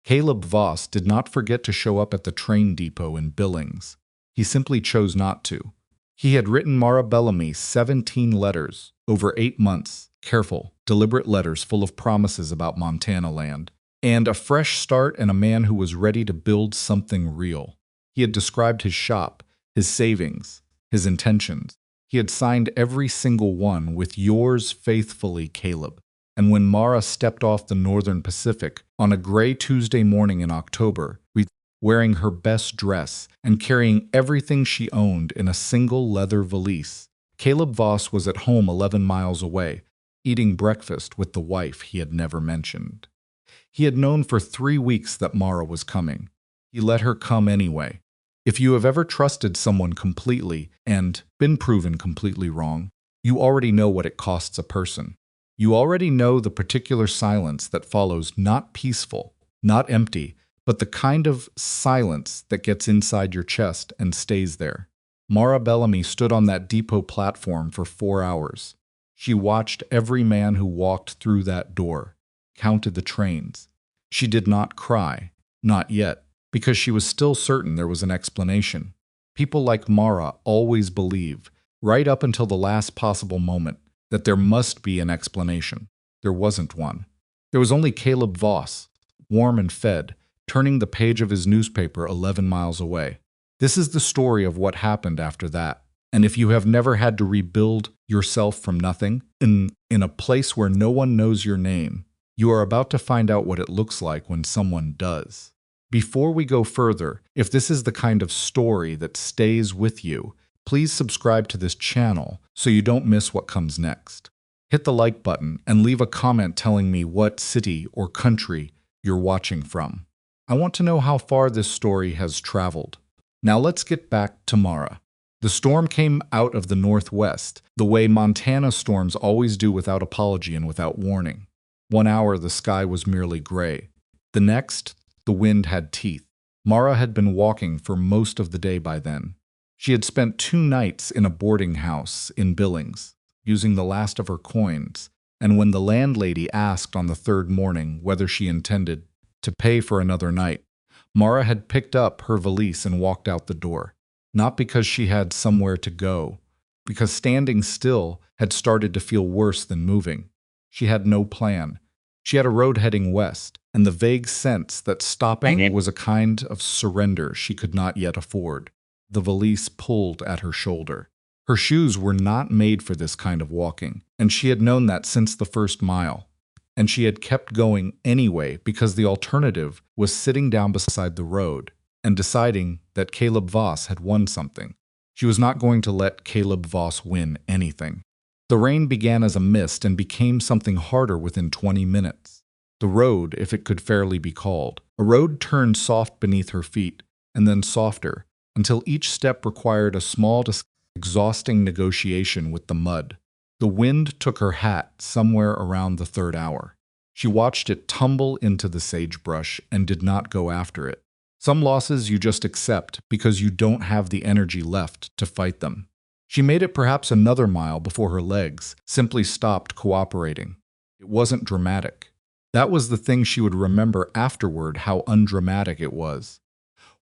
Caleb Voss did not forget to show up at the train depot in Billings. He simply chose not to. He had written Mara Bellamy 17 letters over 8 months, careful, deliberate letters full of promises about Montana land, and a fresh start and a man who was ready to build something real. He had described his shop, his savings, his intentions. He had signed every single one with "Yours faithfully, Caleb." And when Mara stepped off the Northern Pacific on a gray Tuesday morning in October, wearing her best dress and carrying everything she owned in a single leather valise, Caleb Voss was at home 11 miles away, eating breakfast with the wife he had never mentioned. He had known for 3 weeks that Mara was coming. He let her come anyway. If you have ever trusted someone completely and been proven completely wrong, you already know what it costs a person. You already know the particular silence that follows, not peaceful, not empty, but the kind of silence that gets inside your chest and stays there. Mara Bellamy stood on that depot platform for 4 hours. She watched every man who walked through that door, counted the trains. She did not cry, not yet, because she was still certain there was an explanation. People like Mara always believe, right up until the last possible moment, that there must be an explanation. There wasn't one. There was only Caleb Voss, warm and fed, turning the page of his newspaper 11 miles away. This is the story of what happened after that. And if you have never had to rebuild yourself from nothing, in a place where no one knows your name, you are about to find out what it looks like when someone does. Before we go further, if this is the kind of story that stays with you, please subscribe to this channel so you don't miss what comes next. Hit the like button and leave a comment telling me what city or country you're watching from. I want to know how far this story has traveled. Now let's get back to Mara. The storm came out of the northwest, the way Montana storms always do, without apology and without warning. 1 hour the sky was merely gray. The next, the wind had teeth. Mara had been walking for most of the day by then. She had spent 2 nights in a boarding house in Billings, using the last of her coins, and when the landlady asked on the 3rd morning whether she intended to pay for another night, Mara had picked up her valise and walked out the door, not because she had somewhere to go, because standing still had started to feel worse than moving. She had no plan. She had a road heading west, and the vague sense that stopping was a kind of surrender she could not yet afford. The valise pulled at her shoulder. Her shoes were not made for this kind of walking, and she had known that since the first mile. And she had kept going anyway because the alternative was sitting down beside the road and deciding that Caleb Voss had won something. She was not going to let Caleb Voss win anything. The rain began as a mist and became something harder within 20 minutes. The road, if it could fairly be called, a road turned soft beneath her feet, and then softer, until each step required a small, exhausting negotiation with the mud. The wind took her hat somewhere around the 3rd hour. She watched it tumble into the sagebrush and did not go after it. Some losses you just accept because you don't have the energy left to fight them. She made it perhaps another mile before her legs simply stopped cooperating. It wasn't dramatic. That was the thing she would remember afterward, how undramatic it was.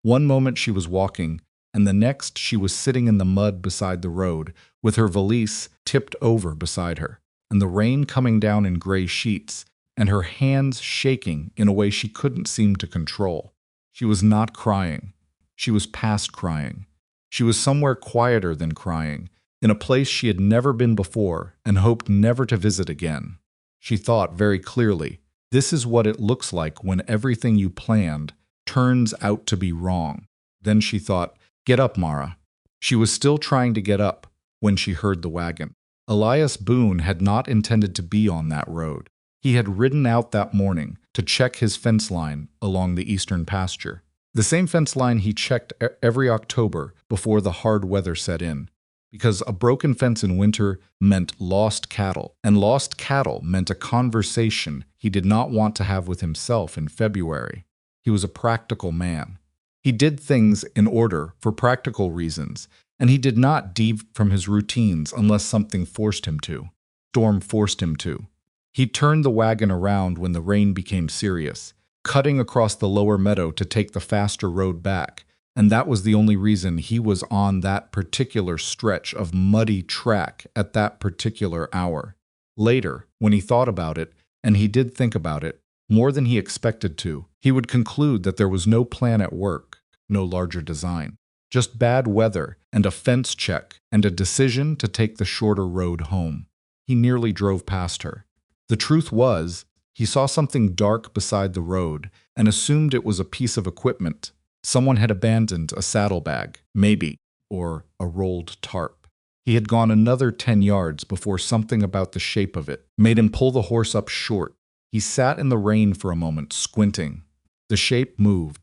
One moment she was walking, and the next she was sitting in the mud beside the road, with her valise tipped over beside her, and the rain coming down in gray sheets, and her hands shaking in a way she couldn't seem to control. She was not crying. She was past crying. She was somewhere quieter than crying, in a place she had never been before and hoped never to visit again. She thought very clearly, this is what it looks like when everything you planned turns out to be wrong. Then she thought, get up, Mara. She was still trying to get up when she heard the wagon. Elias Boone had not intended to be on that road. He had ridden out that morning to check his fence line along the eastern pasture. The same fence line he checked every October before the hard weather set in, because a broken fence in winter meant lost cattle, and lost cattle meant a conversation he did not want to have with himself in February. He was a practical man. He did things in order for practical reasons, and he did not deviate from his routines unless something forced him to. Storm forced him to. He turned the wagon around when the rain became serious, cutting across the lower meadow to take the faster road back, and that was the only reason he was on that particular stretch of muddy track at that particular hour. Later, when he thought about it, and he did think about it, more than he expected to, he would conclude that there was no plan at work, no larger design. Just bad weather and a fence check and a decision to take the shorter road home. He nearly drove past her. The truth was, he saw something dark beside the road and assumed it was a piece of equipment. Someone had abandoned a saddlebag, maybe, or a rolled tarp. He had gone another 10 yards before something about the shape of it made him pull the horse up short. He sat in the rain for a moment, squinting. The shape moved.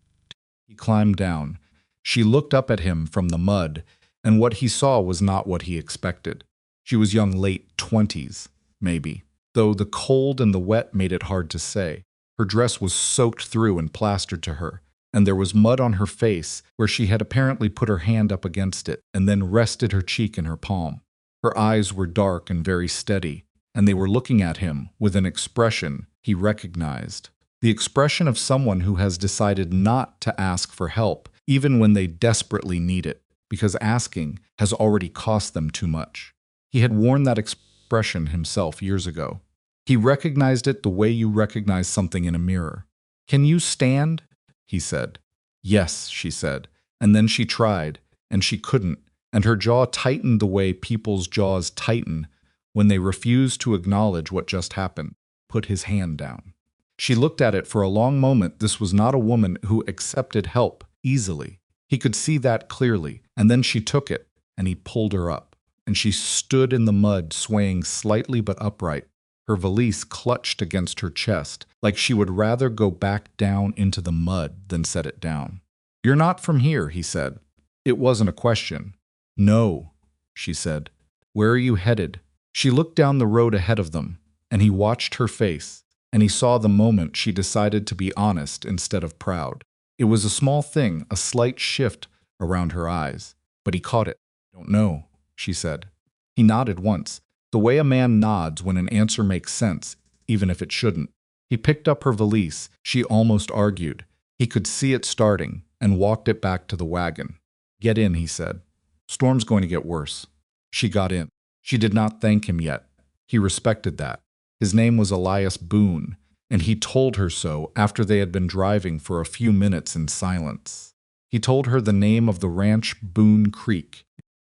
He climbed down. She looked up at him from the mud, and what he saw was not what he expected. She was young late 20s, maybe, though the cold and the wet made it hard to say. Her dress was soaked through and plastered to her, and there was mud on her face where she had apparently put her hand up against it and then rested her cheek in her palm. Her eyes were dark and very steady, and they were looking at him with an expression he recognized. The expression of someone who has decided not to ask for help, even when they desperately need it, because asking has already cost them too much. He had worn that expression himself years ago. He recognized it the way you recognize something in a mirror. "Can you stand?" he said. "Yes," she said, and then she tried, and she couldn't, and her jaw tightened the way people's jaws tighten when they refuse to acknowledge what just happened. Put his hand down. She looked at it for a long moment. This was not a woman who accepted help easily. He could see that clearly, and then she took it, and he pulled her up, and she stood in the mud, swaying slightly but upright. Her valise clutched against her chest, like she would rather go back down into the mud than set it down. "You're not from here," he said. It wasn't a question. "No," she said. "Where are you headed?" She looked down the road ahead of them, and he watched her face, and he saw the moment she decided to be honest instead of proud. It was a small thing, a slight shift around her eyes, but he caught it. "Don't know," she said. He nodded once, the way a man nods when an answer makes sense, even if it shouldn't. He picked up her valise. She almost argued. He could see it starting, and walked it back to the wagon. "Get in," he said. "Storm's going to get worse." She got in. She did not thank him yet. He respected that. His name was Elias Boone, and he told her so after they had been driving for a few minutes in silence. He told her the name of the ranch, Boone Creek,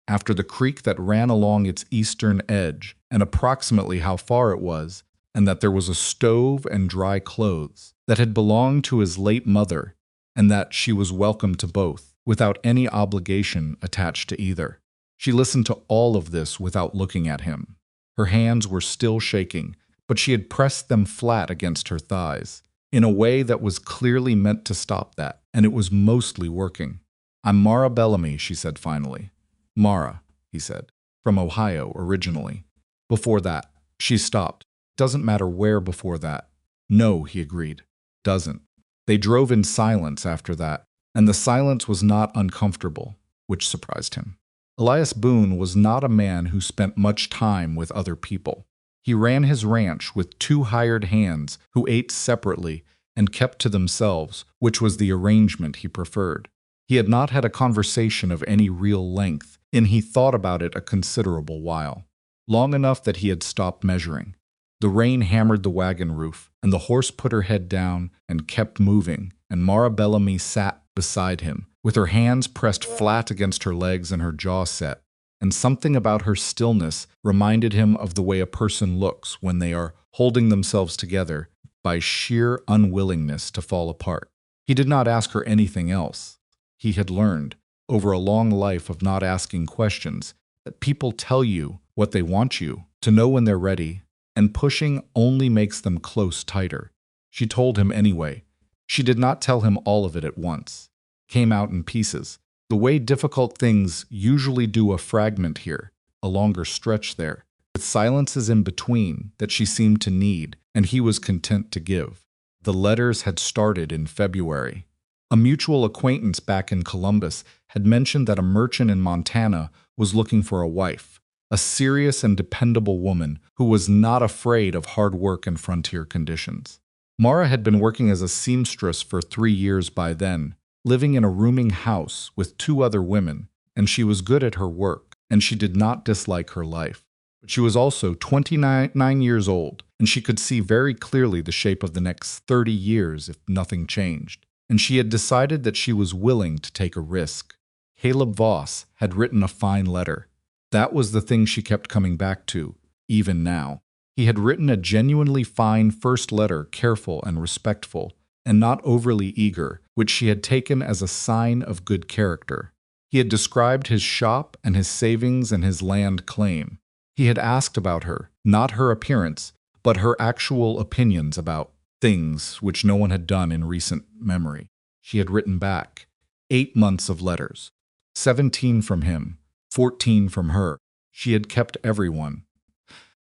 after the creek that ran along its eastern edge, and approximately how far it was, and that there was a stove and dry clothes that had belonged to his late mother, and that she was welcome to both, without any obligation attached to either. She listened to all of this without looking at him. Her hands were still shaking, but she had pressed them flat against her thighs, in a way that was clearly meant to stop that, and it was mostly working. "I'm Mara Bellamy," she said finally. "Mara," he said, "from Ohio originally." Before that, she stopped. "Doesn't matter where before that." "No," he agreed. "Doesn't." They drove in silence after that, and the silence was not uncomfortable, which surprised him. Elias Boone was not a man who spent much time with other people. He ran his ranch with 2 hired hands who ate separately and kept to themselves, which was the arrangement he preferred. He had not had a conversation of any real length, and he thought about it a considerable while, long enough that he had stopped measuring. The rain hammered the wagon roof, and the horse put her head down and kept moving, and Mara Bellamy sat beside him, with her hands pressed flat against her legs and her jaw set, and something about her stillness reminded him of the way a person looks when they are holding themselves together by sheer unwillingness to fall apart. He did not ask her anything else. He had learned, over a long life of not asking questions, that people tell you what they want you to know when they're ready, and pushing only makes them close tighter. She told him anyway. She did not tell him all of it at once. Came out in pieces, the way difficult things usually do, a fragment here, a longer stretch there, with silences in between that she seemed to need, and he was content to give. The letters had started in February. A mutual acquaintance back in Columbus had mentioned that a merchant in Montana was looking for a wife, a serious and dependable woman who was not afraid of hard work and frontier conditions. Mara had been working as a seamstress for 3 years by then, living in a rooming house with 2 other women, and she was good at her work, and she did not dislike her life. But she was also 29 years old, and she could see very clearly the shape of the next 30 years if nothing changed. And she had decided that she was willing to take a risk. Caleb Voss had written a fine letter. That was the thing she kept coming back to, even now. He had written a genuinely fine first letter, careful and respectful, and not overly eager, which she had taken as a sign of good character. He had described his shop and his savings and his land claim. He had asked about her, not her appearance, but her actual opinions about things which no one had done in recent memory. She had written back 8 months of letters, 17 from him, 14 from her. She had kept everyone.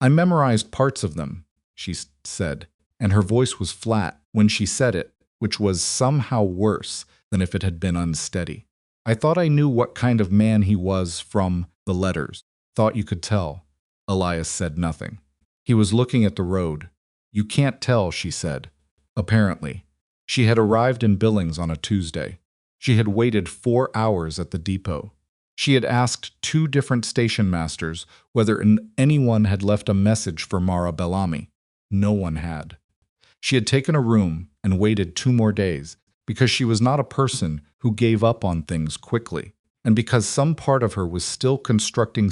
I memorized parts of them, she said, and her voice was flat when she said it, which was somehow worse than if it had been unsteady. I thought I knew what kind of man he was from the letters. Thought you could tell. Elias said nothing. He was looking at the road. You can't tell, she said. Apparently. She had arrived in Billings on a Tuesday. She had waited 4 hours at the depot. She had asked 2 different station masters whether anyone had left a message for Mara Bellamy. No one had. She had taken a room and waited 2 more days because she was not a person who gave up on things quickly, and because some part of her was still constructing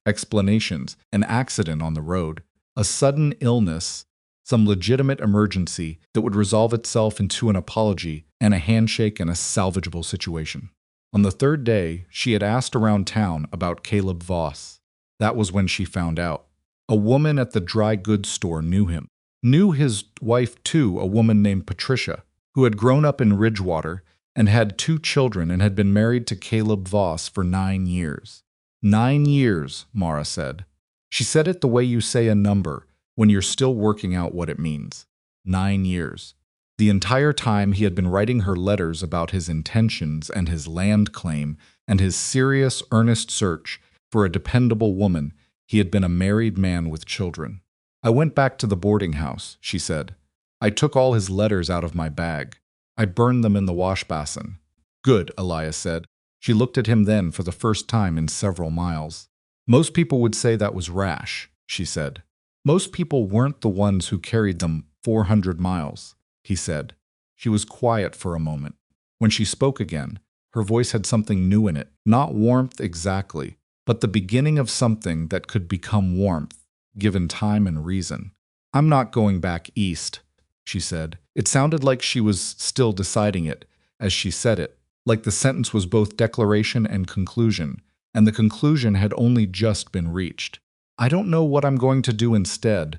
explanations, an accident on the road, a sudden illness, some legitimate emergency that would resolve itself into an apology and a handshake and a salvageable situation. On the 3rd day, she had asked around town about Caleb Voss. That was when she found out. A woman at the dry goods store knew him. Knew his wife too, a woman named Patricia, who had grown up in Ridgewater and had 2 children and had been married to Caleb Voss for 9 years. 9 years, Mara said. She said it the way you say a number when you're still working out what it means. 9 years. The entire time he had been writing her letters about his intentions and his land claim and his serious, earnest search for a dependable woman, he had been a married man with children. I went back to the boarding house, she said. I took all his letters out of my bag. I burned them in the wash basin. Good, Elias said. She looked at him then for the first time in several miles. Most people would say that was rash, she said. Most people weren't the ones who carried them 400 miles. He said. She was quiet for a moment. When she spoke again, her voice had something new in it, not warmth exactly, but the beginning of something that could become warmth, given time and reason. I'm not going back east, she said. It sounded like she was still deciding it, as she said it, like the sentence was both declaration and conclusion, and the conclusion had only just been reached. I don't know what I'm going to do instead,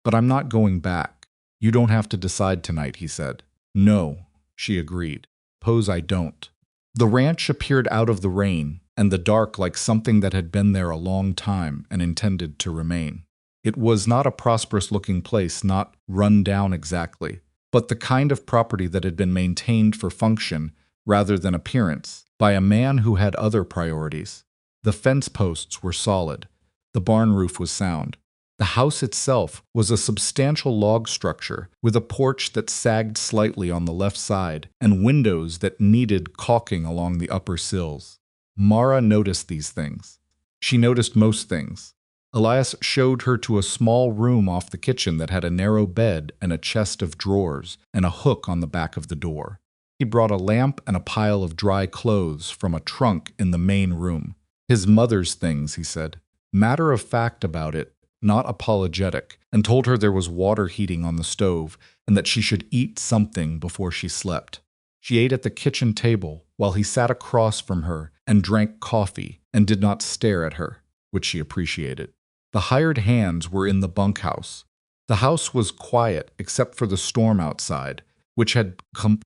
but I'm not going back. You don't have to decide tonight, he said. No, she agreed. Suppose I don't. The ranch appeared out of the rain and the dark like something that had been there a long time and intended to remain. It was not a prosperous-looking place, not run down exactly, but the kind of property that had been maintained for function rather than appearance by a man who had other priorities. The fence posts were solid. The barn roof was sound. The house itself was a substantial log structure with a porch that sagged slightly on the left side and windows that needed caulking along the upper sills. Mara noticed these things. She noticed most things. Elias showed her to a small room off the kitchen that had a narrow bed and a chest of drawers and a hook on the back of the door. He brought a lamp and a pile of dry clothes from a trunk in the main room. His mother's things, he said. Matter of fact about it, not apologetic, and told her there was water heating on the stove and that she should eat something before she slept. She ate at the kitchen table while he sat across from her and drank coffee and did not stare at her, which she appreciated. The hired hands were in the bunkhouse. The house was quiet except for the storm outside, which had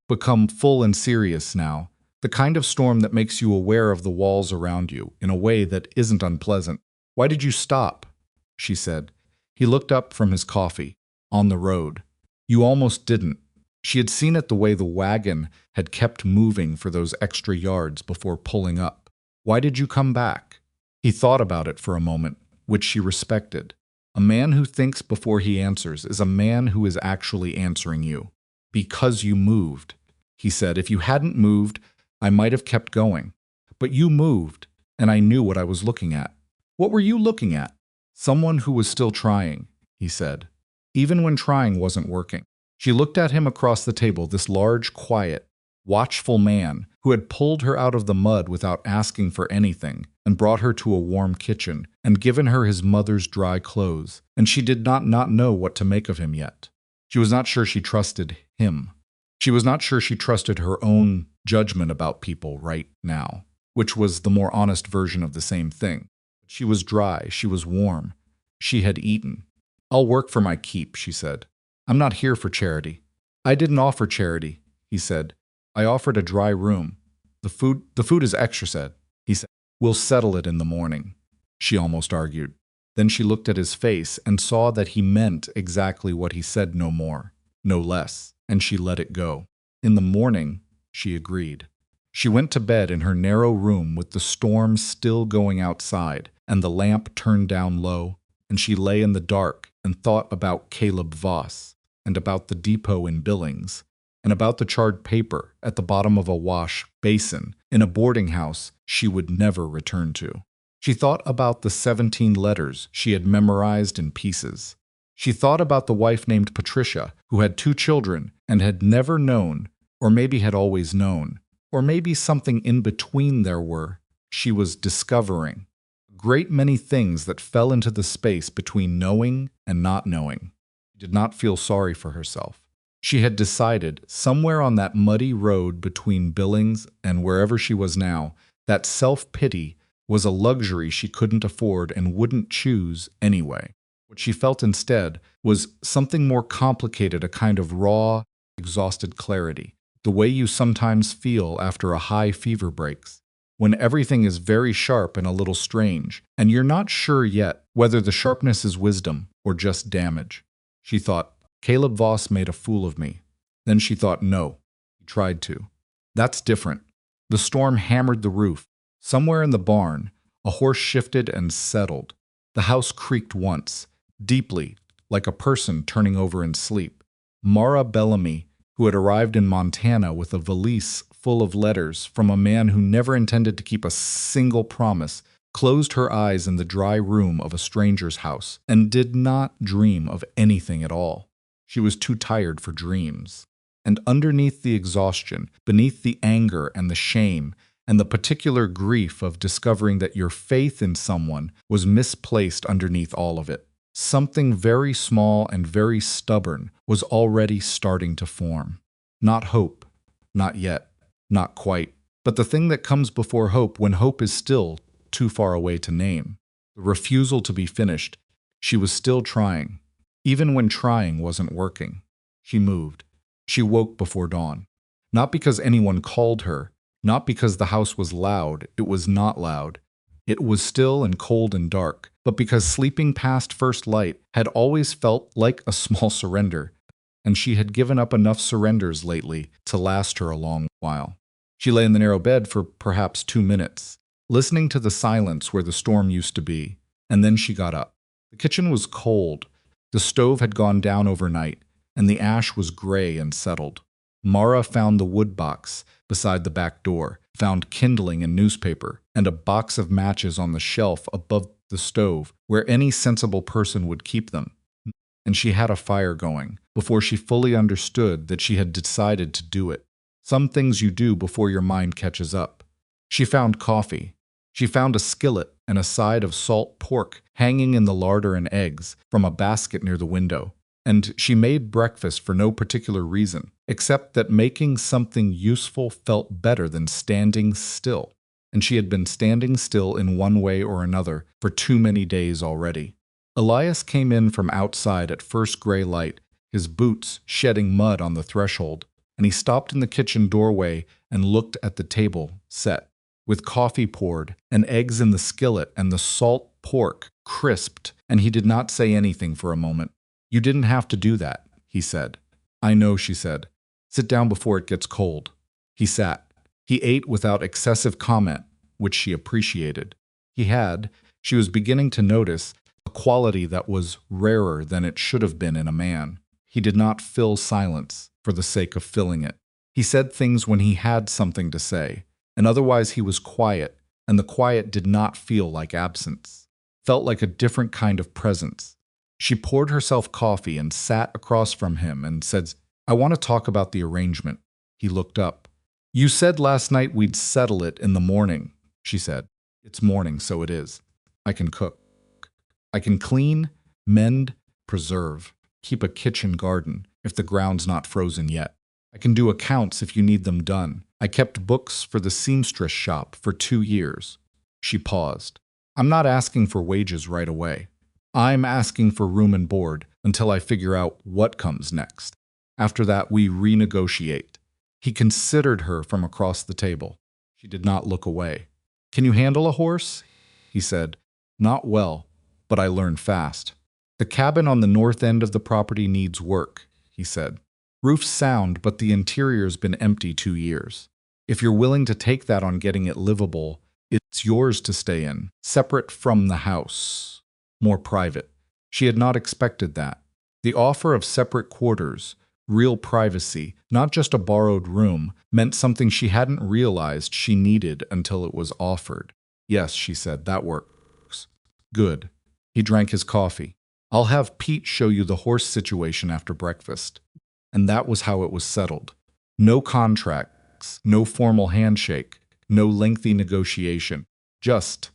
become full and serious now, the kind of storm that makes you aware of the walls around you in a way that isn't unpleasant. Why did you stop? She said. He looked up from his coffee. On the road. You almost didn't. She had seen it the way the wagon had kept moving for those extra yards before pulling up. Why did you come back? He thought about it for a moment, which she respected. A man who thinks before he answers is a man who is actually answering you. Because you moved. He said, if you hadn't moved, I might have kept going. But you moved, and I knew what I was looking at. What were you looking at? Someone who was still trying, he said. Even when trying wasn't working. She looked at him across the table, this large, quiet, watchful man who had pulled her out of the mud without asking for anything and brought her to a warm kitchen and given her his mother's dry clothes, and she did not know what to make of him yet. She was not sure she trusted him. She was not sure she trusted her own judgment about people right now, which was the more honest version of the same thing. She was dry, she was warm, she had eaten. I'll work for my keep, she said. I'm not here for charity. I didn't offer charity, he said. I offered a dry room. The food is extra, he said. We'll settle it in the morning, she almost argued. Then she looked at his face and saw that he meant exactly what he said, no more, no less, and she let it go. In the morning, she agreed. She went to bed in her narrow room with the storm still going outside and the lamp turned down low, and she lay in the dark and thought about Caleb Voss and about the depot in Billings and about the charred paper at the bottom of a wash basin in a boarding house she would never return to. She thought about the 17 letters she had memorized in pieces. She thought about the wife named Patricia, who had 2 children and had never known, or maybe had always known, or maybe something in between there were. She was discovering a great many things that fell into the space between knowing and not knowing. She did not feel sorry for herself. She had decided, somewhere on that muddy road between Billings and wherever she was now, that self-pity was a luxury she couldn't afford and wouldn't choose anyway. What she felt instead was something more complicated, a kind of raw, exhausted clarity, the way you sometimes feel after a high fever breaks, when everything is very sharp and a little strange, and you're not sure yet whether the sharpness is wisdom or just damage. She thought, Caleb Voss made a fool of me. Then she thought, no, he tried to. That's different. The storm hammered the roof. Somewhere in the barn, a horse shifted and settled. The house creaked once, deeply, like a person turning over in sleep. Mara Bellamy, who had arrived in Montana with a valise full of letters from a man who never intended to keep a single promise, closed her eyes in the dry room of a stranger's house and did not dream of anything at all. She was too tired for dreams. And underneath the exhaustion, beneath the anger and the shame, and the particular grief of discovering that your faith in someone was misplaced underneath all of it, something very small and very stubborn was already starting to form. Not hope, not yet, not quite, but the thing that comes before hope when hope is still too far away to name. The refusal to be finished. She was still trying, even when trying wasn't working. She moved. She woke before dawn. Not because anyone called her, not because the house was loud, it was not loud. It was still and cold and dark, but because sleeping past first light had always felt like a small surrender, and she had given up enough surrenders lately to last her a long while. She lay in the narrow bed for perhaps 2 minutes, listening to the silence where the storm used to be, and then she got up. The kitchen was cold. The stove had gone down overnight, and the ash was gray and settled. Mara found the wood box beside the back door, found kindling and newspaper, and a box of matches on the shelf above the stove where any sensible person would keep them. And she had a fire going before she fully understood that she had decided to do it. Some things you do before your mind catches up. She found coffee. She found a skillet and a side of salt pork hanging in the larder and eggs from a basket near the window. And she made breakfast for no particular reason, except that making something useful felt better than standing still. And she had been standing still in one way or another for too many days already. Elias came in from outside at first gray light, his boots shedding mud on the threshold, and he stopped in the kitchen doorway and looked at the table set, with coffee poured and eggs in the skillet and the salt pork crisped, and he did not say anything for a moment. You didn't have to do that, he said. I know, she said. Sit down before it gets cold. He sat. He ate without excessive comment, which she appreciated. She was beginning to notice a quality that was rarer than it should have been in a man. He did not fill silence for the sake of filling it. He said things when he had something to say, and otherwise he was quiet, and the quiet did not feel like absence. Felt like a different kind of presence. She poured herself coffee and sat across from him and said, "I want to talk about the arrangement." He looked up. "You said last night we'd settle it in the morning," she said. "It's morning, so it is. I can cook. I can clean, mend, preserve, keep a kitchen garden if the ground's not frozen yet. I can do accounts if you need them done. I kept books for the seamstress shop for 2 years." She paused. "I'm not asking for wages right away. I'm asking for room and board until I figure out what comes next. After that, we renegotiate." He considered her from across the table. She did not look away. "Can you handle a horse?" he said. "Not well, but I learn fast." "The cabin on the north end of the property needs work," he said. "Roof's sound, but the interior's been empty 2 years. If you're willing to take that on getting it livable, it's yours to stay in, separate from the house. More private." She had not expected that. The offer of separate quarters, real privacy, not just a borrowed room, meant something she hadn't realized she needed until it was offered. "Yes," she said, "that works." "Good." He drank his coffee. "I'll have Pete show you the horse situation after breakfast." And that was how it was settled. No contracts, no formal handshake, no lengthy negotiation. Just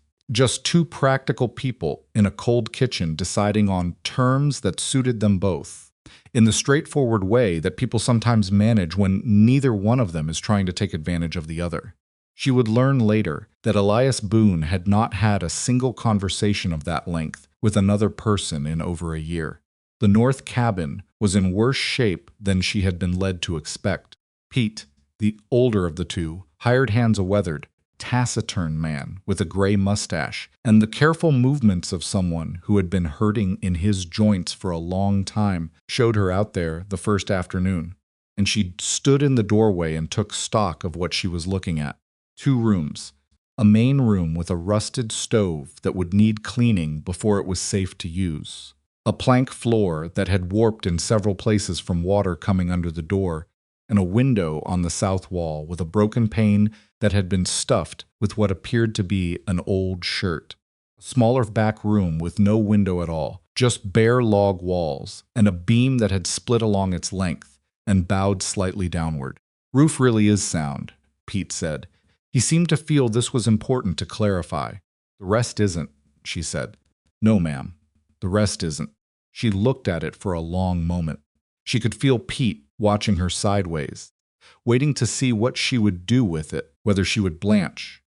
two practical people in a cold kitchen deciding on terms that suited them both, in the straightforward way that people sometimes manage when neither one of them is trying to take advantage of the other. She would learn later that Elias Boone had not had a single conversation of that length with another person in over a year. The north cabin was in worse shape than she had been led to expect. Pete, the older of the two, hired hands a weathered, taciturn man with a gray mustache and the careful movements of someone who had been hurting in his joints for a long time, showed her out there the first afternoon, and she stood in the doorway and took stock of what she was looking at. 2 rooms, a main room with a rusted stove that would need cleaning before it was safe to use, a plank floor that had warped in several places from water coming under the door, and a window on the south wall with a broken pane that had been stuffed with what appeared to be an old shirt. A smaller back room with no window at all, just bare log walls, and a beam that had split along its length and bowed slightly downward. "Roof really is sound," Pete said. He seemed to feel this was important to clarify. "The rest isn't," she said. "No, ma'am, the rest isn't." She looked at it for a long moment. She could feel Pete watching her sideways, waiting to see what she would do with it, whether she would blanch,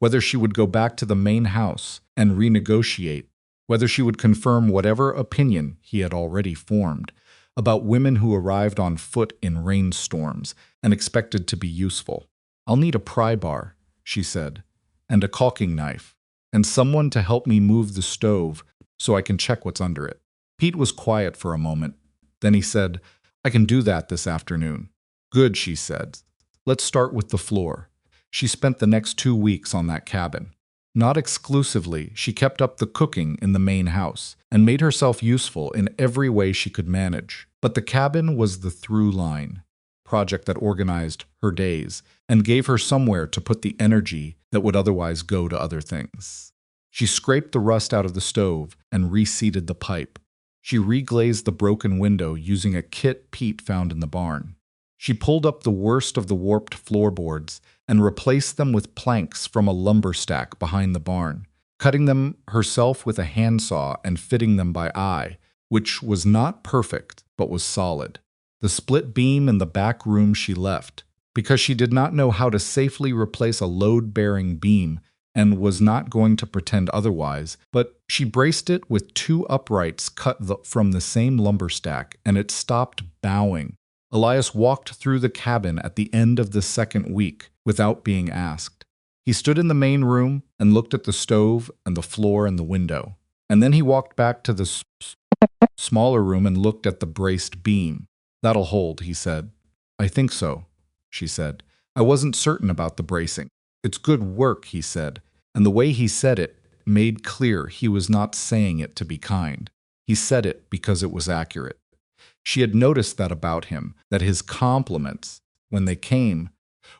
whether she would go back to the main house and renegotiate, whether she would confirm whatever opinion he had already formed about women who arrived on foot in rainstorms and expected to be useful. "I'll need a pry bar," she said, "and a caulking knife, and someone to help me move the stove so I can check what's under it." Pete was quiet for a moment. Then he said, "I can do that this afternoon." "Good," she said. "Let's start with the floor." She spent the next 2 weeks on that cabin. Not exclusively, she kept up the cooking in the main house and made herself useful in every way she could manage. But the cabin was the through line, project that organized her days and gave her somewhere to put the energy that would otherwise go to other things. She scraped the rust out of the stove and reseated the pipe. She reglazed the broken window using a kit Pete found in the barn. She pulled up the worst of the warped floorboards and replaced them with planks from a lumber stack behind the barn, cutting them herself with a handsaw and fitting them by eye, which was not perfect but was solid. The split beam in the back room she left, because she did not know how to safely replace a load-bearing beam and was not going to pretend otherwise, but she braced it with 2 uprights cut from the same lumber stack, and it stopped bowing. Elias walked through the cabin at the end of the 2nd week without being asked. He stood in the main room and looked at the stove and the floor and the window. And then he walked back to the smaller room and looked at the braced beam. "That'll hold," he said. "I think so," she said. "I wasn't certain about the bracing." "It's good work," he said, and the way he said it made clear he was not saying it to be kind. He said it because it was accurate. She had noticed that about him, that his compliments, when they came,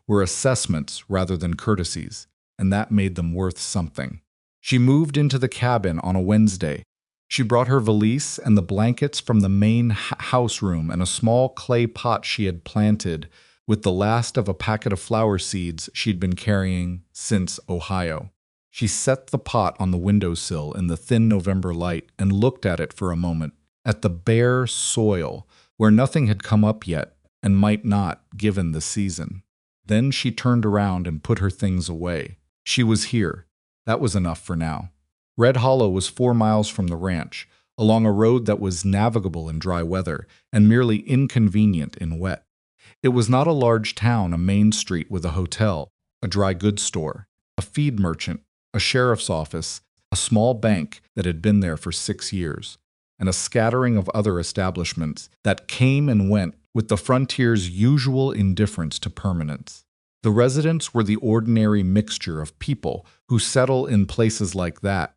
were assessments rather than courtesies, and that made them worth something. She moved into the cabin on a Wednesday. She brought her valise and the blankets from the main house room and a small clay pot she had planted with the last of a packet of flower seeds she'd been carrying since Ohio. She set the pot on the windowsill in the thin November light and looked at it for a moment, at the bare soil where nothing had come up yet and might not, given the season. Then she turned around and put her things away. She was here. That was enough for now. Red Hollow was 4 miles from the ranch, along a road that was navigable in dry weather and merely inconvenient in wet. It was not a large town, a main street with a hotel, a dry goods store, a feed merchant, a sheriff's office, a small bank that had been there for 6 years, and a scattering of other establishments that came and went with the frontier's usual indifference to permanence. The residents were the ordinary mixture of people who settle in places like that,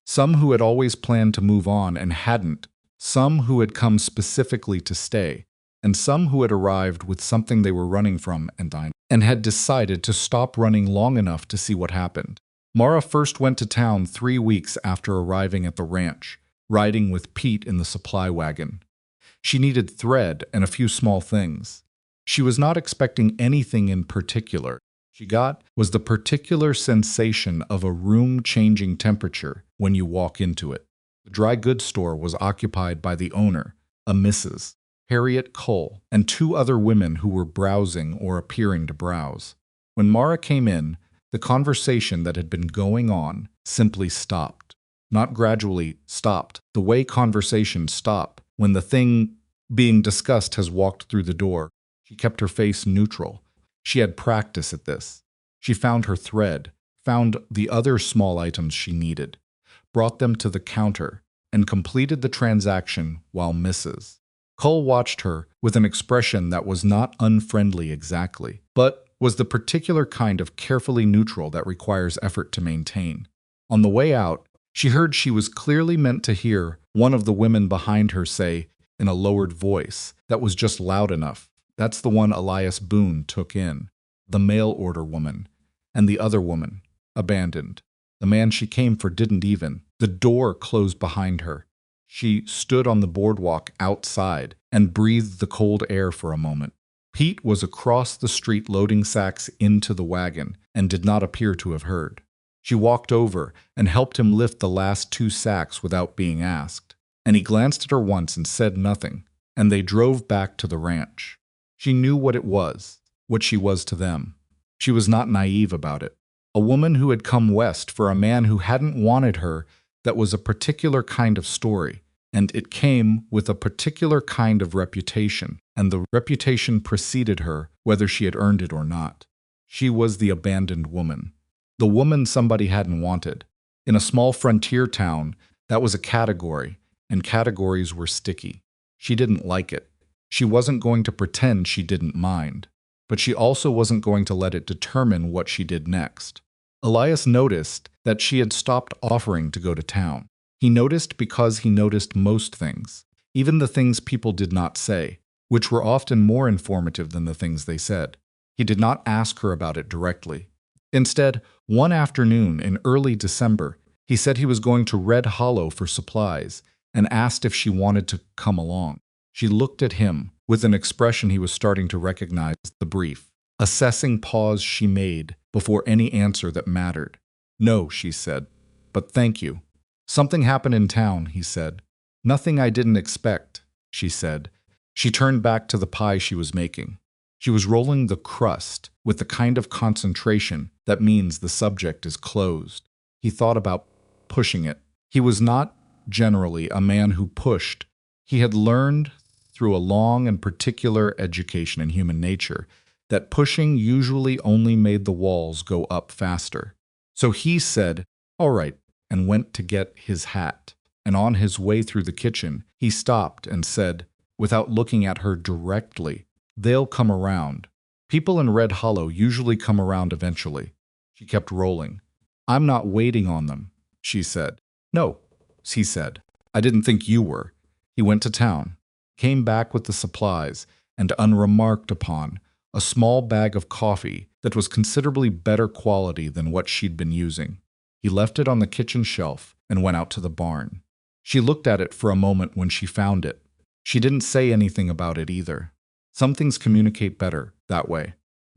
some who had always planned to move on and hadn't, some who had come specifically to stay, and some who had arrived with something they were running from and had decided to stop running long enough to see what happened. Mara first went to town 3 weeks after arriving at the ranch, riding with Pete in the supply wagon. She needed thread and a few small things. She was not expecting anything in particular. She got was the particular sensation of a room changing temperature when you walk into it. The dry goods store was occupied by the owner, a Mrs. Harriet Cole, and 2 other women who were browsing or appearing to browse. When Mara came in, the conversation that had been going on simply stopped. Not gradually stopped, the way conversations stop when the thing being discussed has walked through the door. She kept her face neutral. She had practice at this. She found her thread, found the other small items she needed, brought them to the counter, and completed the transaction while Mrs. Cole watched her with an expression that was not unfriendly exactly, but was the particular kind of carefully neutral that requires effort to maintain. On the way out, she heard she was clearly meant to hear one of the women behind her say, in a lowered voice that was just loud enough, "That's the one Elias Boone took in, the mail order woman, and the other woman, abandoned. The man she came for didn't even." The door closed behind her. She stood on the boardwalk outside and breathed the cold air for a moment. Pete was across the street loading sacks into the wagon and did not appear to have heard. She walked over and helped him lift the last 2 sacks without being asked, and he glanced at her once and said nothing, and they drove back to the ranch. She knew what it was, what she was to them. She was not naive about it. A woman who had come west for a man who hadn't wanted her. That was a particular kind of story, and it came with a particular kind of reputation, and the reputation preceded her, whether she had earned it or not. She was the abandoned woman, the woman somebody hadn't wanted. In a small frontier town, that was a category, and categories were sticky. She didn't like it. She wasn't going to pretend she didn't mind, but she also wasn't going to let it determine what she did next. Elias noticed that she had stopped offering to go to town. He noticed because he noticed most things, even the things people did not say, which were often more informative than the things they said. He did not ask her about it directly. Instead, one afternoon in early December, he said he was going to Red Hollow for supplies and asked if she wanted to come along. She looked at him with an expression he was starting to recognize, the brief, assessing pause she made before any answer that mattered. "No," she said, "but thank you." "Something happened in town," he said. "Nothing I didn't expect," she said. She turned back to the pie she was making. She was rolling the crust with the kind of concentration that means the subject is closed. He thought about pushing it. He was not generally a man who pushed. He had learned through a long and particular education in human nature that pushing usually only made the walls go up faster. So he said, "All right," and went to get his hat. And on his way through the kitchen, he stopped and said, without looking at her directly, "They'll come around. People in Red Hollow usually come around eventually." She kept rolling. "I'm not waiting on them." she said. No, he said. I didn't think you were. He went to town, came back with the supplies, and unremarked upon, a small bag of coffee that was considerably better quality than what she'd been using. He left it on the kitchen shelf and went out to the barn. She looked at it for a moment when she found it. She didn't say anything about it either. Some things communicate better that way.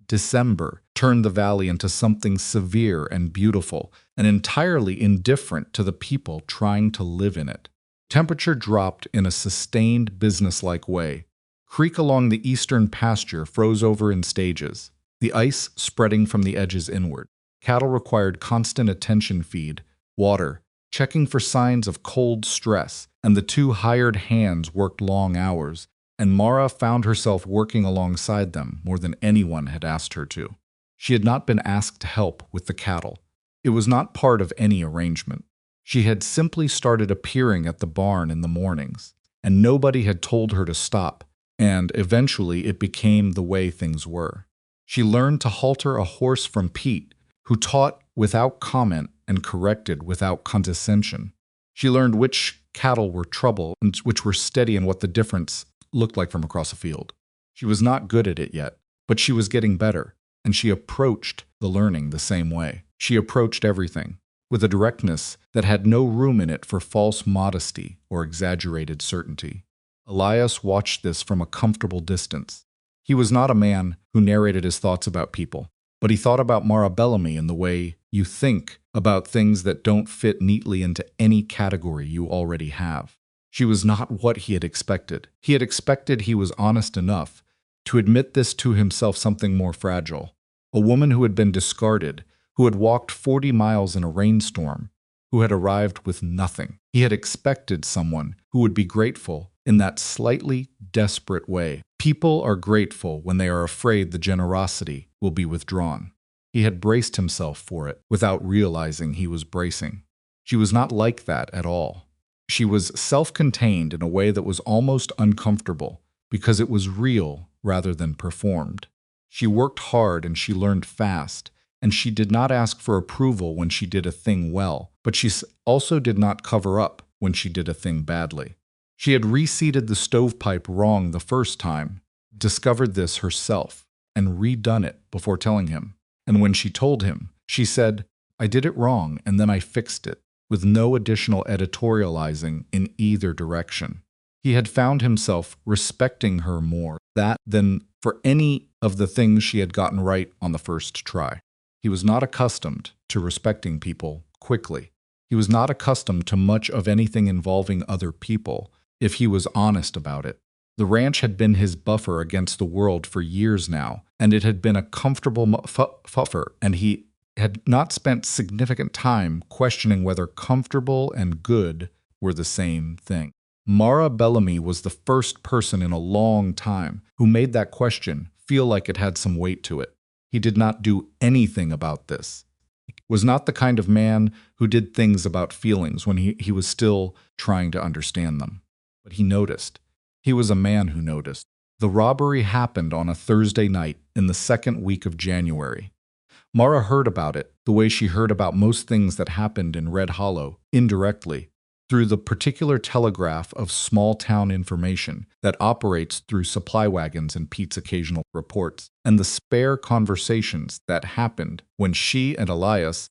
December turned the valley into something severe and beautiful and entirely indifferent to the people trying to live in it. Temperature dropped in a sustained, businesslike way. Creek along the eastern pasture froze over in stages, the ice spreading from the edges inward. Cattle required constant attention feed, water, checking for signs of cold stress, and the two hired hands worked long hours, and Mara found herself working alongside them more than anyone had asked her to. She had not been asked to help with the cattle. It was not part of any arrangement. She had simply started appearing at the barn in the mornings, and nobody had told her to stop, and eventually it became the way things were. She learned to halter a horse from Pete, who taught without comment and corrected without condescension. She learned which cattle were trouble and which were steady and what the difference looked like from across a field. She was not good at it yet, but she was getting better, and she approached the learning the same way. She approached everything with a directness that had no room in it for false modesty or exaggerated certainty. Elias watched this from a comfortable distance. He was not a man who narrated his thoughts about people, but he thought about Mara Bellamy in the way you think about things that don't fit neatly into any category you already have. She was not what he had expected. He had expected he was honest enough to admit this to himself, something more fragile. A woman who had been discarded, who had walked 40 miles in a rainstorm, who had arrived with nothing. He had expected someone who would be grateful in that slightly desperate way. People are grateful when they are afraid the generosity will be withdrawn. He had braced himself for it without realizing he was bracing. She was not like that at all. She was self-contained in a way that was almost uncomfortable because it was real rather than performed. She worked hard and she learned fast, and she did not ask for approval when she did a thing well, but she also did not cover up when she did a thing badly. She had reseated the stovepipe wrong the first time, discovered this herself, and redone it before telling him. And when she told him, she said, "I did it wrong and then I fixed it," with no additional editorializing in either direction. He had found himself respecting her more than for any of the things she had gotten right on the first try. He was not accustomed to respecting people quickly. He was not accustomed to much of anything involving other people, if he was honest about it. The ranch had been his buffer against the world for years now, and it had been a comfortable buffer, and he had not spent significant time questioning whether comfortable and good were the same thing. Mara Bellamy was the first person in a long time who made that question feel like it had some weight to it. He did not do anything about this. He was not the kind of man who did things about feelings when he was still trying to understand them. But he noticed. He was a man who noticed. The robbery happened on a Thursday night in the second week of January. Mara heard about it the way she heard about most things that happened in Red Hollow, indirectly, through the particular telegraph of small-town information that operates through supply wagons and Pete's occasional reports, and the spare conversations that happened when she and Elias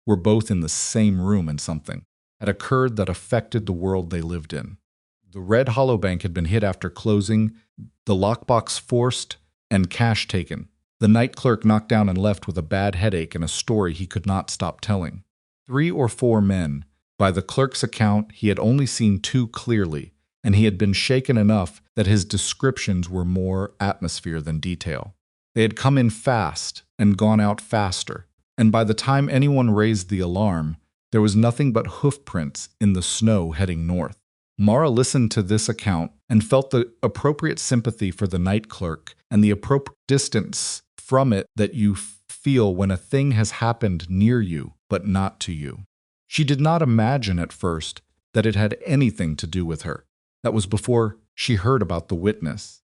were both in the same room and something had occurred that affected the world they lived in. The Red Hollow Bank had been hit after closing, the lockbox forced, and cash taken. The night clerk knocked down and left with a bad headache and a story he could not stop telling. 3 or 4 men. By the clerk's account, he had only seen 2 clearly, and he had been shaken enough that his descriptions were more atmosphere than detail. They had come in fast and gone out faster, and by the time anyone raised the alarm, there was nothing but hoof prints in the snow heading north. Mara listened to this account and felt the appropriate sympathy for the night clerk and the appropriate distance from it that you feel when a thing has happened near you, but not to you. She did not imagine at first that it had anything to do with her. That was before she heard about the witness.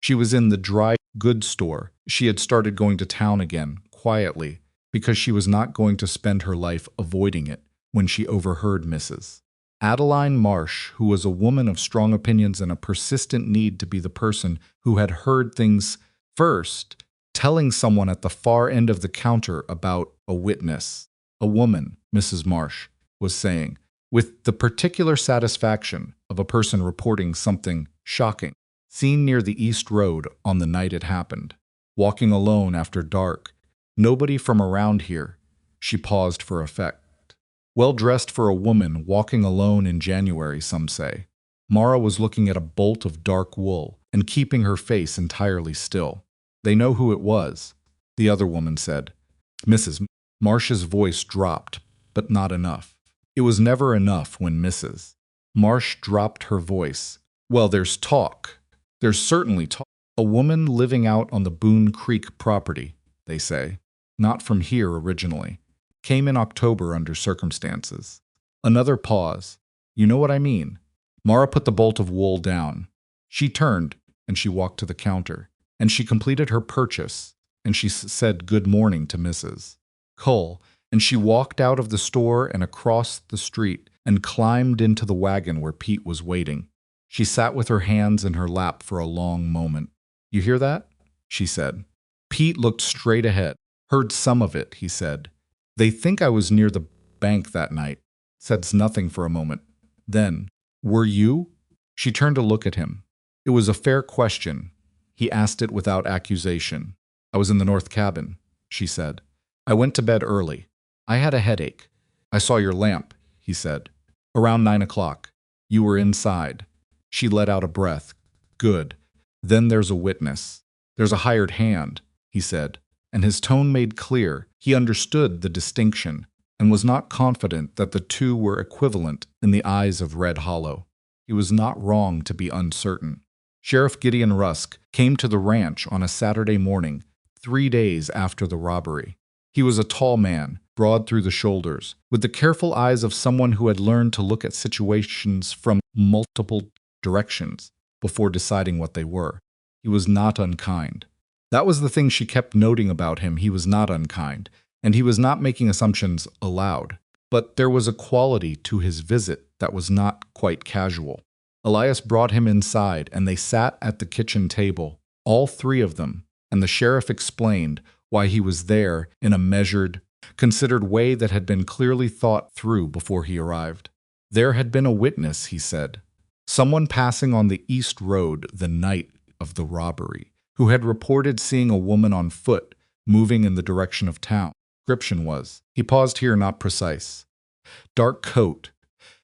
She was in the dry goods store. She had started going to town again, quietly, because she was not going to spend her life avoiding it when she overheard Mrs. Adeline Marsh, who was a woman of strong opinions and a persistent need to be the person who had heard things first, telling someone at the far end of the counter about a witness. A woman, Mrs. Marsh, was saying, with the particular satisfaction of a person reporting something shocking, seen near the East Road on the night it happened. Walking alone after dark. Nobody from around here. She paused for effect. Well dressed for a woman walking alone in January, some say. Mara was looking at a bolt of dark wool and keeping her face entirely still. They know who it was, the other woman said. Mrs. Marsh's voice dropped, but not enough. It was never enough when Mrs. Marsh dropped her voice. Well, there's talk. There's certainly talk. A woman living out on the Boone Creek property, they say, not from here originally, came in October under circumstances. Another pause. You know what I mean. Mara put the bolt of wool down. She turned, and she walked to the counter, and she completed her purchase, and she said good morning to Mrs. Cole, and she walked out of the store and across the street and climbed into the wagon where Pete was waiting. She sat with her hands in her lap for a long moment. You hear that? She said. Pete looked straight ahead. Heard some of it, he said. They think I was near the bank that night. Said nothing for a moment. Then, were you? She turned to look at him. It was a fair question. He asked it without accusation. I was in the north cabin, she said. I went to bed early. I had a headache. I saw your lamp, he said. Around 9 o'clock. You were inside. She let out a breath. Good. Then there's a witness. There's a hired hand, he said, and his tone made clear he understood the distinction and was not confident that the two were equivalent in the eyes of Red Hollow. He was not wrong to be uncertain. Sheriff Gideon Rusk came to the ranch on a Saturday morning, 3 days after the robbery. He was a tall man, broad through the shoulders, with the careful eyes of someone who had learned to look at situations from multiple directions before deciding what they were. He was not unkind. That was the thing she kept noting about him. He was not unkind, and he was not making assumptions aloud. But there was a quality to his visit that was not quite casual. Elias brought him inside, and they sat at the kitchen table, all three of them, and the sheriff explained why he was there in a measured, considered way that had been clearly thought through before he arrived. There had been a witness, he said, someone passing on the East Road the night of the robbery, who had reported seeing a woman on foot moving in the direction of town. Description was, he paused here, not precise. Dark coat,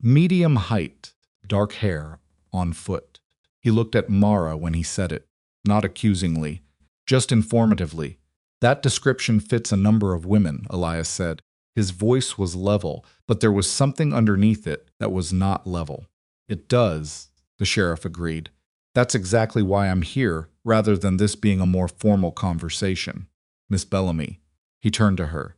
medium height, dark hair, on foot. He looked at Mara when he said it, not accusingly, just informatively. That description fits a number of women, Elias said. His voice was level, but there was something underneath it that was not level. It does, the sheriff agreed. That's exactly why I'm here, rather than this being a more formal conversation. Miss Bellamy. He turned to her.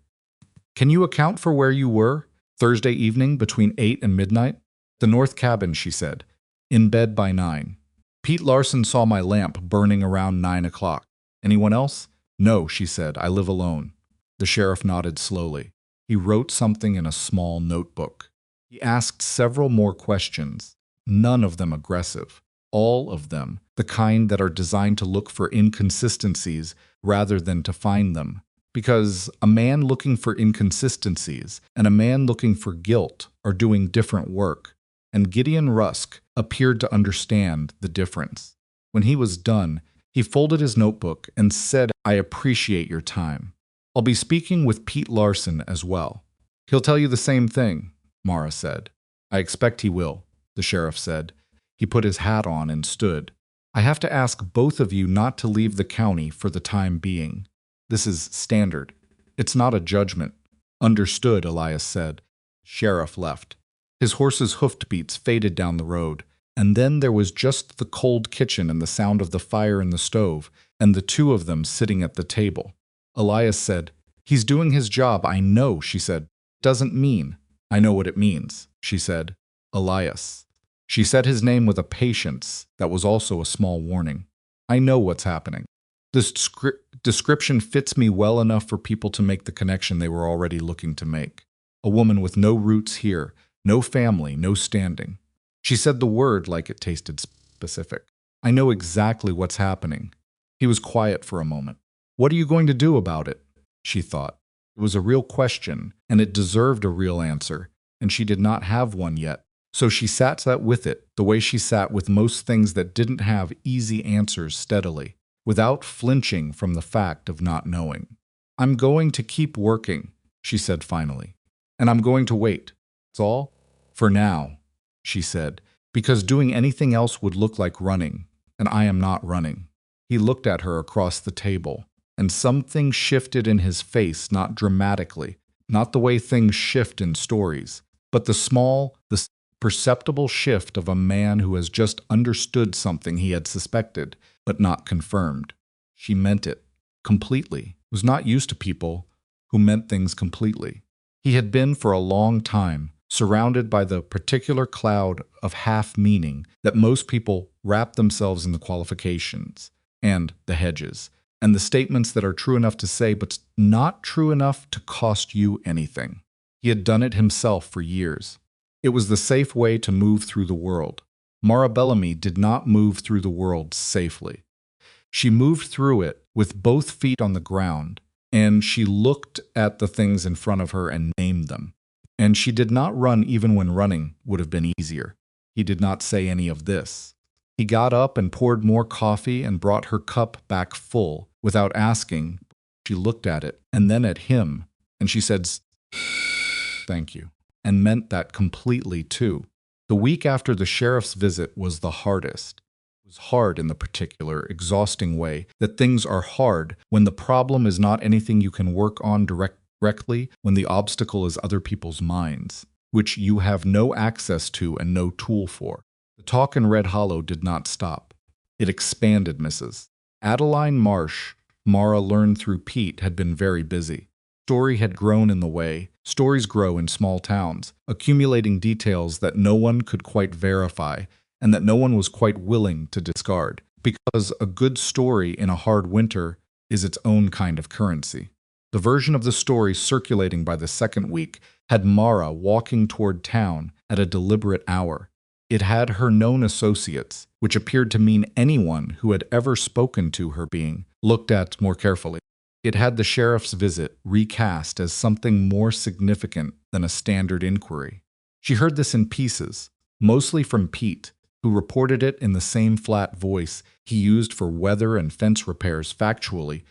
Can you account for where you were Thursday evening between 8 and midnight? The north cabin, she said. In bed by 9. Pete Larson saw my lamp burning around 9 o'clock. Anyone else? No, she said. I live alone. The sheriff nodded slowly. He wrote something in a small notebook. He asked several more questions, none of them aggressive. All of them, the kind that are designed to look for inconsistencies rather than to find them. Because a man looking for inconsistencies and a man looking for guilt are doing different work, and Gideon Rusk appeared to understand the difference. When he was done, he folded his notebook and said, I appreciate your time. I'll be speaking with Pete Larson as well. He'll tell you the same thing, Mara said. I expect he will, the sheriff said. He put his hat on and stood. I have to ask both of you not to leave the county for the time being. This is standard. It's not a judgment. Understood, Elias said. Sheriff left. His horse's hoofbeats faded down the road, and then there was just the cold kitchen and the sound of the fire in the stove, and the two of them sitting at the table. Elias said, He's doing his job, I know, she said. Doesn't mean. I know what it means, she said. Elias. She said his name with a patience that was also a small warning. I know what's happening. This description fits me well enough for people to make the connection they were already looking to make. A woman with no roots here, no family, no standing. She said the word like it tasted specific. I know exactly what's happening. He was quiet for a moment. What are you going to do about it? She thought. It was a real question, and it deserved a real answer, and she did not have one yet. So she sat with it, the way she sat with most things that didn't have easy answers steadily, without flinching from the fact of not knowing. I'm going to keep working, she said finally, and I'm going to wait. That's all? For now, she said, because doing anything else would look like running, and I am not running. He looked at her across the table, and something shifted in his face, not dramatically, not the way things shift in stories, but the perceptible shift of a man who has just understood something he had suspected, but not confirmed. She meant it, completely, was not used to people who meant things completely. He had been for a long time surrounded by the particular cloud of half-meaning that most people wrap themselves in the qualifications and the hedges, and the statements that are true enough to say but not true enough to cost you anything. He had done it himself for years. It was the safe way to move through the world. Mara Bellamy did not move through the world safely. She moved through it with both feet on the ground, and she looked at the things in front of her and named them. And she did not run even when running would have been easier. He did not say any of this. He got up and poured more coffee and brought her cup back full without asking. She looked at it and then at him, and she said, "Thank you," and meant that completely too. The week after the sheriff's visit was the hardest. It was hard in the particular, exhausting way that things are hard when the problem is not anything you can work on directly, when the obstacle is other people's minds, which you have no access to and no tool for. The talk in Red Hollow did not stop. It expanded, Mrs. Adeline Marsh, Mara learned through Pete, had been very busy. Story had grown in the way stories grow in small towns, accumulating details that no one could quite verify and that no one was quite willing to discard, because a good story in a hard winter is its own kind of currency. The version of the story circulating by the second week had Mara walking toward town at a deliberate hour. It had her known associates, which appeared to mean anyone who had ever spoken to her being looked at more carefully. It had the sheriff's visit recast as something more significant than a standard inquiry. She heard this in pieces, mostly from Pete, who reported it in the same flat voice he used for weather and fence repairs factually,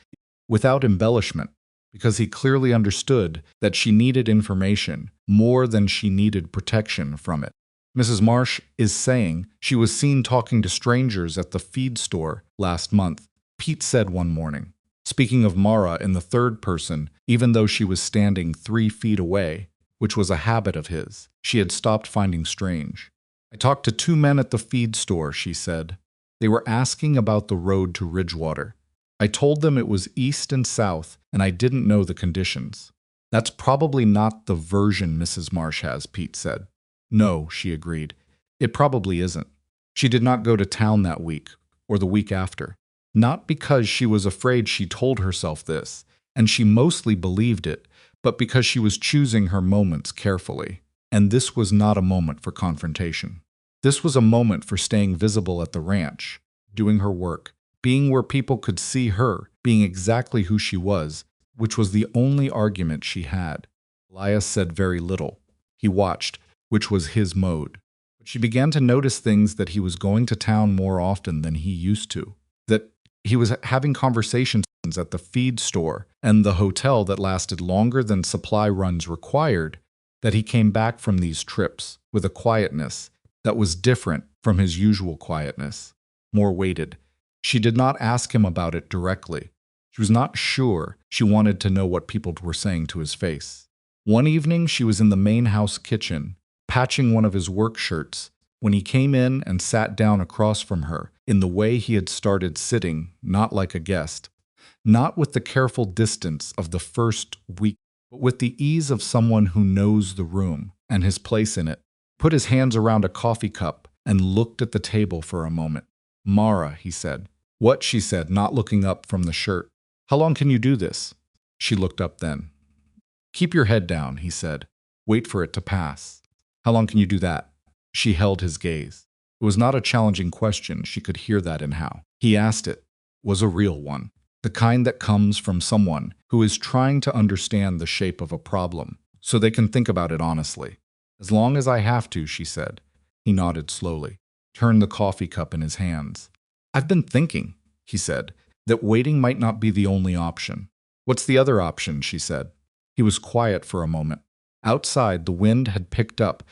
without embellishment, because he clearly understood that she needed information more than she needed protection from it. Mrs. Marsh is saying she was seen talking to strangers at the feed store last month, Pete said one morning. Speaking of Mara in the third person, even though she was standing 3 feet away, which was a habit of his, she had stopped finding strange. I talked to 2 men at the feed store, she said. They were asking about the road to Ridgewater. I told them it was east and south, and I didn't know the conditions. That's probably not the version Mrs. Marsh has, Pete said. No, she agreed. It probably isn't. She did not go to town that week, or the week after. Not because she was afraid she told herself this, and she mostly believed it, but because she was choosing her moments carefully. And this was not a moment for confrontation. This was a moment for staying visible at the ranch, doing her work, being where people could see her, being exactly who she was, which was the only argument she had. Elias said very little. He watched, which was his mode. But she began to notice things, that he was going to town more often than he used to, that he was having conversations at the feed store and the hotel that lasted longer than supply runs required, that he came back from these trips with a quietness that was different from his usual quietness, more weighted. She did not ask him about it directly. She was not sure she wanted to know what people were saying to his face. One evening she was in the main house kitchen, patching one of his work shirts, when he came in and sat down across from her in the way he had started sitting, not like a guest, not with the careful distance of the first week, but with the ease of someone who knows the room and his place in it, put his hands around a coffee cup and looked at the table for a moment. Mara, he said. What? She said, not looking up from the shirt. How long can you do this? She looked up then. Keep your head down, he said. Wait for it to pass. How long can you do that? She held his gaze. It was not a challenging question. She could hear that in how he asked it was a real one. The kind that comes from someone who is trying to understand the shape of a problem so they can think about it honestly. As long as I have to, she said. He nodded slowly, turned the coffee cup in his hands. I've been thinking, he said, that waiting might not be the only option. What's the other option, she said. He was quiet for a moment. Outside, the wind had picked up,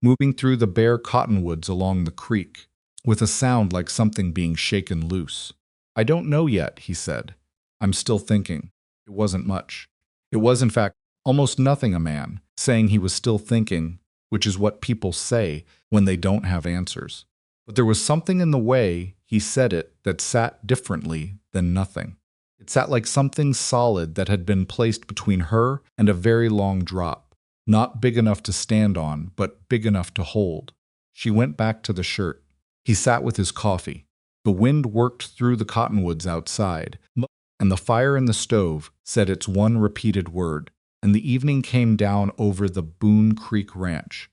moving through the bare cottonwoods along the creek, with a sound like something being shaken loose. I don't know yet, he said. I'm still thinking. It wasn't much. It was, in fact, almost nothing. A man saying he was still thinking, which is what people say when they don't have answers. But there was something in the way he said it that sat differently than nothing. It sat like something solid that had been placed between her and a very long drop, not big enough to stand on, but big enough to hold. She went back to the shirt. He sat with his coffee. The wind worked through the cottonwoods outside, and the fire in the stove said its one repeated word, and the evening came down over the Boone Creek Ranch.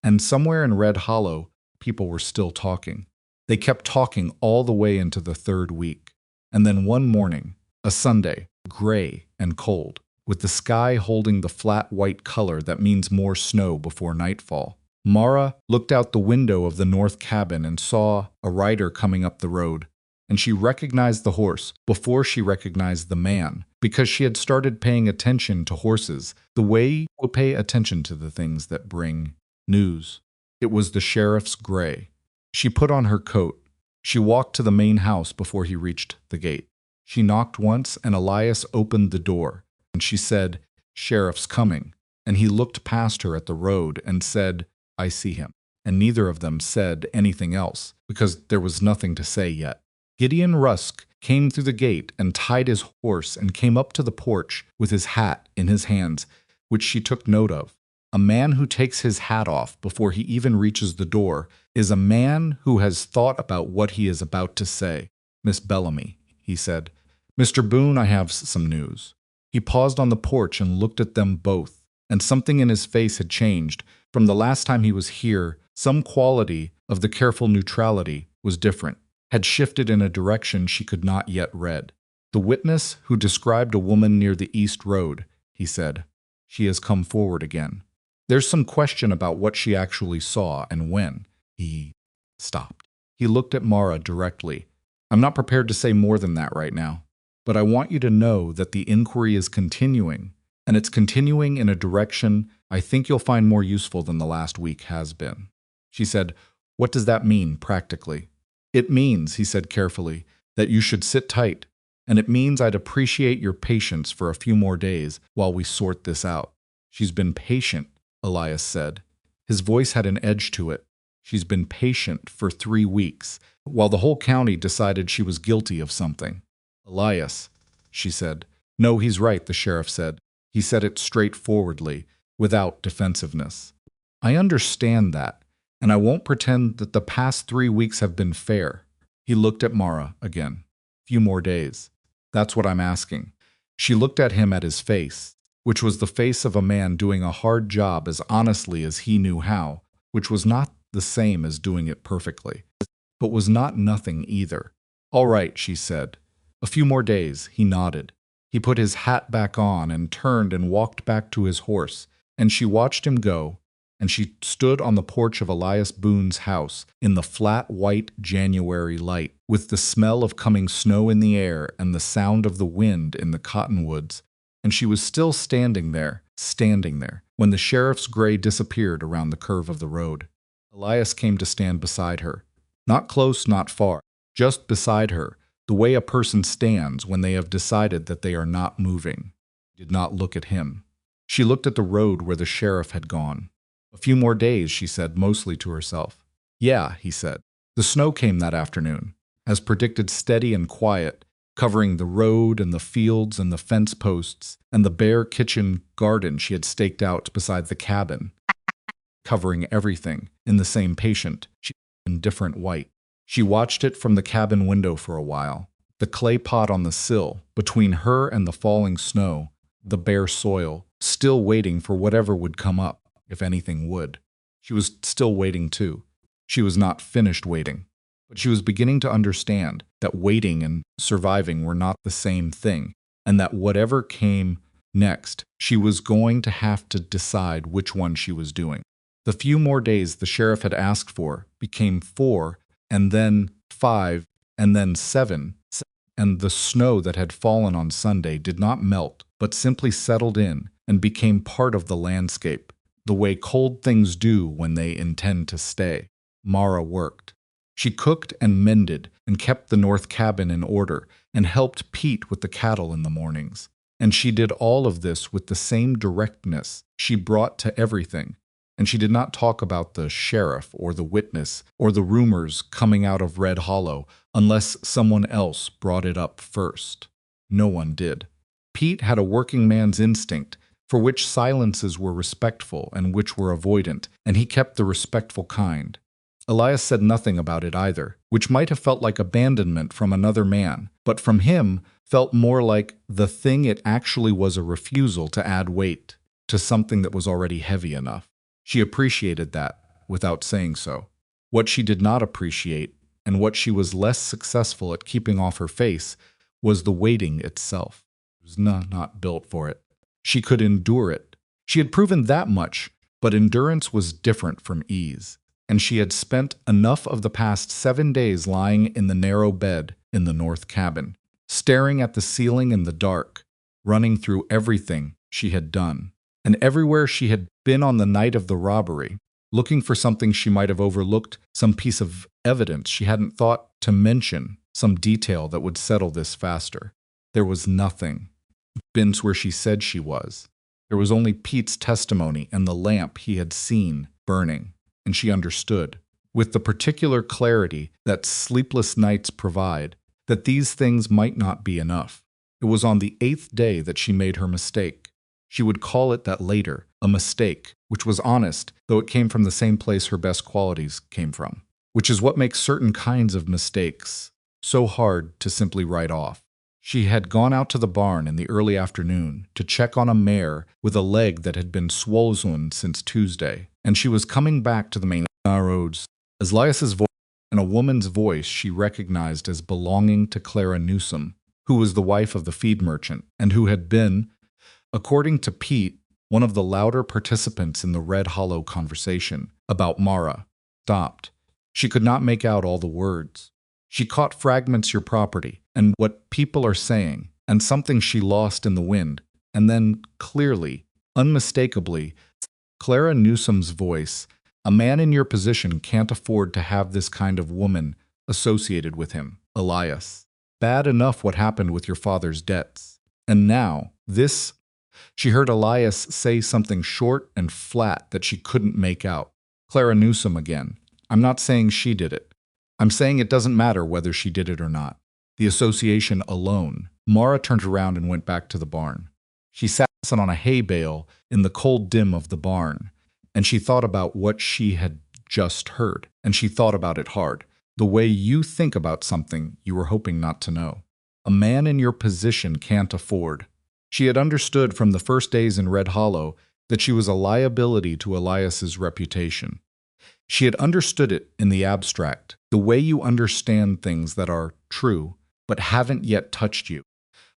And somewhere in Red Hollow, people were still talking. They kept talking all the way into the third week. And then one morning, a Sunday, gray and cold, with the sky holding the flat white color that means more snow before nightfall, Mara looked out the window of the north cabin and saw a rider coming up the road. And she recognized the horse before she recognized the man, because she had started paying attention to horses the way you would pay attention to the things that bring news. It was the sheriff's gray. She put on her coat. She walked to the main house before he reached the gate. She knocked once, and Elias opened the door, and she said, "Sheriff's coming." And he looked past her at the road and said, "I see him." And neither of them said anything else, because there was nothing to say yet. Gideon Rusk came through the gate and tied his horse and came up to the porch with his hat in his hands, which she took note of. A man who takes his hat off before he even reaches the door is a man who has thought about what he is about to say. "Miss Bellamy," he said. "Mr. Boone, I have some news." He paused on the porch and looked at them both, and something in his face had changed. From the last time he was here, some quality of the careful neutrality was different, had shifted in a direction she could not yet read. "The witness who described a woman near the East Road," he said. "She has come forward again. There's some question about what she actually saw and when." He stopped. He looked at Mara directly. "I'm not prepared to say more than that right now, but I want you to know that the inquiry is continuing, and it's continuing in a direction I think you'll find more useful than the last week has been." She said, "What does that mean, practically?" "It means," he said carefully, "that you should sit tight, and it means I'd appreciate your patience for a few more days while we sort this out." "She's been patient," Elias said. His voice had an edge to it. "She's been patient for 3 weeks, while the whole county decided she was guilty of something." "Elias," she said. "No, he's right," the sheriff said. He said it straightforwardly, without defensiveness. "I understand that, and I won't pretend that the past 3 weeks have been fair." He looked at Mara again. "Few more days. That's what I'm asking." She looked at him at his face, which was the face of a man doing a hard job as honestly as he knew how, which was not the same as doing it perfectly, but was not nothing either. "All right," she said. "A few more days," he nodded. He put his hat back on and turned and walked back to his horse, and she watched him go, and she stood on the porch of Elias Boone's house in the flat white January light, with the smell of coming snow in the air and the sound of the wind in the cottonwoods, and she was still standing there, when the sheriff's gray disappeared around the curve of the road. Elias came to stand beside her. Not close, not far, just beside her, the way a person stands when they have decided that they are not moving. She did not look at him. She looked at the road where the sheriff had gone. "A few more days," she said, mostly to herself. "Yeah," he said. The snow came that afternoon, as predicted, steady and quiet, covering the road and the fields and the fence posts and the bare kitchen garden she had staked out beside the cabin, covering everything in the same patient, indifferent white. She watched it from the cabin window for a while, the clay pot on the sill, between her and the falling snow, the bare soil, still waiting for whatever would come up. if anything would. She was still waiting too. She was not finished waiting. But she was beginning to understand that waiting and surviving were not the same thing, and that whatever came next, she was going to have to decide which one she was doing. The few more days the sheriff had asked for became 4, and then 5, and then 7, and the snow that had fallen on Sunday did not melt, but simply settled in and became part of the landscape, the way cold things do when they intend to stay. Mara worked. She cooked and mended and kept the north cabin in order and helped Pete with the cattle in the mornings. And she did all of this with the same directness she brought to everything. And she did not talk about the sheriff or the witness or the rumors coming out of Red Hollow unless someone else brought it up first. No one did. Pete had a working man's instinct for which silences were respectful and which were avoidant, and he kept the respectful kind. Elias said nothing about it either, which might have felt like abandonment from another man, but from him felt more like the thing it actually was, a refusal to add weight to something that was already heavy enough. She appreciated that, without saying so. What she did not appreciate, and what she was less successful at keeping off her face, was the waiting itself. She was not built for it. She could endure it. She had proven that much, but endurance was different from ease. And she had spent enough of the past 7 days lying in the narrow bed in the north cabin, staring at the ceiling in the dark, running through everything she had done, and everywhere she had been on the night of the robbery, looking for something she might have overlooked, some piece of evidence she hadn't thought to mention, some detail that would settle this faster. There was nothing. Bins where she said she was. There was only Pete's testimony and the lamp he had seen burning. And she understood, with the particular clarity that sleepless nights provide, that these things might not be enough. It was on the 8th day that she made her mistake. She would call it that later, a mistake, which was honest, though it came from the same place her best qualities came from, which is what makes certain kinds of mistakes so hard to simply write off. She had gone out to the barn in the early afternoon to check on a mare with a leg that had been swollen since Tuesday, and she was coming back to the main roads. As Elias's voice and a woman's voice she recognized as belonging to Clara Newsom, who was the wife of the feed merchant, and who had been, according to Pete, one of the louder participants in the Red Hollow conversation about Mara, stopped. She could not make out all the words. She caught fragments your property, and what people are saying, and something she lost in the wind, and then clearly, unmistakably, Clara Newsom's voice, a man in your position can't afford to have this kind of woman associated with him, Elias. Bad enough what happened with your father's debts. And now, this. She heard Elias say something short and flat that she couldn't make out. Clara Newsom again. I'm not saying she did it. I'm saying it doesn't matter whether she did it or not. The association alone. Mara turned around and went back to the barn. She sat on a hay bale in the cold dim of the barn, and she thought about what she had just heard, and she thought about it hard, the way you think about something you were hoping not to know. A man in your position can't afford. She had understood from the first days in Red Hollow that she was a liability to Elias's reputation. She had understood it in the abstract, the way you understand things that are true, but haven't yet touched you.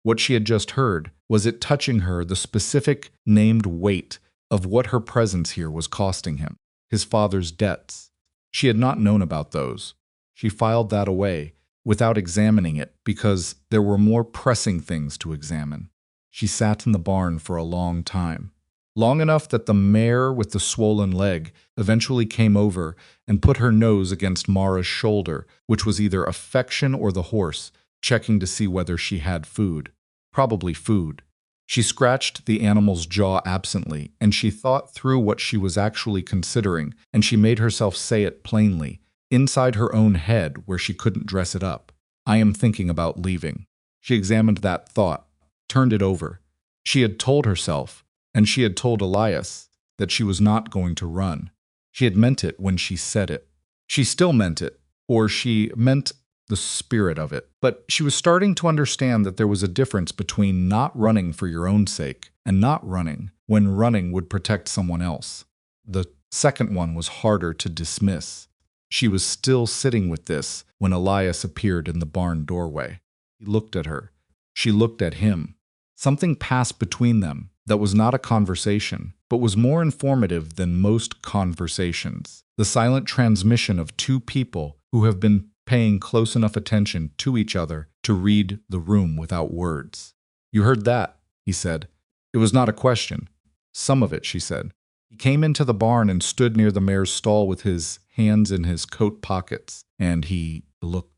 What she had just heard was it touching her the specific named weight of what her presence here was costing him, his father's debts. She had not known about those. She filed that away without examining it because there were more pressing things to examine. She sat in the barn for a long time. Long enough that the mare with the swollen leg eventually came over and put her nose against Mara's shoulder, which was either affection or the horse, checking to see whether she had food. Probably food. She scratched the animal's jaw absently, and she thought through what she was actually considering, and she made herself say it plainly, inside her own head where she couldn't dress it up. I am thinking about leaving. She examined that thought, turned it over. She had told herself, and she had told Elias, that she was not going to run. She had meant it when she said it. She still meant it, or she meant the spirit of it. But she was starting to understand that there was a difference between not running for your own sake and not running when running would protect someone else. The second one was harder to dismiss. She was still sitting with this when Elias appeared in the barn doorway. He looked at her. She looked at him. Something passed between them that was not a conversation, but was more informative than most conversations. The silent transmission of two people who have been paying close enough attention to each other to read the room without words. "You heard that," he said. "It was not a question." "Some of it," she said. He came into the barn and stood near the mare's stall with his hands in his coat pockets, and he looked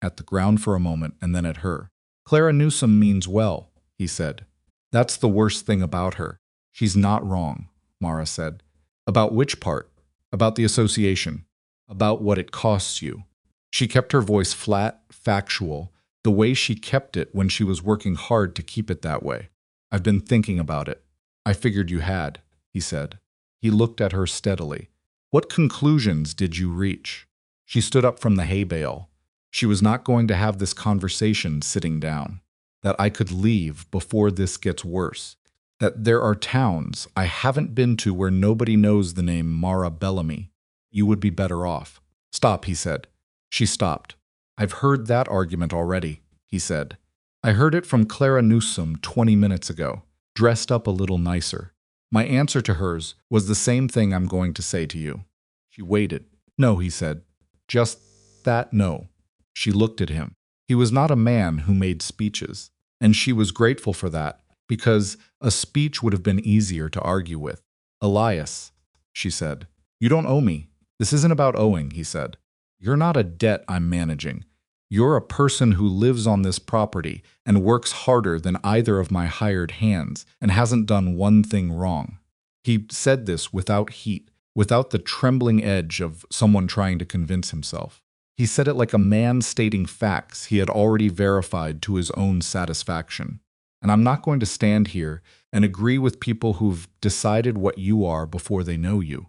at the ground for a moment and then at her. "Clara Newsome means well," he said. "That's the worst thing about her. She's not wrong," Mara said. "About which part?" "About the association. About what it costs you." She kept her voice flat, factual, the way she kept it when she was working hard to keep it that way. "I've been thinking about it." "I figured you had," he said. He looked at her steadily. "What conclusions did you reach?" She stood up from the hay bale. She was not going to have this conversation sitting down. "That I could leave before this gets worse. That there are towns I haven't been to where nobody knows the name Mara Bellamy. You would be better off." "Stop," he said. She stopped. "I've heard that argument already," he said. "I heard it from Clara Newsome 20 minutes ago, dressed up a little nicer. My answer to hers was the same thing I'm going to say to you." She waited. "No," he said. "Just that, no." She looked at him. He was not a man who made speeches, and she was grateful for that, because a speech would have been easier to argue with. "Elias," she said, "you don't owe me. This isn't about owing," he said. "You're not a debt I'm managing. You're a person who lives on this property and works harder than either of my hired hands and hasn't done one thing wrong." He said this without heat, without the trembling edge of someone trying to convince himself. He said it like a man stating facts he had already verified to his own satisfaction. "And I'm not going to stand here and agree with people who've decided what you are before they know you.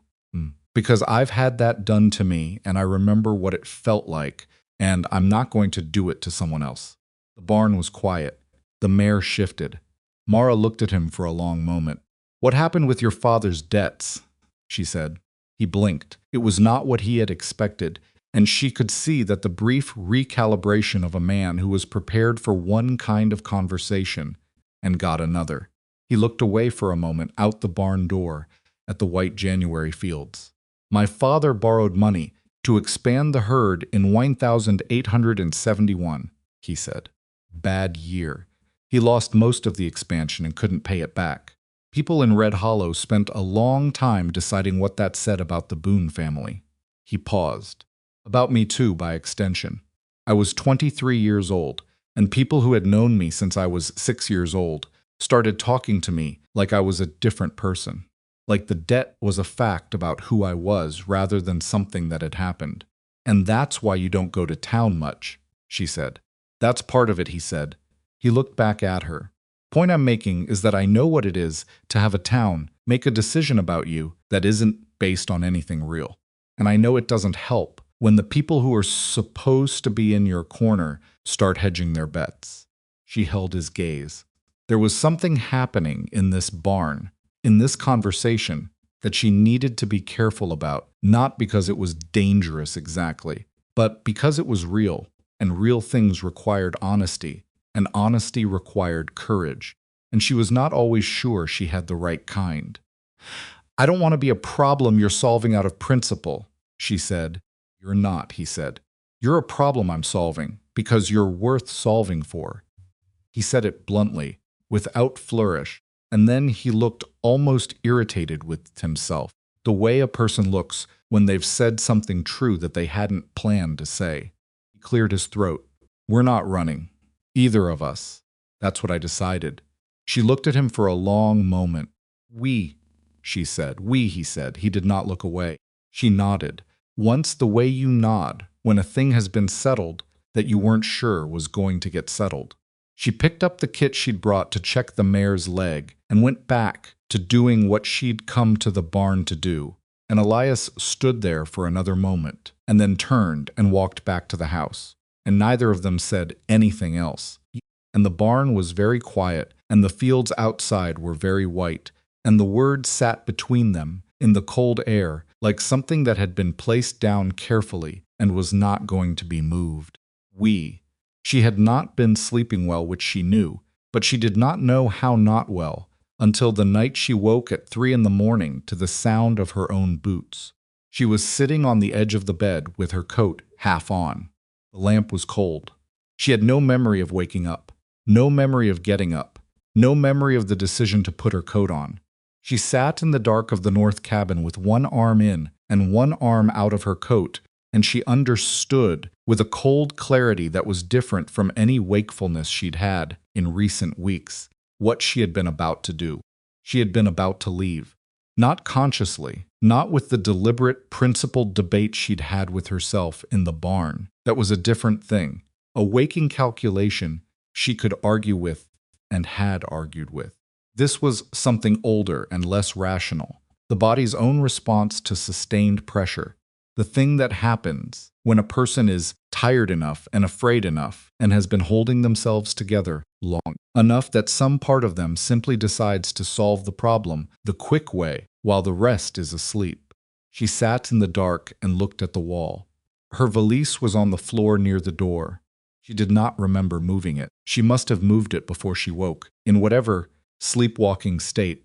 Because I've had that done to me, and I remember what it felt like, and I'm not going to do it to someone else." The barn was quiet. The mare shifted. Mara looked at him for a long moment. "What happened with your father's debts?" she said. He blinked. It was not what he had expected, and she could see that the brief recalibration of a man who was prepared for one kind of conversation and got another. He looked away for a moment out the barn door at the white January fields. "My father borrowed money to expand the herd in 1871, he said. "Bad year. He lost most of the expansion and couldn't pay it back. People in Red Hollow spent a long time deciding what that said about the Boone family." He paused. "About me too, by extension. I was 23 years old, and people who had known me since I was 6 years old started talking to me like I was a different person. Like the debt was a fact about who I was rather than something that had happened. And that's why you don't go to town much," she said. "That's part of it," he said. He looked back at her. "Point I'm making is that I know what it is to have a town make a decision about you that isn't based on anything real. And I know it doesn't help when the people who are supposed to be in your corner start hedging their bets." She held his gaze. There was something happening in this barn, in this conversation, that she needed to be careful about, not because it was dangerous exactly, but because it was real, and real things required honesty, and honesty required courage, and she was not always sure she had the right kind. "I don't want to be a problem you're solving out of principle," she said. "You're not," he said. "You're a problem I'm solving, because you're worth solving for." He said it bluntly, without flourish, and then he looked almost irritated with himself, the way a person looks when they've said something true that they hadn't planned to say. He cleared his throat. "We're not running. Either of us. That's what I decided." She looked at him for a long moment. "We," she said. "We," he said. He did not look away. She nodded. Once the way you nod when a thing has been settled that you weren't sure was going to get settled. She picked up the kit she'd brought to check the mare's leg and went back to doing what she'd come to the barn to do. And Elias stood there for another moment and then turned and walked back to the house. And neither of them said anything else. And the barn was very quiet, and the fields outside were very white, and the words sat between them in the cold air, like something that had been placed down carefully and was not going to be moved. She had not been sleeping well, which she knew, but she did not know how not well until the night she woke at 3 in the morning to the sound of her own boots. She was sitting on the edge of the bed with her coat half on. The lamp was cold. She had no memory of waking up, no memory of getting up, no memory of the decision to put her coat on. She sat in the dark of the north cabin with one arm in and one arm out of her coat, and she understood with a cold clarity that was different from any wakefulness she'd had in recent weeks what she had been about to do. She had been about to leave. Not consciously, not with the deliberate, principled debate she'd had with herself in the barn. That was a different thing. A waking calculation she could argue with and had argued with. This was something older and less rational. The body's own response to sustained pressure. The thing that happens when a person is tired enough and afraid enough and has been holding themselves together long enough that some part of them simply decides to solve the problem the quick way while the rest is asleep. She sat in the dark and looked at the wall. Her valise was on the floor near the door. She did not remember moving it. She must have moved it before she woke, in whatever sleepwalking state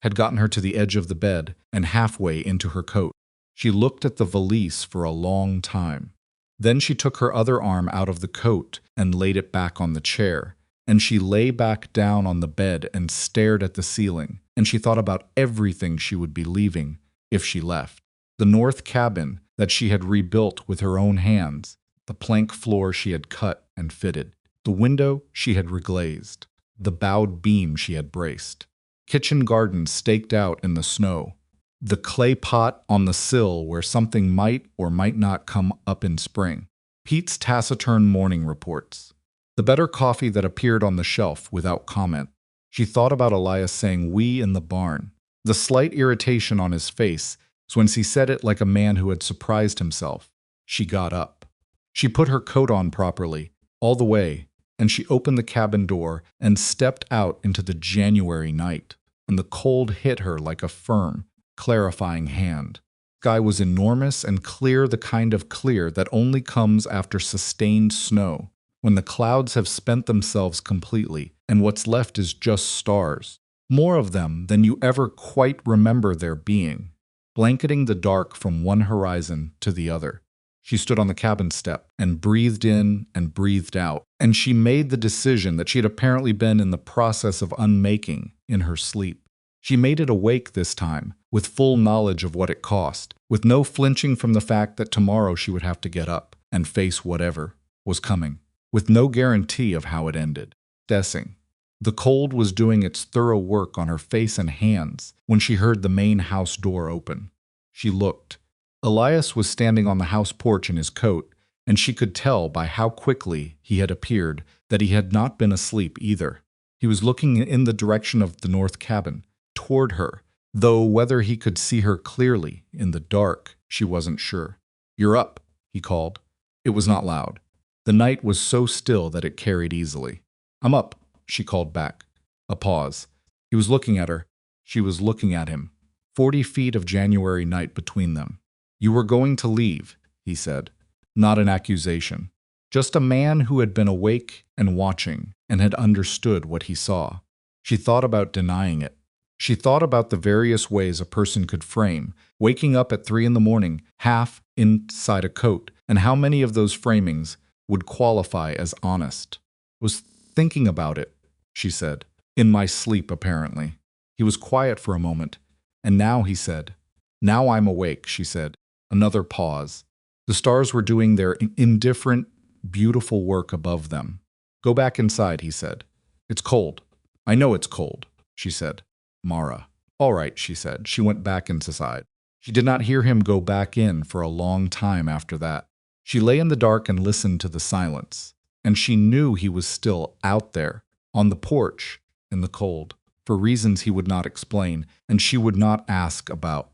had gotten her to the edge of the bed and halfway into her coat. She looked at the valise for a long time. Then she took her other arm out of the coat and laid it back on the chair, and she lay back down on the bed and stared at the ceiling, and she thought about everything she would be leaving if she left. The north cabin that she had rebuilt with her own hands, the plank floor she had cut and fitted, the window she had reglazed, the bowed beam she had braced, kitchen garden staked out in the snow, the clay pot on the sill where something might or might not come up in spring, Pete's taciturn morning reports, the better coffee that appeared on the shelf without comment. She thought about Elias saying "we" in the barn, the slight irritation on his face when he said it like a man who had surprised himself. She got up. She put her coat on properly, all the way, and she opened the cabin door and stepped out into the January night, and the cold hit her like a firm, clarifying hand. The sky was enormous and clear, the kind of clear that only comes after sustained snow, when the clouds have spent themselves completely, and what's left is just stars, more of them than you ever quite remember there being, blanketing the dark from one horizon to the other. She stood on the cabin step and breathed in and breathed out, and she made the decision that she had apparently been in the process of unmaking in her sleep. She made it awake this time, with full knowledge of what it cost, with no flinching from the fact that tomorrow she would have to get up and face whatever was coming, with no guarantee of how it ended. Guessing. The cold was doing its thorough work on her face and hands when she heard the main house door open. She looked. Elias was standing on the house porch in his coat, and she could tell by how quickly he had appeared that he had not been asleep either. He was looking in the direction of the north cabin, toward her, though whether he could see her clearly in the dark, she wasn't sure. "You're up," he called. It was not loud. The night was so still that it carried easily. "I'm up," she called back. A pause. He was looking at her. She was looking at him. 40 feet of January night between them. "You were going to leave," he said. Not an accusation. Just a man who had been awake and watching and had understood what he saw. She thought about denying it. She thought about the various ways a person could frame waking up at 3 in the morning, half inside a coat, and how many of those framings would qualify as honest. "Was thinking about it," she said. "In my sleep, apparently." He was quiet for a moment, and now he said, "Now I'm awake," she said. Another pause. The stars were doing their indifferent, beautiful work above them. "Go back inside," he said. "It's cold." "I know it's cold," she said. "Mara." "All right," she said. She went back inside. She did not hear him go back in for a long time after that. She lay in the dark and listened to the silence, and she knew he was still out there, on the porch, in the cold, for reasons he would not explain, and she would not ask about.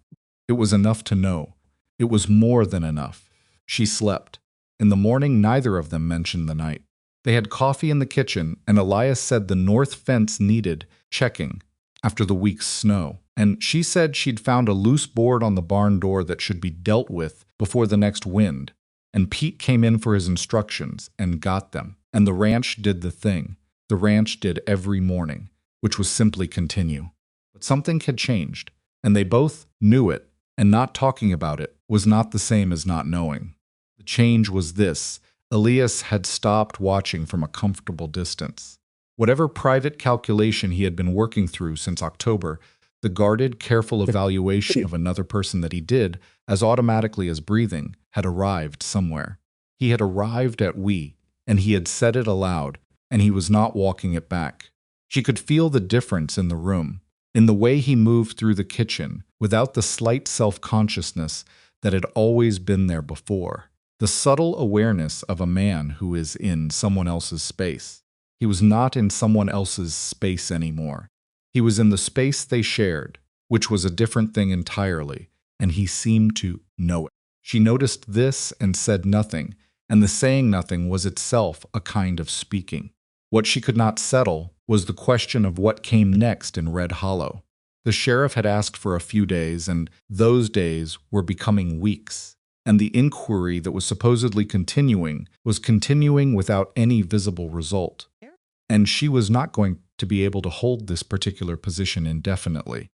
It was enough to know. It was more than enough. She slept. In the morning, neither of them mentioned the night. They had coffee in the kitchen, and Elias said the north fence needed checking after the week's snow, and she said she'd found a loose board on the barn door that should be dealt with before the next wind. And Pete came in for his instructions and got them. And the ranch did the thing the ranch did every morning, which was simply continue. But something had changed, and they both knew it, and not talking about it was not the same as not knowing. The change was this: Elias had stopped watching from a comfortable distance. Whatever private calculation he had been working through since October, the guarded, careful evaluation of another person that he did, as automatically as breathing, had arrived somewhere. He had arrived at we, and he had said it aloud, and he was not walking it back. She could feel the difference in the room, in the way he moved through the kitchen, without the slight self-consciousness that had always been there before, the subtle awareness of a man who is in someone else's space. He was not in someone else's space anymore. He was in the space they shared, which was a different thing entirely, and he seemed to know it. She noticed this and said nothing, and the saying nothing was itself a kind of speaking. What she could not settle was the question of what came next in Red Hollow. The sheriff had asked for a few days, and those days were becoming weeks, and the inquiry that was supposedly continuing was continuing without any visible result. And she was not going to be able to hold this particular position indefinitely.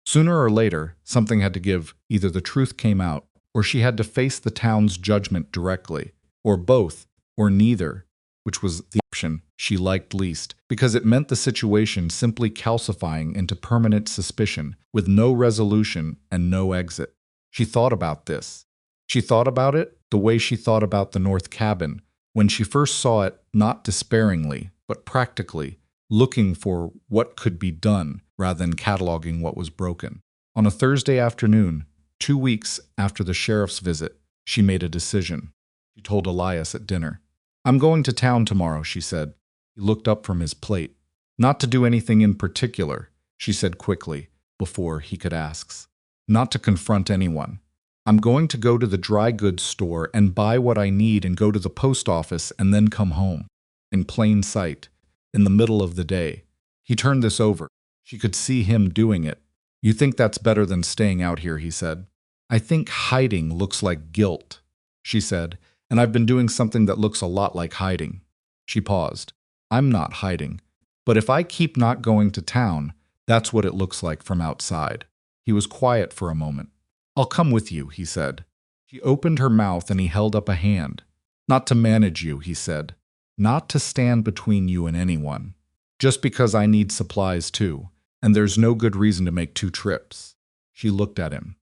Sooner or later, something had to give. Either the truth came out, or she had to face the town's judgment directly, or both, or neither, which was the option she liked least, because it meant the situation simply calcifying into permanent suspicion, with no resolution and no exit. She thought about this. She thought about it the way she thought about the North Cabin, when she first saw it, not despairingly, but practically, looking for what could be done rather than cataloging what was broken. On a Thursday afternoon, 2 weeks after the sheriff's visit, she made a decision. She told Elias at dinner. "I'm going to town tomorrow," she said. He looked up from his plate. "Not to do anything in particular," she said quickly, before he could ask. "Not to confront anyone. I'm going to go to the dry goods store and buy what I need and go to the post office and then come home. In plain sight. In the middle of the day." He turned this over. She could see him doing it. "You think that's better than staying out here," he said. "I think hiding looks like guilt," she said, "and I've been doing something that looks a lot like hiding." She paused. "I'm not hiding. But if I keep not going to town, that's what it looks like from outside." He was quiet for a moment. "I'll come with you," he said. She opened her mouth and he held up a hand. "Not to manage you," he said. "Not to stand between you and anyone. Just because I need supplies too, and there's no good reason to make 2 trips." She looked at him.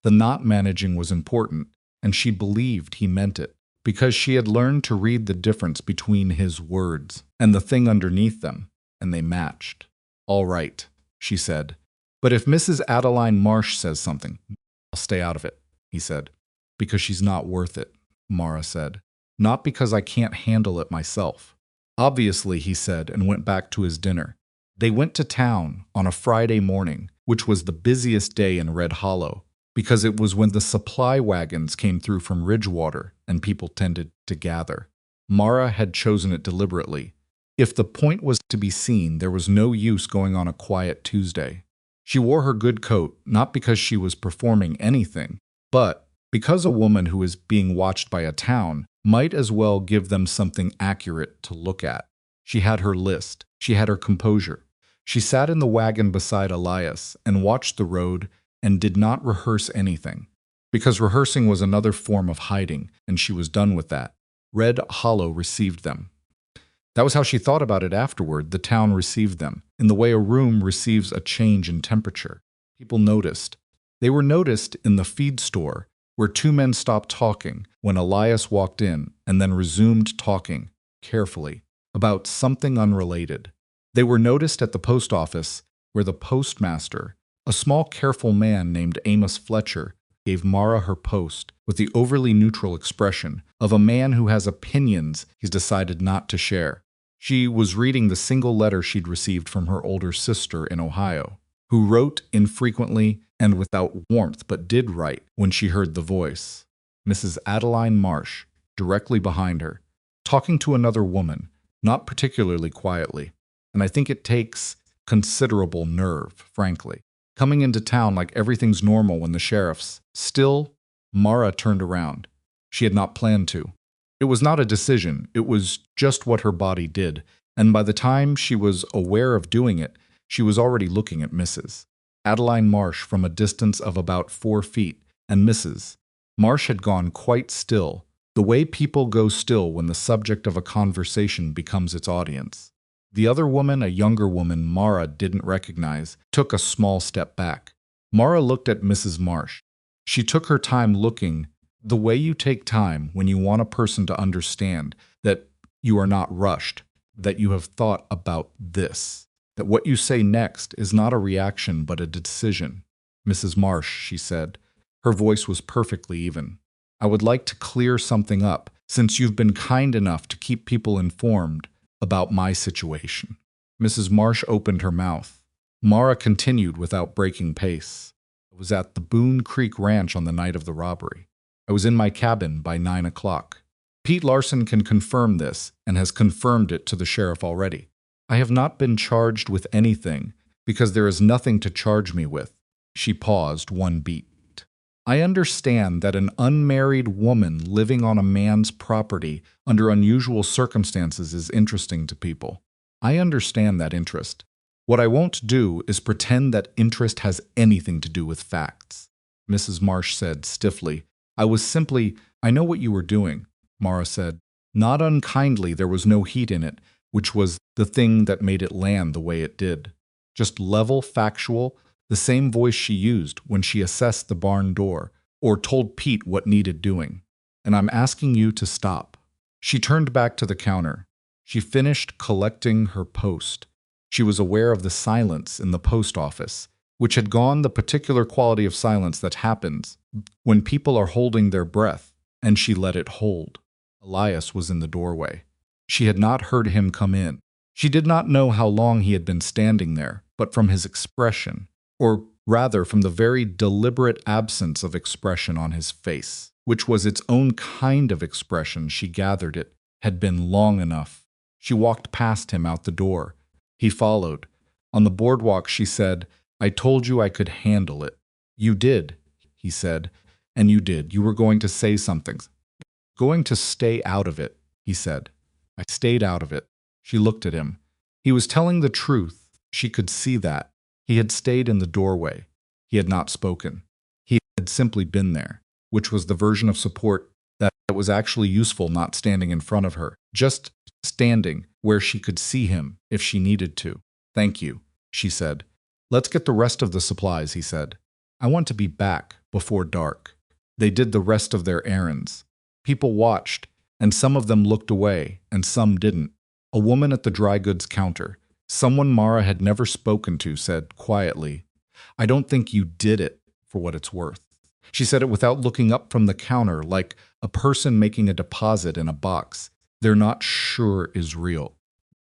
The not managing was important, and she believed he meant it, because she had learned to read the difference between his words and the thing underneath them, and they matched. "All right," she said. "But if Mrs. Adeline Marsh says something, I'll stay out of it," he said. "Because she's not worth it," Mara said. "Not because I can't handle it myself." "Obviously," he said, and went back to his dinner. They went to town on a Friday morning, which was the busiest day in Red Hollow, because it was when the supply wagons came through from Ridgewater and people tended to gather. Mara had chosen it deliberately. If the point was to be seen, there was no use going on a quiet Tuesday. She wore her good coat, not because she was performing anything, but because a woman who is being watched by a town might as well give them something accurate to look at. She had her list. She had her composure. She sat in the wagon beside Elias and watched the road and did not rehearse anything, because rehearsing was another form of hiding, and she was done with that. Red Hollow received them. That was how she thought about it afterward. The town received them, in the way a room receives a change in temperature. People noticed. They were noticed in the feed store, where 2 men stopped talking when Elias walked in and then resumed talking, carefully, about something unrelated. They were noticed at the post office, where the postmaster, a small careful man named Amos Fletcher, gave Mara her post with the overly neutral expression of a man who has opinions he's decided not to share. She was reading the single letter she'd received from her older sister in Ohio, who wrote infrequently and without warmth, but did write when she heard the voice. Mrs. Adeline Marsh, directly behind her, talking to another woman, not particularly quietly. And I think it takes considerable nerve, frankly. coming into town like everything's normal when the sheriff's. Still, Mara turned around. She had not planned to. It was not a decision, it was just what her body did, and by the time she was aware of doing it, she was already looking at Mrs. Adeline Marsh from a distance of about 4 feet, and Mrs. Marsh had gone quite still, the way people go still when the subject of a conversation becomes its audience. The other woman, a younger woman Mara didn't recognize, took a small step back. Mara looked at Mrs. Marsh. She took her time looking, the way you take time when you want a person to understand that you are not rushed, that you have thought about this, that what you say next is not a reaction but a decision. Mrs. Marsh, she said. Her voice was perfectly even. I would like to clear something up, since you've been kind enough to keep people informed about my situation. Mrs. Marsh opened her mouth. Mara continued without breaking pace. I was at the Boone Creek Ranch on the night of the robbery. I was in my cabin by 9 o'clock. Pete Larson can confirm this and has confirmed it to the sheriff already. I have not been charged with anything because there is nothing to charge me with. She paused one beat. I understand that an unmarried woman living on a man's property under unusual circumstances is interesting to people. I understand that interest. What I won't do is pretend that interest has anything to do with facts. Mrs. Marsh said stiffly. I know what you were doing, Mara said. Not unkindly, there was no heat in it, which was the thing that made it land the way it did. Just level, factual, the same voice she used when she assessed the barn door or told Pete what needed doing. And I'm asking you to stop. She turned back to the counter. She finished collecting her post. She was aware of the silence in the post office, which had gone the particular quality of silence that happens when people are holding their breath, and she let it hold. Elias was in the doorway. She had not heard him come in. She did not know how long he had been standing there, but from his expression, or rather from the very deliberate absence of expression on his face, which was its own kind of expression, she gathered it, had been long enough. She walked past him out the door. He followed. On the boardwalk, she said, I told you I could handle it. You did, he said, and you did. You were going to say something. Going to stay out of it, he said. I stayed out of it. She looked at him. He was telling the truth. She could see that. He had stayed in the doorway. He had not spoken. He had simply been there, which was the version of support that was actually useful, not standing in front of her, just standing where she could see him if she needed to. Thank you, she said. Let's get the rest of the supplies, he said. I want to be back before dark. They did the rest of their errands. People watched, and some of them looked away, and some didn't. A woman at the dry goods counter, someone Mara had never spoken to, said quietly, I don't think you did it, for what it's worth. She said it without looking up from the counter, like a person making a deposit in a box they're not sure is real.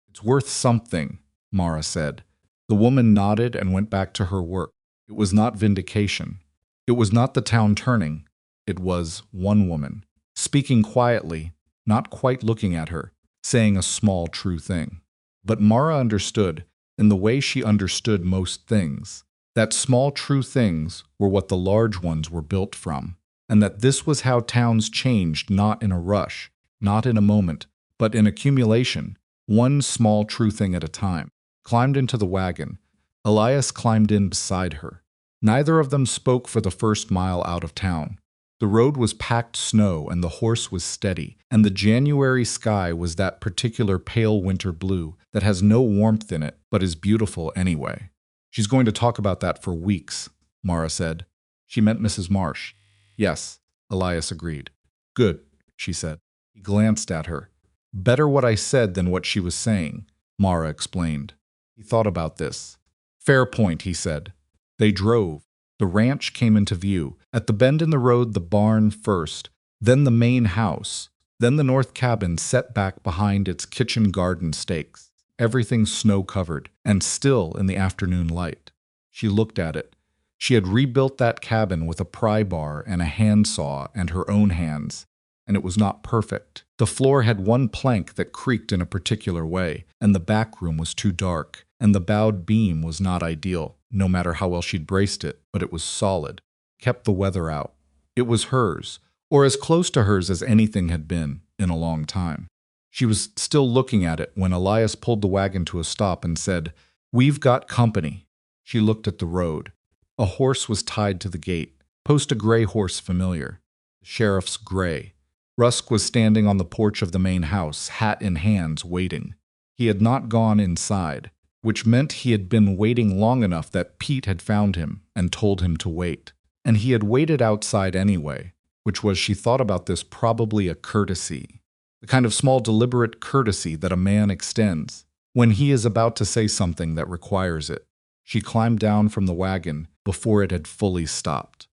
It's worth something, Mara said. The woman nodded and went back to her work. It was not vindication. It was not the town turning. It was one woman, speaking quietly, not quite looking at her, saying a small true thing. But Mara understood, in the way she understood most things, that small true things were what the large ones were built from, and that this was how towns changed, not in a rush, not in a moment, but in accumulation, one small true thing at a time. Climbed into the wagon. Elias climbed in beside her. Neither of them spoke for the first mile out of town. The road was packed snow and the horse was steady, and the January sky was that particular pale winter blue that has no warmth in it but is beautiful anyway. She's going to talk about that for weeks, Mara said. She meant Mrs. Marsh. Yes, Elias agreed. Good, she said. He glanced at her. Better what I said than what she was saying, Mara explained. He thought about this. Fair point, he said. They drove. The ranch came into view. At the bend in the road, the barn first, then the main house, then the north cabin set back behind its kitchen garden stakes. Everything snow-covered, and still in the afternoon light. She looked at it. She had rebuilt that cabin with a pry bar and a handsaw and her own hands, and it was not perfect. The floor had one plank that creaked in a particular way, and the back room was too dark, and the bowed beam was not ideal. no matter how well she'd braced it, but it was solid. Kept the weather out. It was hers, or as close to hers as anything had been in a long time. She was still looking at it when Elias pulled the wagon to a stop and said, "We've got company." She looked at the road. A horse was tied to the gate. Post a gray horse familiar. The sheriff's gray. Rusk was standing on the porch of the main house, hat in hands, waiting. He had not gone inside, which meant he had been waiting long enough that Pete had found him and told him to wait. And he had waited outside anyway, which was, she thought about this, probably a courtesy. The kind of small deliberate courtesy that a man extends when he is about to say something that requires it. She climbed down from the wagon before it had fully stopped.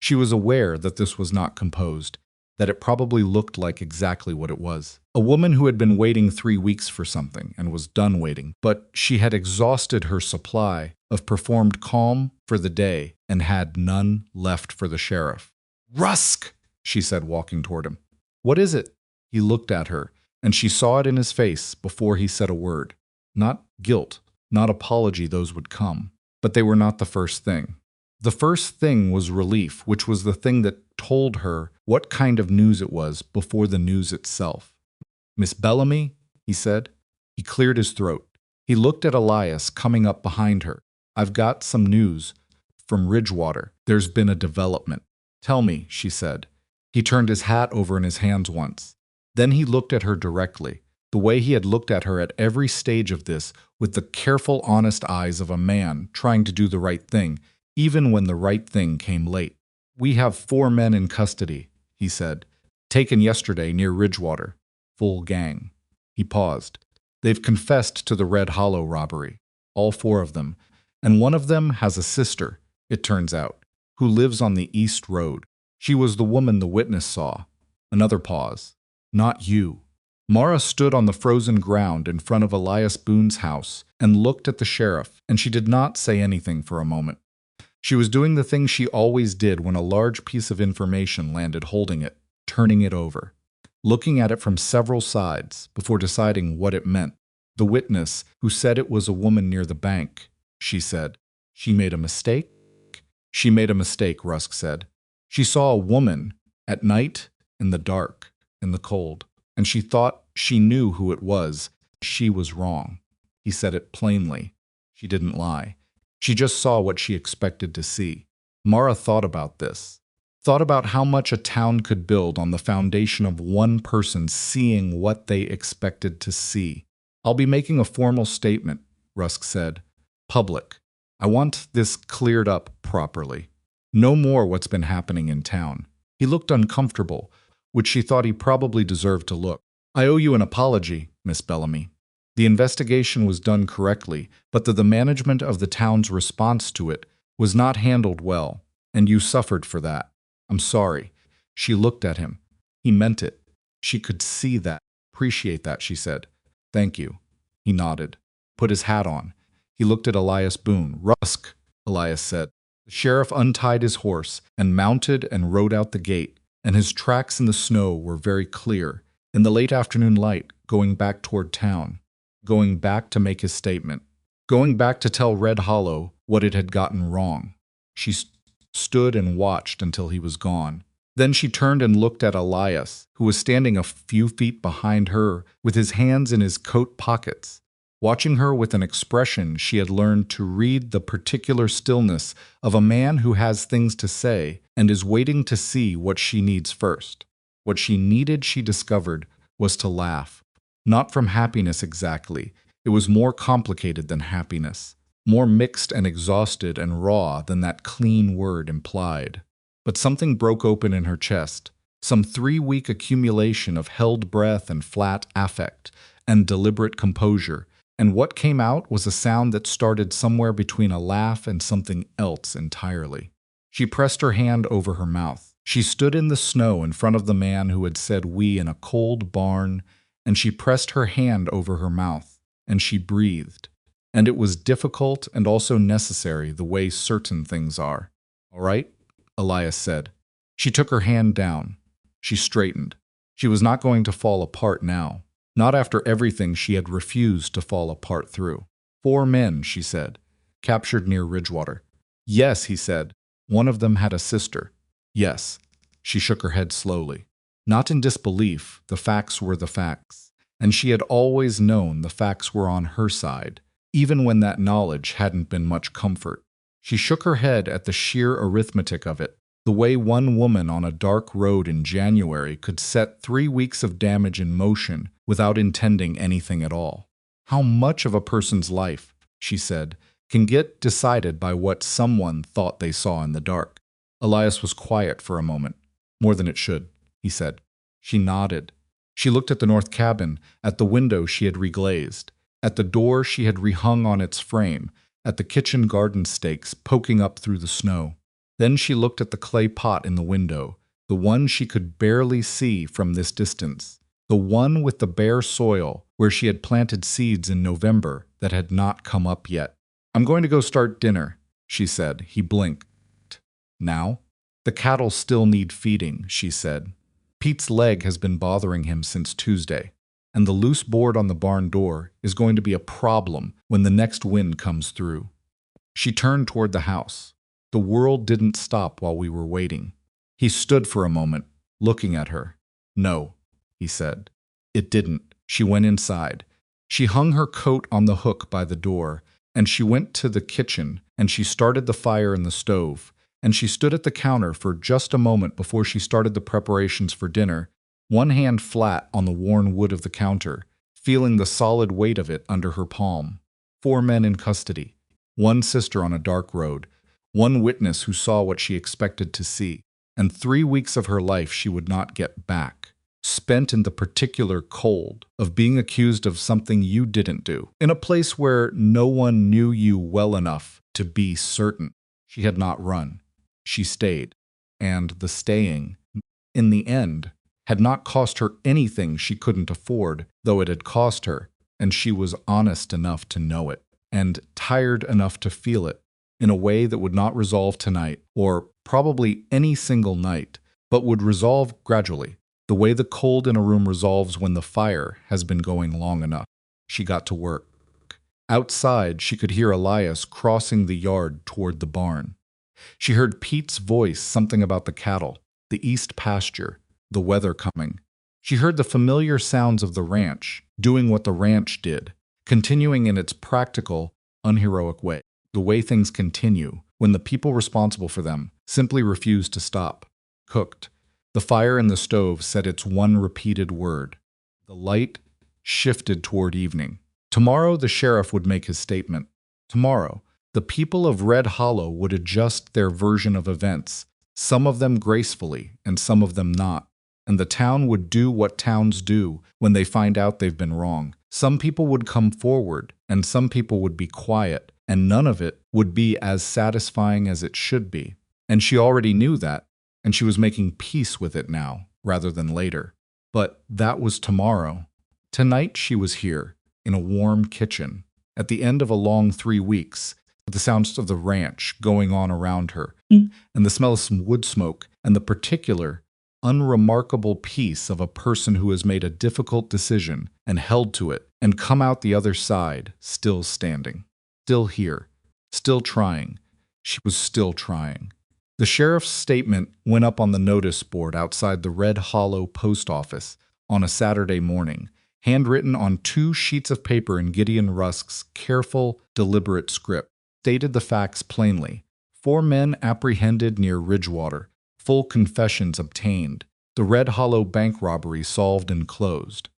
She was aware that this was not composed, that it probably looked like exactly what it was. A woman who had been waiting 3 weeks for something and was done waiting, but she had exhausted her supply of performed calm for the day and had none left for the sheriff. "Rusk!" she said, walking toward him. "What is it?" He looked at her, and she saw it in his face before he said a word. Not guilt, not apology, those would come, but they were not the first thing. The first thing was relief, which was the thing that told her what kind of news it was before the news itself. "Miss Bellamy," he said. He cleared his throat. He looked at Elias coming up behind her. "I've got some news from Ridgewater. There's been a development." "Tell me," she said. He turned his hat over in his hands once. Then he looked at her directly, the way he had looked at her at every stage of this, with the careful, honest eyes of a man trying to do the right thing, even when the right thing came late. "We have 4 men in custody," he said. "Taken yesterday near Ridgewater. Full gang." He paused. "They've confessed to the Red Hollow robbery. All 4 of them. And one of them has a sister, it turns out, who lives on the East Road. She was the woman the witness saw." Another pause. "Not you." Mara stood on the frozen ground in front of Elias Boone's house and looked at the sheriff, and she did not say anything for a moment. She was doing the thing she always did when a large piece of information landed, holding it, turning it over, looking at it from several sides before deciding what it meant. "The witness who said it was a woman near the bank," she said. "She made a mistake?" "She made a mistake," Rusk said. "She saw a woman at night, in the dark, in the cold, and she thought she knew who it was. She was wrong." He said it plainly. She didn't lie. She just saw what she expected to see. Mara thought about this. Thought about how much a town could build on the foundation of one person seeing what they expected to see. "I'll be making a formal statement," Rusk said. "Public. I want this cleared up properly. No more what's been happening in town." He looked uncomfortable, which she thought he probably deserved to look. "I owe you an apology, Miss Bellamy. The investigation was done correctly, but the management of the town's response to it was not handled well, and you suffered for that. I'm sorry." She looked at him. He meant it. She could see that, appreciate that, she said. "Thank you." He nodded, put his hat on. He looked at Elias Boone. "Rusk," Elias said. The sheriff untied his horse and mounted and rode out the gate, and his tracks in the snow were very clear, in the late afternoon light, going back toward town. Going back to make his statement. Going back to tell Red Hollow what it had gotten wrong. She stood and watched until he was gone. Then she turned and looked at Elias, who was standing a few feet behind her with his hands in his coat pockets, watching her with an expression she had learned to read, the particular stillness of a man who has things to say and is waiting to see what she needs first. What she needed, she discovered, was to laugh. Not from happiness exactly. It was more complicated than happiness, more mixed and exhausted and raw than that clean word implied. But something broke open in her chest, some 3-week accumulation of held breath and flat affect and deliberate composure, and what came out was a sound that started somewhere between a laugh and something else entirely. She pressed her hand over her mouth. She stood in the snow in front of the man who had said "we" in a cold barn, and she pressed her hand over her mouth, and she breathed. And it was difficult and also necessary, the way certain things are. "All right," Elias said. She took her hand down. She straightened. She was not going to fall apart now. Not after everything she had refused to fall apart through. 4 men, she said. captured near Ridgewater. Yes, he said. One of them had a sister. Yes. She shook her head slowly. Not in disbelief, the facts were the facts. And she had always known the facts were on her side, even when that knowledge hadn't been much comfort. She shook her head at the sheer arithmetic of it, the way one woman on a dark road in January could set 3 weeks of damage in motion without intending anything at all. How much of a person's life, she said, can get decided by what someone thought they saw in the dark. Elias was quiet for a moment. More than it should, he said. She nodded. She looked at the north cabin, at the window she had reglazed, at the door she had rehung on its frame, at the kitchen garden stakes poking up through the snow. Then she looked at the clay pot in the window, the one she could barely see from this distance, the one with the bare soil where she had planted seeds in November that had not come up yet. I'm going to go start dinner, she said. He blinked. Now? The cattle still need feeding, she said. Pete's leg has been bothering him since Tuesday, and the loose board on the barn door is going to be a problem when the next wind comes through. She turned toward the house. The world didn't stop while we were waiting. He stood for a moment, looking at her. No, he said. It didn't. She went inside. She hung her coat on the hook by the door, and she went to the kitchen, and she started the fire in the stove, and she stood at the counter for just a moment before she started the preparations for dinner, one hand flat on the worn wood of the counter, feeling the solid weight of it under her palm. 4 men in custody, 1 sister on a dark road, 1 witness who saw what she expected to see, and 3 weeks of her life she would not get back, spent in the particular cold of being accused of something you didn't do, in a place where no one knew you well enough to be certain. She had not run. She stayed, and the staying, in the end, had not cost her anything she couldn't afford, though it had cost her, and she was honest enough to know it, and tired enough to feel it, in a way that would not resolve tonight, or probably any single night, but would resolve gradually, the way the cold in a room resolves when the fire has been going long enough. She got to work. Outside, she could hear Elias crossing the yard toward the barn. She heard Pete's voice, something about the cattle, the east pasture, the weather coming. She heard the familiar sounds of the ranch, doing what the ranch did, continuing in its practical, unheroic way, the way things continue when the people responsible for them simply refuse to stop. Cooked. The fire in the stove said its one repeated word. The light shifted toward evening. Tomorrow the sheriff would make his statement. Tomorrow, the people of Red Hollow would adjust their version of events, some of them gracefully and some of them not, and the town would do what towns do when they find out they've been wrong. Some people would come forward, and some people would be quiet, and none of it would be as satisfying as it should be. And she already knew that, and she was making peace with it now, rather than later. But that was tomorrow. Tonight she was here, in a warm kitchen, at the end of a long 3 weeks, with the sounds of the ranch going on around her, and the smell of some wood smoke, and the particular, unremarkable peace of a person who has made a difficult decision and held to it, and come out the other side, still standing, still here, still trying. She was still trying. The sheriff's statement went up on the notice board outside the Red Hollow post office on a Saturday morning, handwritten on 2 sheets of paper in Gideon Rusk's careful, deliberate script, stated the facts plainly. 4 men apprehended near Ridgewater, full confessions obtained, the Red Hollow bank robbery solved and closed.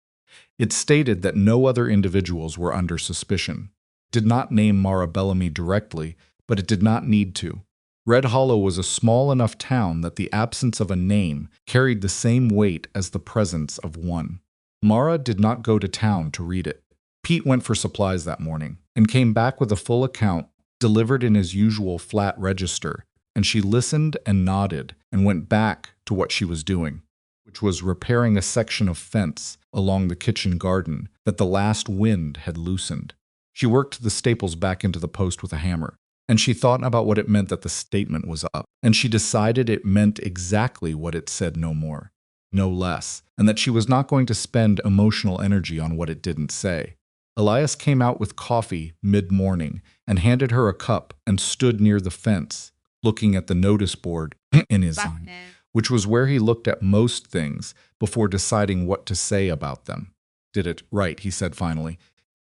It stated that no other individuals were under suspicion. It did not name Mara Bellamy directly, but it did not need to. Red Hollow was a small enough town that the absence of a name carried the same weight as the presence of one. Mara did not go to town to read it. Pete went for supplies that morning and came back with a full account delivered in his usual flat register, and she listened and nodded and went back to what she was doing, which was repairing a section of fence along the kitchen garden that the last wind had loosened. She worked the staples back into the post with a hammer, and she thought about what it meant that the statement was up, and she decided it meant exactly what it said, no more, no less, and that she was not going to spend emotional energy on what it didn't say. Elias came out with coffee mid-morning and handed her a cup and stood near the fence, looking at the notice board in his hand, which was where he looked at most things before deciding what to say about them. Did it right, he said finally.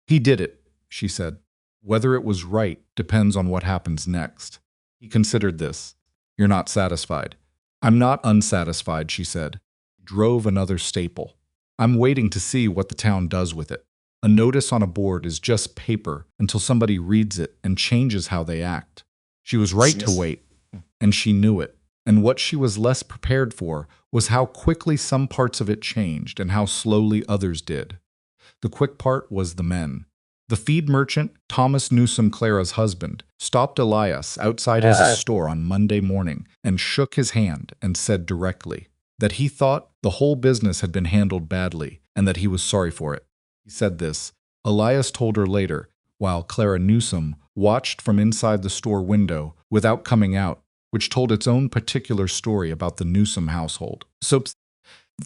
He did it, she said. Whether it was right depends on what happens next. He considered this. You're not satisfied. I'm not unsatisfied, she said. Drove another staple. I'm waiting to see what the town does with it. A notice on a board is just paper until somebody reads it and changes how they act. She was right to wait, and she knew it. And what she was less prepared for was how quickly some parts of it changed and how slowly others did. The quick part was the men. The feed merchant, Thomas Newsom Clara's husband, stopped Elias outside his store on Monday morning and shook his hand and said directly that he thought the whole business had been handled badly and that he was sorry for it. He said this. Elias told her later, while Clara Newsom watched from inside the store window without coming out, which told its own particular story about the Newsom household. So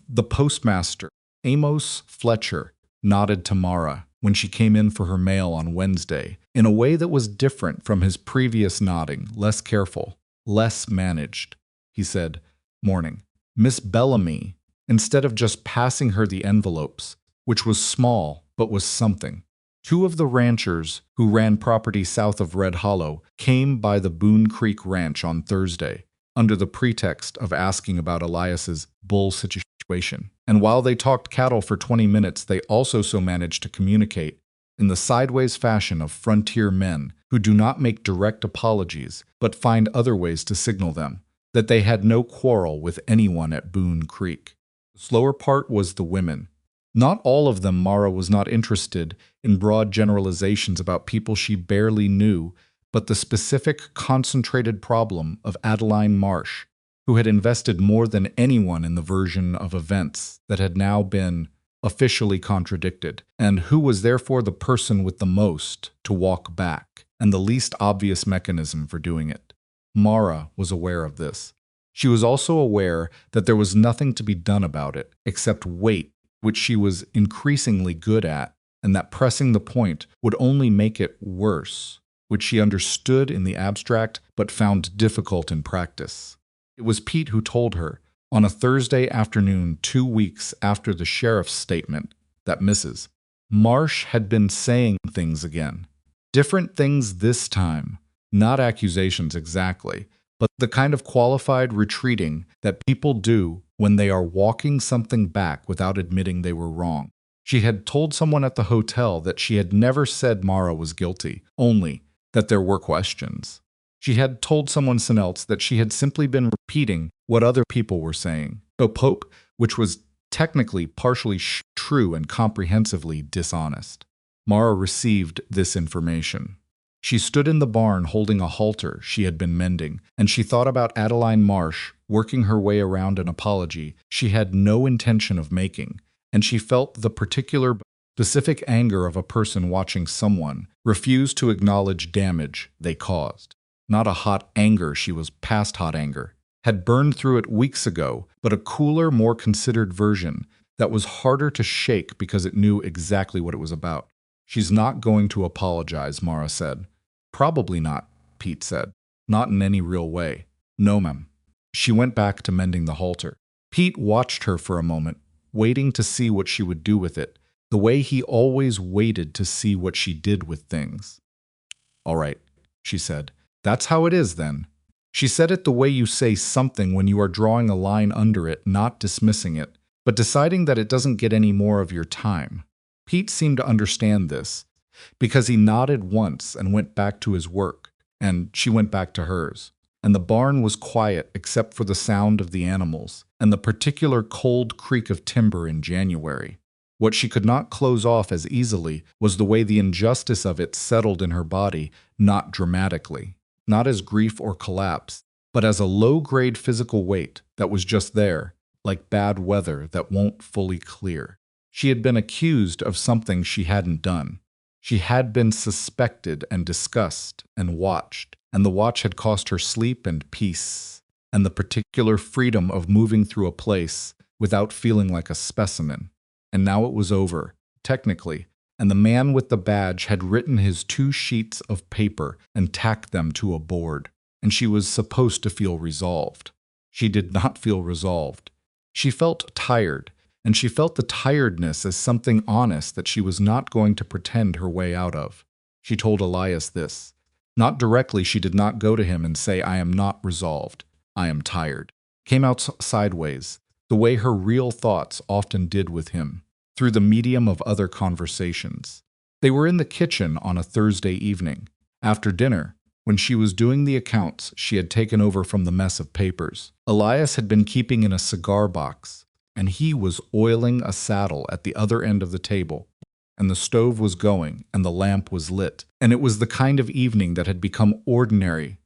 the postmaster, Amos Fletcher, nodded to Mara when she came in for her mail on Wednesday, in a way that was different from his previous nodding, less careful, less managed. He said, "Morning. Miss Bellamy," instead of just passing her the envelopes, which was small but was something. Two of the ranchers who ran property south of Red Hollow came by the Boone Creek Ranch on Thursday, under the pretext of asking about Elias's bull situation. And while they talked cattle for 20 minutes, they also so managed to communicate in the sideways fashion of frontier men who do not make direct apologies, but find other ways to signal them, that they had no quarrel with anyone at Boone Creek. The slower part was the women. Not all of them. Mara was not interested in broad generalizations about people she barely knew, but the specific, concentrated problem of Adeline Marsh, who had invested more than anyone in the version of events that had now been officially contradicted, and who was therefore the person with the most to walk back, and the least obvious mechanism for doing it. Mara was aware of this. She was also aware that there was nothing to be done about it, except wait, which she was increasingly good at, and that pressing the point would only make it worse, which she understood in the abstract but found difficult in practice. It was Pete who told her, on a Thursday afternoon 2 weeks after the sheriff's statement, that Mrs. Marsh had been saying things again. Different things this time, not accusations exactly, but the kind of qualified retreating that people do when they are walking something back without admitting they were wrong. She had told someone at the hotel that she had never said Mara was guilty, only that there were questions. She had told someone else that she had simply been repeating what other people were saying, which was technically partially true and comprehensively dishonest. Mara received this information. She stood in the barn holding a halter she had been mending, and she thought about Adeline Marsh working her way around an apology she had no intention of making, and she felt the particular specific anger of a person watching someone refuse to acknowledge damage they caused. Not a hot anger, she was past hot anger, had burned through it weeks ago, but a cooler, more considered version that was harder to shake because it knew exactly what it was about. She's not going to apologize, Mara said. Probably not, Pete said. Not in any real way. No, ma'am. She went back to mending the halter. Pete watched her for a moment, waiting to see what she would do with it, the way he always waited to see what she did with things. All right, she said. That's how it is, then. She said it the way you say something when you are drawing a line under it, not dismissing it, but deciding that it doesn't get any more of your time. Pete seemed to understand this, because he nodded once and went back to his work, and she went back to hers. And the barn was quiet except for the sound of the animals, and the particular cold creak of timber in January. What she could not close off as easily was the way the injustice of it settled in her body, not dramatically, not as grief or collapse, but as a low-grade physical weight that was just there, like bad weather that won't fully clear. She had been accused of something she hadn't done. She had been suspected and discussed and watched, and the watch had cost her sleep and peace, and the particular freedom of moving through a place without feeling like a specimen. And now it was over, technically, and the man with the badge had written his 2 sheets of paper and tacked them to a board, and she was supposed to feel resolved. She did not feel resolved. She felt tired, and she felt the tiredness as something honest that she was not going to pretend her way out of. She told Elias this. Not directly, she did not go to him and say, "I am not resolved. I am tired." Came out sideways, the way her real thoughts often did with him, through the medium of other conversations. They were in the kitchen on a Thursday evening. After dinner, when she was doing the accounts she had taken over from the mess of papers, Elias had been keeping in a cigar box, and he was oiling a saddle at the other end of the table, and the stove was going, and the lamp was lit, and it was the kind of evening that had become ordinary,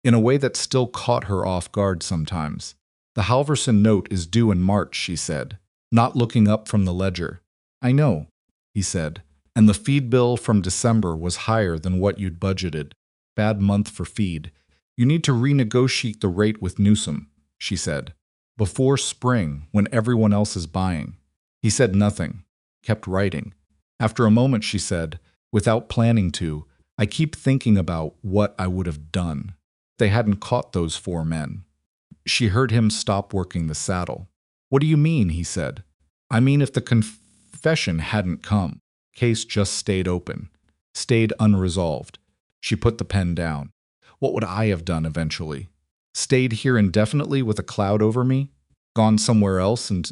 in a way that still caught her off guard sometimes. "The Halverson note is due in March," she said, not looking up from the ledger. "I know," he said, "and the feed bill from December was higher than what you'd budgeted. Bad month for feed. You need to renegotiate the rate with Newsom," she said, "before spring, when everyone else is buying." He said nothing, kept writing. After a moment she said, without planning to, "I keep thinking about what I would have done. They hadn't caught those 4 men." She heard him stop working the saddle. "What do you mean?" he said. "I mean if the confession hadn't come. Case just stayed open. Stayed unresolved." She put the pen down. "What would I have done eventually? Stayed here indefinitely with a cloud over me? Gone somewhere else and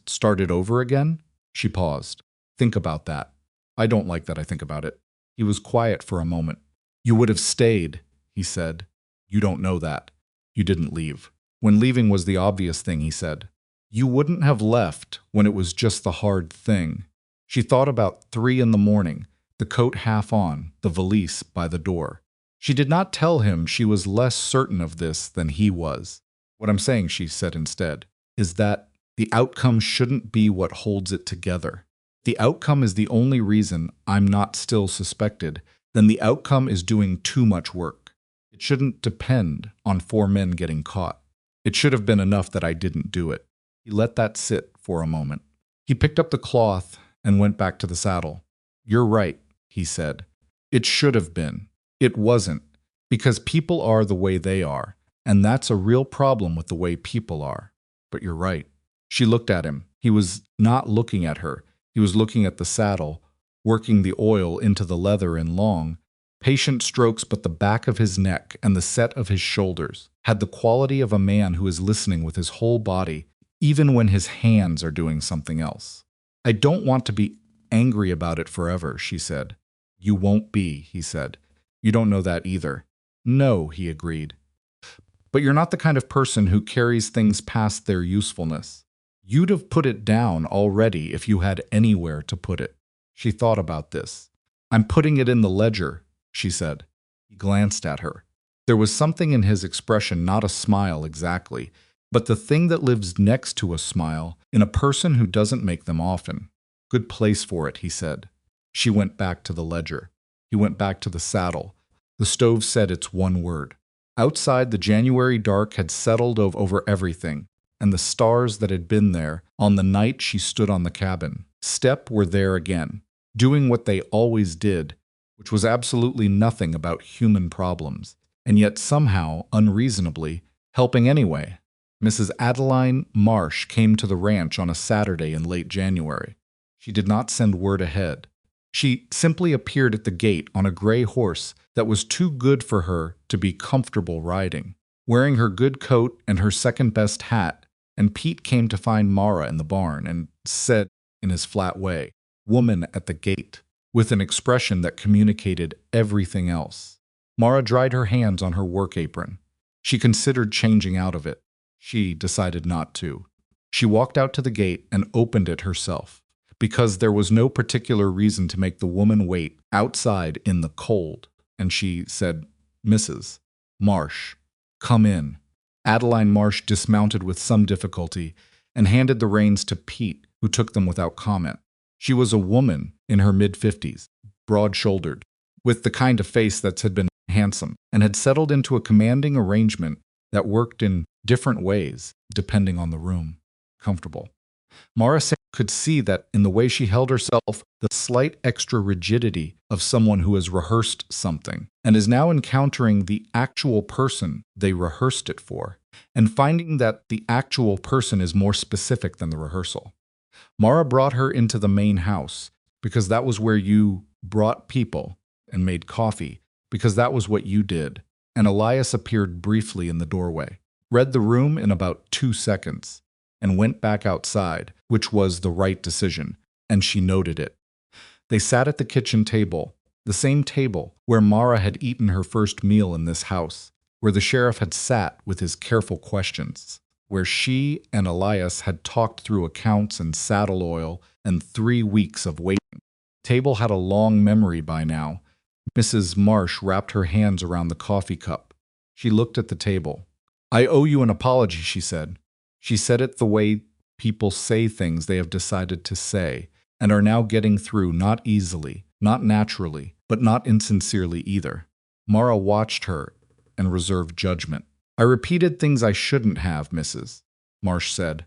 started over again?" She paused. "Think about that." "I don't like that I think about it." He was quiet for a moment. "You would have stayed," he said. "You don't know that. You didn't leave. When leaving was the obvious thing," he said. "You wouldn't have left when it was just the hard thing." She thought about 3 in the morning, the coat half on, the valise by the door. She did not tell him she was less certain of this than he was. "What I'm saying," she said instead, "is that the outcome shouldn't be what holds it together. The outcome is the only reason I'm not still suspected. Then the outcome is doing too much work. It shouldn't depend on 4 men getting caught. It should have been enough that I didn't do it." He let that sit for a moment. He picked up the cloth and went back to the saddle. "You're right," he said. "It should have been. It wasn't, because people are the way they are, and that's a real problem with the way people are. But you're right." She looked at him. He was not looking at her. He was looking at the saddle, working the oil into the leather in long, patient strokes, but the back of his neck and the set of his shoulders had the quality of a man who is listening with his whole body, even when his hands are doing something else. "I don't want to be angry about it forever," she said. "You won't be," he said. "You don't know that either." "No," he agreed. "But you're not the kind of person who carries things past their usefulness. You'd have put it down already if you had anywhere to put it." She thought about this. "I'm putting it in the ledger," she said. He glanced at her. There was something in his expression, not a smile exactly, but the thing that lives next to a smile in a person who doesn't make them often. "Good place for it," he said. She went back to the ledger. He went back to the saddle. The stove said its one word. Outside, the January dark had settled over everything, and the stars that had been there on the night she stood on the cabin step were there again, doing what they always did, which was absolutely nothing about human problems, and yet somehow, unreasonably, helping anyway. Mrs. Adeline Marsh came to the ranch on a Saturday in late January. She did not send word ahead. She simply appeared at the gate on a gray horse that was too good for her to be comfortable riding, wearing her good coat and her second-best hat, and Pete came to find Mara in the barn and said, in his flat way, "Woman at the gate," with an expression that communicated everything else. Mara dried her hands on her work apron. She considered changing out of it. She decided not to. She walked out to the gate and opened it herself, because there was no particular reason to make the woman wait outside in the cold, and she said, "Mrs. Marsh, come in." Adeline Marsh dismounted with some difficulty and handed the reins to Pete, who took them without comment. She was a woman in her mid-50s, broad-shouldered, with the kind of face that had been handsome, and had settled into a commanding arrangement that worked in different ways, depending on the room. Comfortable. Mara sat could see that in the way she held herself, the slight extra rigidity of someone who has rehearsed something and is now encountering the actual person they rehearsed it for, and finding that the actual person is more specific than the rehearsal. Mara brought her into the main house because that was where you brought people and made coffee, because that was what you did. And Elias appeared briefly in the doorway, read the room in about 2 seconds, and went back outside, which was the right decision, and she noted it. They sat at the kitchen table, the same table where Mara had eaten her first meal in this house, where the sheriff had sat with his careful questions, where she and Elias had talked through accounts and saddle oil and 3 weeks of waiting. The table had a long memory by now. Mrs. Marsh wrapped her hands around the coffee cup. She looked at the table. "I owe you an apology," she said. She said it the way people say things they have decided to say, and are now getting through, not easily, not naturally, but not insincerely either. Mara watched her and reserved judgment. "I repeated things I shouldn't have, Mrs. Marsh said.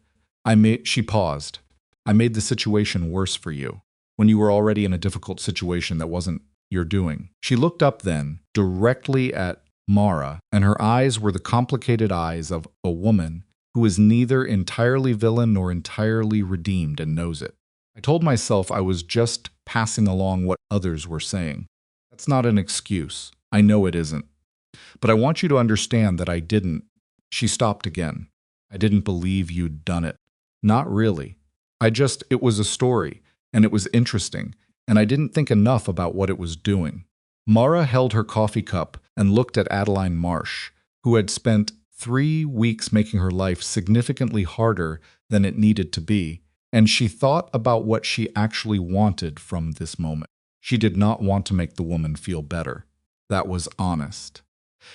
She paused. "I made the situation worse for you, when you were already in a difficult situation that wasn't your doing." She looked up then, directly at Mara, and her eyes were the complicated eyes of a woman who is neither entirely villain nor entirely redeemed and knows it. "I told myself I was just passing along what others were saying. That's not an excuse. I know it isn't. But I want you to understand that I didn't." She stopped again. "I didn't believe you'd done it. Not really. It was a story, and it was interesting, and I didn't think enough about what it was doing." Mara held her coffee cup and looked at Adeline Marsh, who had spent 3 weeks making her life significantly harder than it needed to be, and she thought about what she actually wanted from this moment. She did not want to make the woman feel better. That was honest.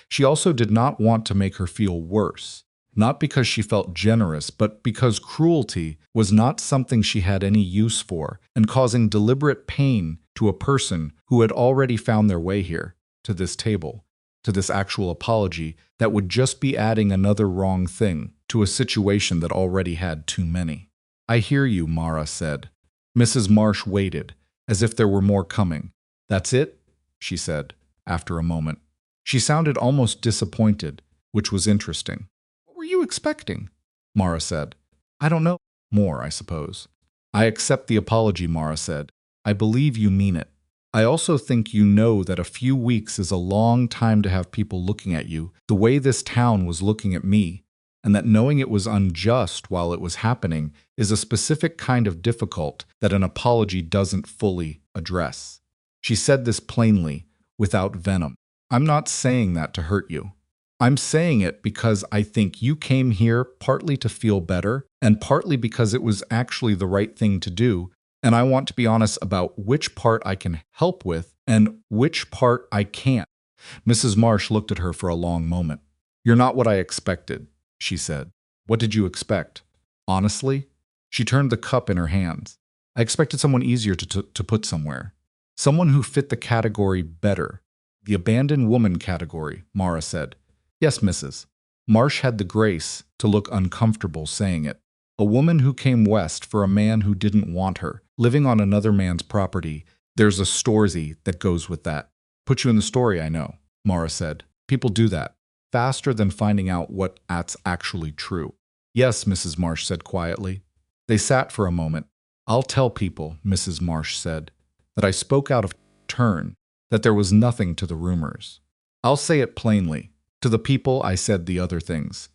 She also did not want to make her feel worse, not because she felt generous, but because cruelty was not something she had any use for, and causing deliberate pain to a person who had already found their way here, to this table, to this actual apology that would just be adding another wrong thing to a situation that already had too many. "I hear you," Mara said. Mrs. Marsh waited, as if there were more coming. "That's it?" she said, after a moment. She sounded almost disappointed, which was interesting. "What were you expecting?" Mara said. "I don't know. More, I suppose." "I accept the apology," Mara said. "I believe you mean it. I also think you know that a few weeks is a long time to have people looking at you the way this town was looking at me, and that knowing it was unjust while it was happening is a specific kind of difficult that an apology doesn't fully address." She said this plainly, without venom. "I'm not saying that to hurt you. I'm saying it because I think you came here partly to feel better and partly because it was actually the right thing to do, and I want to be honest about which part I can help with and which part I can't." Mrs. Marsh looked at her for a long moment. "You're not what I expected," she said. "What did you expect?" "Honestly?" She turned the cup in her hands. "I expected someone easier to put somewhere. Someone who fit the category better. The abandoned woman category," Mara said. "Yes, Mrs." Marsh had the grace to look uncomfortable saying it. "A woman who came west for a man who didn't want her, living on another man's property. There's a story that goes with that." "Put you in the story, I know," Mara said. "People do that, faster than finding out what's actually true." "Yes," Mrs. Marsh said quietly. They sat for a moment. "I'll tell people," Mrs. Marsh said, "that I spoke out of turn, that there was nothing to the rumors. I'll say it plainly. To the people, I said the other things."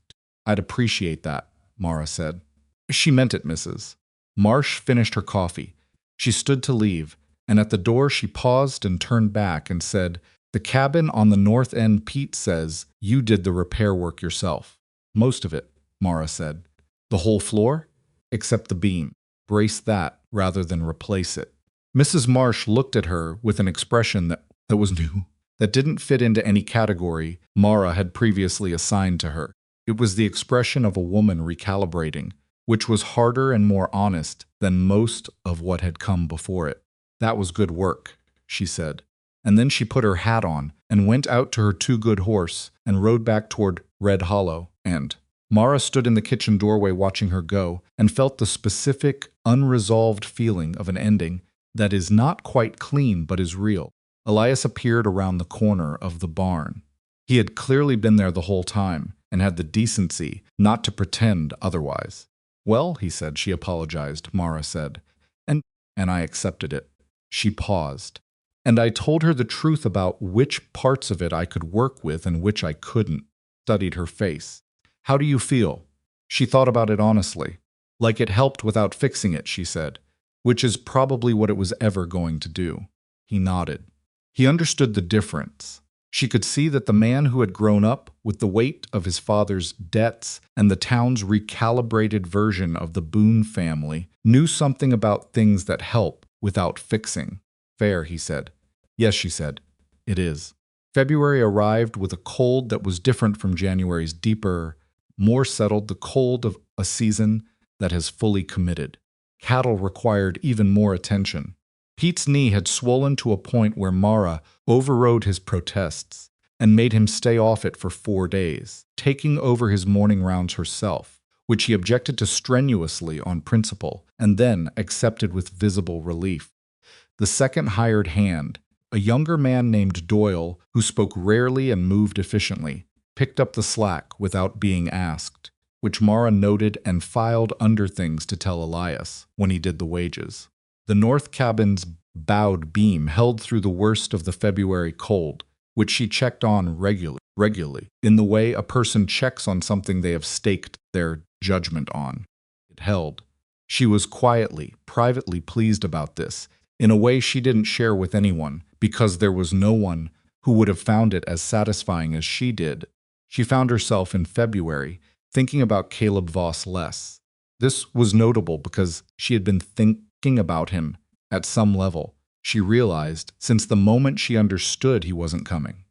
"I'd appreciate that," Mara said. "She meant it, Mrs." Marsh finished her coffee. She stood to leave, and at the door she paused and turned back and said, "The cabin on the north end, Pete says, you did the repair work yourself." "Most of it," Mara said. "The whole floor?" "Except the beam. Brace that rather than replace it." Mrs. Marsh looked at her with an expression that was new, that didn't fit into any category Mara had previously assigned to her. It was the expression of a woman recalibrating, which was harder and more honest than most of what had come before it. "That was good work," she said. And then she put her hat on and went out to her 2 good horse and rode back toward Red Hollow and Mara stood in the kitchen doorway watching her go and felt the specific, unresolved feeling of an ending that is not quite clean but is real. Elias appeared around the corner of the barn. He had clearly been there the whole time and had the decency not to pretend otherwise. "Well," he said, "she apologized," Mara said, and I accepted it. She paused. "And I told her the truth about which parts of it I could work with and which I couldn't." Studied her face. "How do you feel?" She thought about it honestly. "Like it helped without fixing it," she said, which is probably what it was ever going to do. He nodded. He understood the difference. She could see that the man who had grown up with the weight of his father's debts and the town's recalibrated version of the Boone family knew something about things that help without fixing. "Fair," he said. "Yes," she said. "It is." February arrived with a cold that was different from January's deeper, more settled, the cold of a season that has fully committed. Cattle required even more attention. Pete's knee had swollen to a point where Mara overrode his protests and made him stay off it for 4 days, taking over his morning rounds herself, which he objected to strenuously on principle, and then accepted with visible relief. The second hired hand, a younger man named Doyle, who spoke rarely and moved efficiently, picked up the slack without being asked, which Mara noted and filed under things to tell Elias when he did the wages. The north cabin's bowed beam held through the worst of the February cold, which she checked on regularly, in the way a person checks on something they have staked their judgment on. It held. She was quietly, privately pleased about this, in a way she didn't share with anyone, because there was no one who would have found it as satisfying as she did. She found herself in February thinking about Caleb Voss less. This was notable because she had been thinking about him at some level. She realized since the moment she understood he wasn't coming.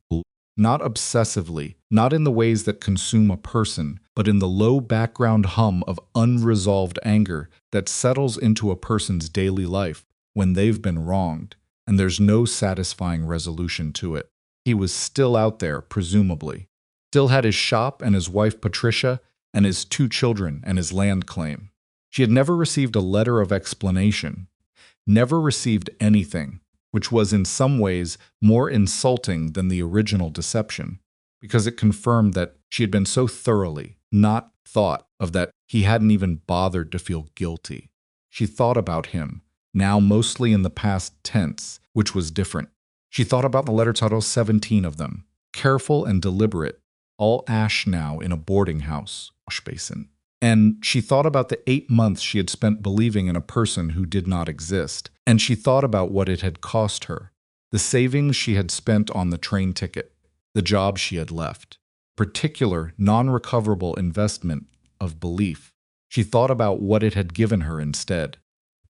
Not obsessively, not in the ways that consume a person, but in the low background hum of unresolved anger that settles into a person's daily life when they've been wronged, and there's no satisfying resolution to it. He was still out there, presumably. Still had his shop and his wife Patricia and his 2 children and his land claim. She had never received a letter of explanation, never received anything, which was in some ways more insulting than the original deception, because it confirmed that she had been so thoroughly not thought of that he hadn't even bothered to feel guilty. She thought about him, now mostly in the past tense, which was different. She thought about the letter titles, 17 of them, careful and deliberate, all ash now in a boarding house, wash basin. And she thought about the 8 months she had spent believing in a person who did not exist. And she thought about what it had cost her, the savings she had spent on the train ticket, the job she had left, particular non-recoverable investment of belief. She thought about what it had given her instead.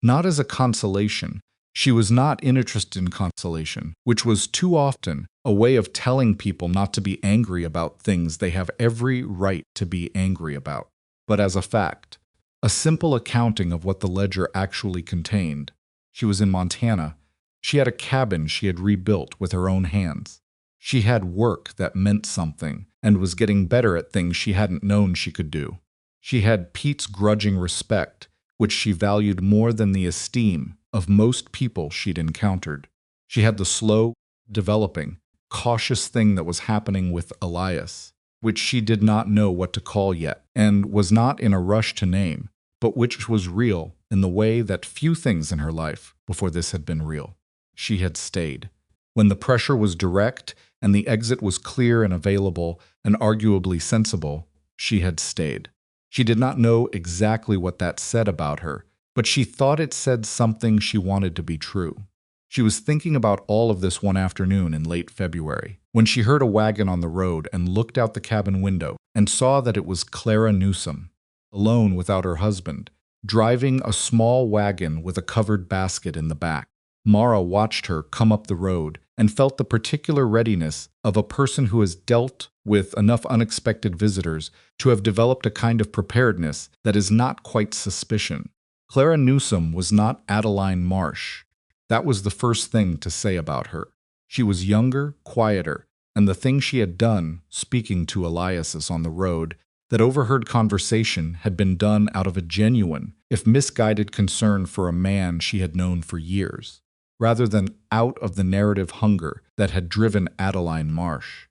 Not as a consolation. She was not interested in consolation, which was too often a way of telling people not to be angry about things they have every right to be angry about, but as a fact, a simple accounting of what the ledger actually contained. She was in Montana. She had a cabin she had rebuilt with her own hands. She had work that meant something and was getting better at things she hadn't known she could do. She had Pete's grudging respect, which she valued more than the esteem of most people she'd encountered. She had the slow, developing, cautious thing that was happening with Elias, which she did not know what to call yet, and was not in a rush to name, but which was real in the way that few things in her life before this had been real. She had stayed. When the pressure was direct and the exit was clear and available and arguably sensible, she had stayed. She did not know exactly what that said about her, but she thought it said something she wanted to be true. She was thinking about all of this one afternoon in late February, when she heard a wagon on the road and looked out the cabin window and saw that it was Clara Newsom, alone without her husband, driving a small wagon with a covered basket in the back. Mara watched her come up the road and felt the particular readiness of a person who has dealt with enough unexpected visitors to have developed a kind of preparedness that is not quite suspicion. Clara Newsom was not Adeline Marsh. That was the first thing to say about her. She was younger, quieter, and the thing she had done, speaking to Elias on the road, That overheard conversation had been done out of a genuine, if misguided concern for a man she had known for years, rather than out of the narrative hunger that had driven Adeline Marsh.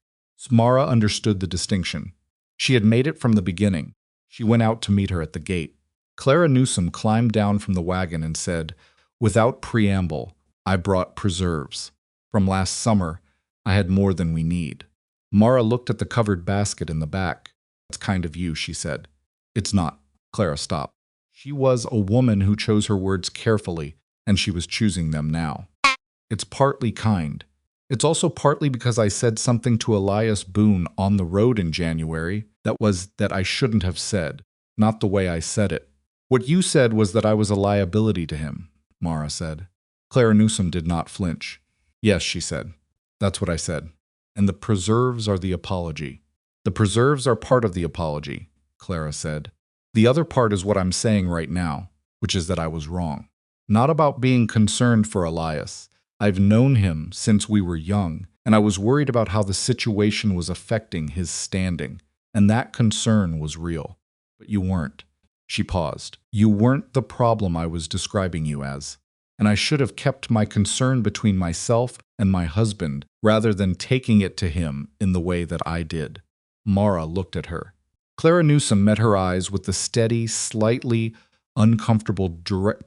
Mara understood the distinction. She had made it from the beginning. She went out to meet her at the gate. Clara Newsome climbed down from the wagon and said, "Without preamble, I brought preserves. From last summer, I had more than we need." Mara looked at the covered basket in the back. "That's kind of you," she said. "It's not." Clara stopped. She was a woman who chose her words carefully, and she was choosing them now. "It's partly kind. It's also partly because I said something to Elias Boone on the road in January that I shouldn't have said, not the way I said it. What you said was that I was a liability to him," Mara said. Clara Newsome did not flinch. "Yes," she said. "That's what I said. And the preserves are the apology." "The preserves are part of the apology," Clara said. "The other part is what I'm saying right now, which is that I was wrong. Not about being concerned for Elias. I've known him since we were young, and I was worried about how the situation was affecting his standing, and that concern was real. But you weren't." She paused. "You weren't the problem I was describing you as, and I should have kept my concern between myself and my husband rather than taking it to him in the way that I did." Mara looked at her. Clara Newsome met her eyes with the steady, slightly uncomfortable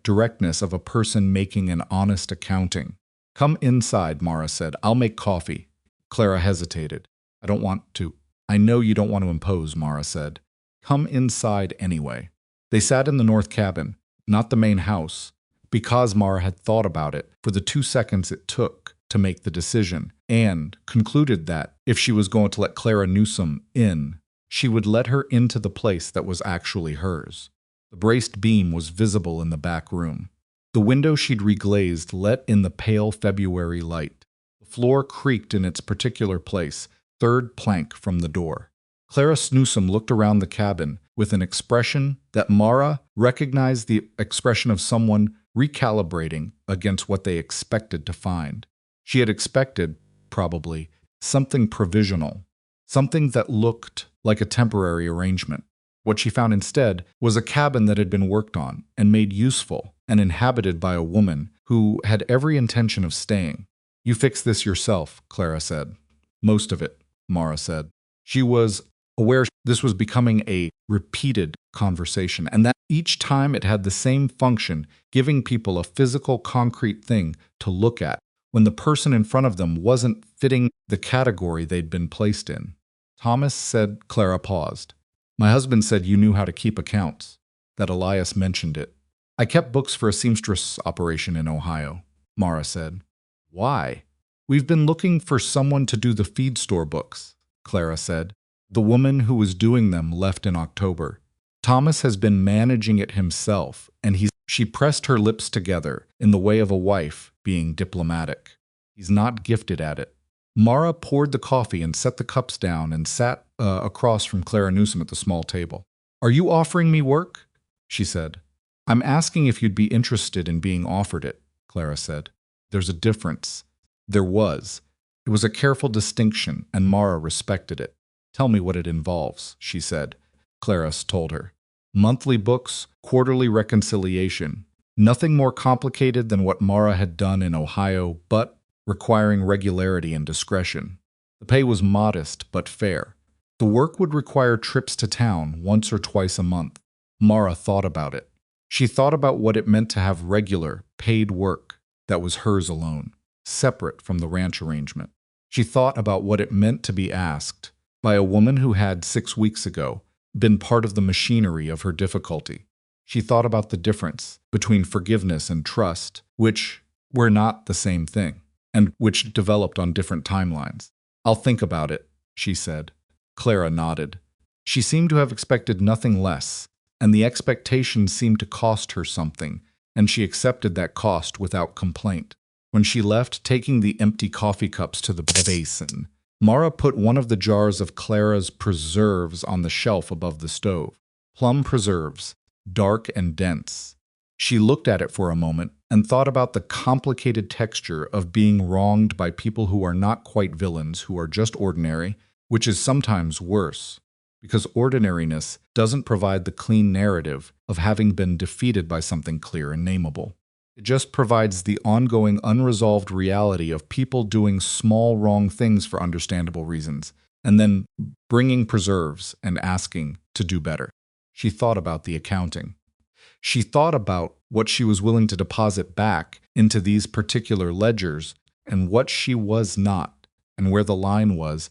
directness of a person making an honest accounting. "Come inside," Mara said. "I'll make coffee." Clara hesitated. "I don't want to." "I know you don't want to impose," Mara said. "Come inside anyway." They sat in the north cabin, not the main house, because Mara had thought about it for the 2 seconds it took to make the decision, and concluded that, if she was going to let Clara Newsome in, she would let her into the place that was actually hers. The braced beam was visible in the back room. The window she'd reglazed let in the pale February light. The floor creaked in its particular place, third plank from the door. Clara Newsome looked around the cabin with an expression that Mara recognized, the expression of someone recalibrating against what they expected to find. She had expected, probably, something provisional, something that looked like a temporary arrangement. What she found instead was a cabin that had been worked on and made useful and inhabited by a woman who had every intention of staying. "You fix this yourself," Clara said. "Most of it," Mara said. She was aware this was becoming a repeated conversation, and that each time it had the same function, giving people a physical, concrete thing to look at when the person in front of them wasn't fitting the category they'd been placed in. "Thomas said," Clara paused. "My husband said you knew how to keep accounts, that Elias mentioned it." "I kept books for a seamstress operation in Ohio," Mara said. "Why?" "We've been looking for someone to do the feed store books," Clara said. "The woman who was doing them left in October. Thomas has been managing it himself, and She pressed her lips together in the way of a wife being diplomatic. "He's not gifted at it." Mara poured the coffee and set the cups down and sat across from Clara Newsome at the small table. "Are you offering me work?" she said. "I'm asking if you'd be interested in being offered it," Clara said. "There's a difference." There was. It was a careful distinction, and Mara respected it. "Tell me what it involves," she said. Clara told her. Monthly books, quarterly reconciliation. Nothing more complicated than what Mara had done in Ohio, but requiring regularity and discretion. The pay was modest but fair. The work would require trips to town once or twice a month. Mara thought about it. She thought about what it meant to have regular, paid work that was hers alone, separate from the ranch arrangement. She thought about what it meant to be asked by a woman who had 6 weeks ago been part of the machinery of her difficulty. She thought about the difference between forgiveness and trust, which were not the same thing, and which developed on different timelines. "I'll think about it," she said. Clara nodded. She seemed to have expected nothing less, and the expectation seemed to cost her something, and she accepted that cost without complaint. When she left, taking the empty coffee cups to the basin, Mara put one of the jars of Clara's preserves on the shelf above the stove. Plum preserves, dark and dense. She looked at it for a moment and thought about the complicated texture of being wronged by people who are not quite villains, who are just ordinary, which is sometimes worse. because ordinariness doesn't provide the clean narrative of having been defeated by something clear and nameable. It just provides the ongoing unresolved reality of people doing small wrong things for understandable reasons, and then bringing preserves and asking to do better. She thought about the accounting. She thought about what she was willing to deposit back into these particular ledgers and what she was not, and where the line was,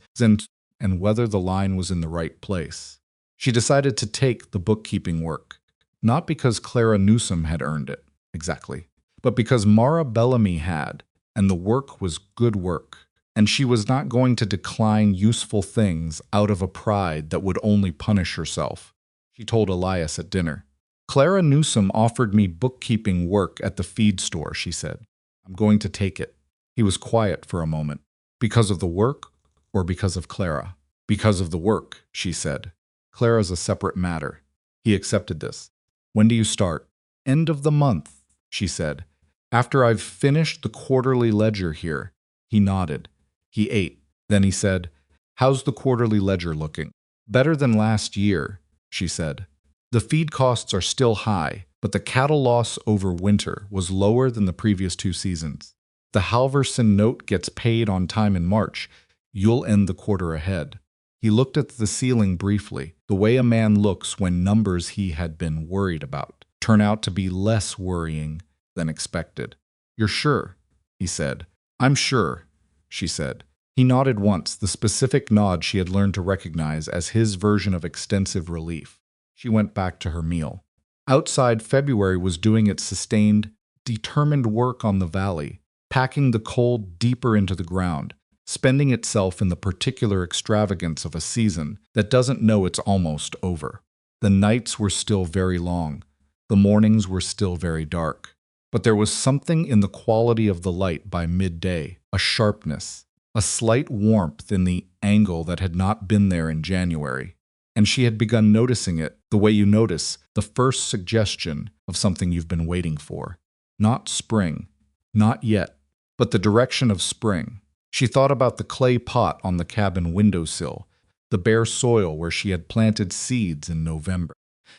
and whether the line was in the right place. She decided to take the bookkeeping work, not because Clara Newsome had earned it, exactly, but because Mara Bellamy had, and the work was good work, and she was not going to decline useful things out of a pride that would only punish herself. She told Elias at dinner. Clara Newsome offered me bookkeeping work at the feed store, she said. I'm going to take it. He was quiet for a moment. Because of the work or because of Clara? Because of the work, she said. Clara's a separate matter. He accepted this. When do you start? End of the month, she said. After I've finished the quarterly ledger here. He nodded. He ate. Then he said, How's the quarterly ledger looking? Better than last year, she said. The feed costs are still high, but the cattle loss over winter was lower than the previous 2 seasons. The Halverson note gets paid on time in March. You'll end the quarter ahead. He looked at the ceiling briefly, the way a man looks when numbers he had been worried about turn out to be less worrying than expected. You're sure? He said. I'm sure, she said. He nodded once, the specific nod she had learned to recognize as his version of extensive relief. She went back to her meal. Outside, February was doing its sustained, determined work on the valley, packing the cold deeper into the ground, spending itself in the particular extravagance of a season that doesn't know it's almost over. The nights were still very long. The mornings were still very dark. But there was something in the quality of the light by midday, a sharpness, a slight warmth in the angle that had not been there in January. And she had begun noticing it the way you notice the first suggestion of something you've been waiting for. Not spring, not yet, but the direction of spring. She thought about the clay pot on the cabin windowsill, the bare soil where she had planted seeds in November.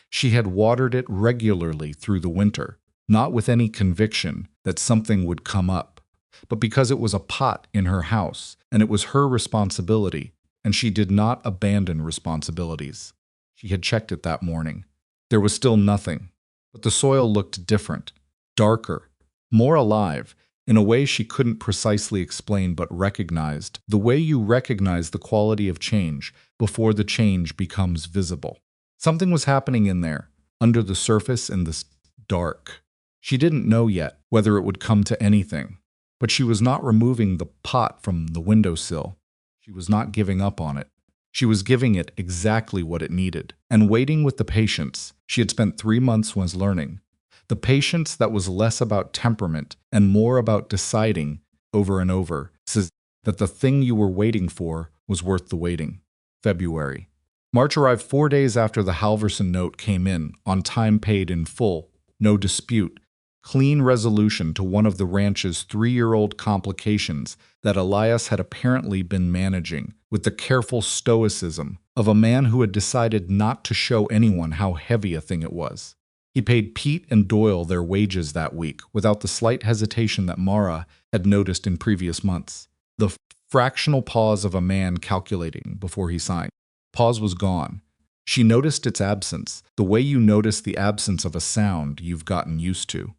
She had watered it regularly through the winter, not with any conviction that something would come up, but because it was a pot in her house, and it was her responsibility, and she did not abandon responsibilities. She had checked it that morning. There was still nothing, but the soil looked different, darker, more alive, in a way she couldn't precisely explain but recognized, the way you recognize the quality of change before the change becomes visible. Something was happening in there, under the surface in this dark. She didn't know yet whether it would come to anything, but she was not removing the pot from the windowsill. She was not giving up on it. She was giving it exactly what it needed, and waiting with the patience she had spent 3 months was learning. The patience that was less about temperament and more about deciding over and over says that the thing you were waiting for was worth the waiting. February. March arrived 4 days after the Halverson note came in, on time paid in full, no dispute, clean resolution to one of the ranch's 3-year-old complications that Elias had apparently been managing with the careful stoicism of a man who had decided not to show anyone how heavy a thing it was. He paid Pete and Doyle their wages that week without the slight hesitation that Mara had noticed in previous months. The fractional pause of a man calculating before he signed. Pause was gone. She noticed its absence, the way you notice the absence of a sound you've gotten used to.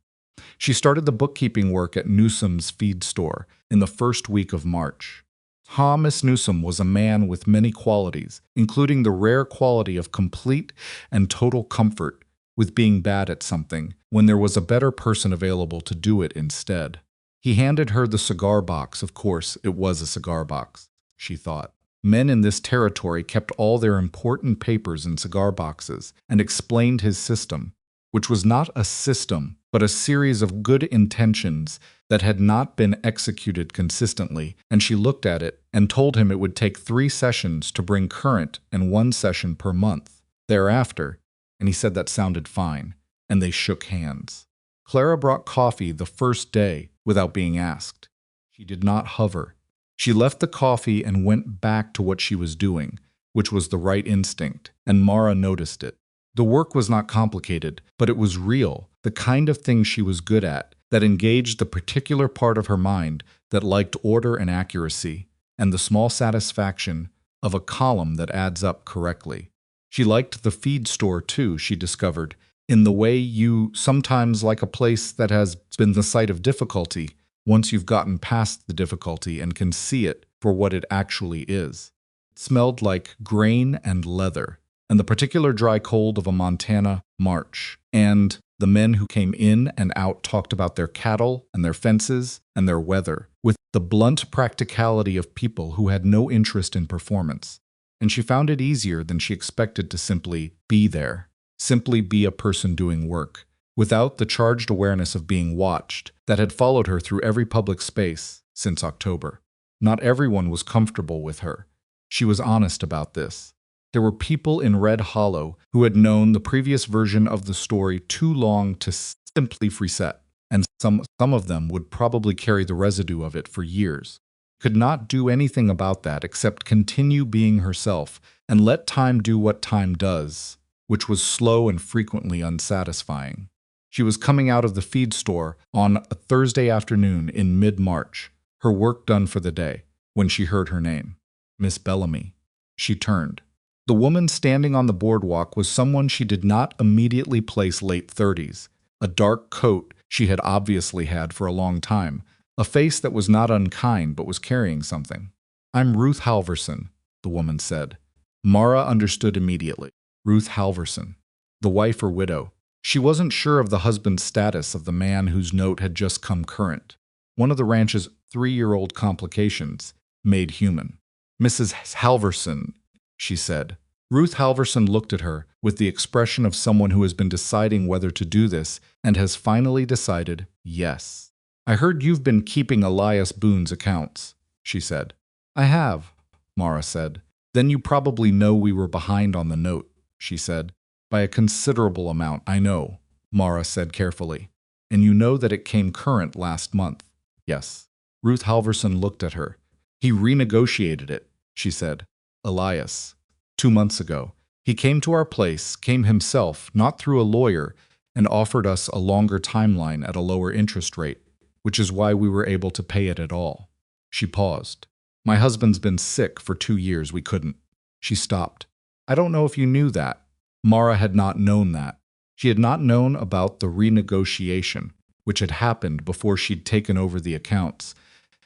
She started the bookkeeping work at Newsome's feed store in the first week of March. Thomas Newsome was a man with many qualities, including the rare quality of complete and total comfort with being bad at something when there was a better person available to do it instead. He handed her the cigar box. Of course, it was a cigar box, she thought. Men in this territory kept all their important papers in cigar boxes and explained his system, which was not a system, but a series of good intentions that had not been executed consistently, and she looked at it and told him it would take 3 sessions to bring current and 1 session per month. Thereafter, and he said that sounded fine, and they shook hands. Clara brought coffee the first day without being asked. She did not hover. She left the coffee and went back to what she was doing, which was the right instinct, and Mara noticed it. The work was not complicated, but it was real, the kind of thing she was good at, that engaged the particular part of her mind that liked order and accuracy, and the small satisfaction of a column that adds up correctly. She liked the feed store too, she discovered, in the way you sometimes like a place that has been the site of difficulty, once you've gotten past the difficulty and can see it for what it actually is. It smelled like grain and leather, and the particular dry cold of a Montana March, and the men who came in and out talked about their cattle and their fences and their weather, with the blunt practicality of people who had no interest in performance. And she found it easier than she expected to simply be there, simply be a person doing work, without the charged awareness of being watched that had followed her through every public space since October. Not everyone was comfortable with her. She was honest about this. There were people in Red Hollow who had known the previous version of the story too long to simply reset, and some of them would probably carry the residue of it for years. Could not do anything about that except continue being herself and let time do what time does, which was slow and frequently unsatisfying. She was coming out of the feed store on a Thursday afternoon in mid-March, her work done for the day, when she heard her name. Miss Bellamy. She turned. The woman standing on the boardwalk was someone she did not immediately place late 30s, a dark coat she had obviously had for a long time, a face that was not unkind but was carrying something. "I'm Ruth Halverson," the woman said. Mara understood immediately. Ruth Halverson. The wife or widow. She wasn't sure of the husband's status of the man whose note had just come current. One of the ranch's 3-year-old complications, made human. "Mrs. Halverson," she said. Ruth Halverson looked at her with the expression of someone who has been deciding whether to do this and has finally decided yes. "I heard you've been keeping Elias Boone's accounts," she said. "I have," Mara said. "Then you probably know we were behind on the note," she said. "By a considerable amount, I know," Mara said carefully. "And you know that it came current last month." "Yes." Ruth Halverson looked at her. "He renegotiated it," she said. "Elias. 2 months ago. He came to our place, came himself, not through a lawyer, and offered us a longer timeline at a lower interest rate, which is why we were able to pay it at all." She paused. "My husband's been sick for 2 years. We couldn't." She stopped. "I don't know if you knew that." Mara had not known that. She had not known about the renegotiation, which had happened before she'd taken over the accounts,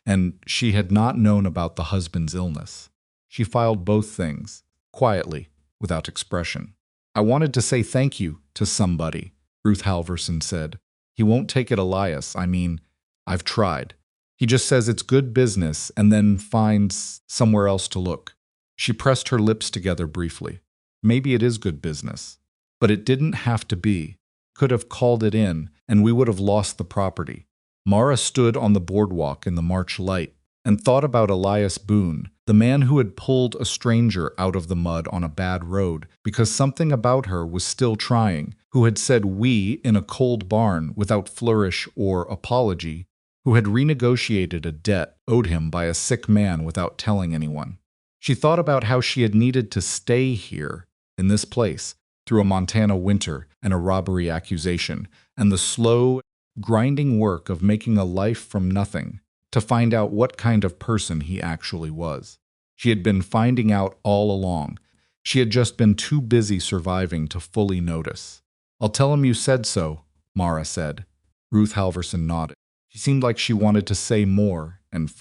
and she had not known about the husband's illness. She filed both things, quietly, without expression. "I wanted to say thank you to somebody," Ruth Halverson said. "He won't take it, Elias. I mean, I've tried. He just says it's good business and then finds somewhere else to look." She pressed her lips together briefly. "Maybe it is good business. But it didn't have to be. Could have called it in, and we would have lost the property." Mara stood on the boardwalk in the March light and thought about Elias Boone, the man who had pulled a stranger out of the mud on a bad road because something about her was still trying, who had said "we" in a cold barn without flourish or apology, who had renegotiated a debt owed him by a sick man without telling anyone. She thought about how she had needed to stay here, in this place, through a Montana winter and a robbery accusation, and the slow, grinding work of making a life from nothing, to find out what kind of person he actually was. She had been finding out all along. She had just been too busy surviving to fully notice. "I'll tell him you said so," Mara said. Ruth Halverson nodded. She seemed like she wanted to say more and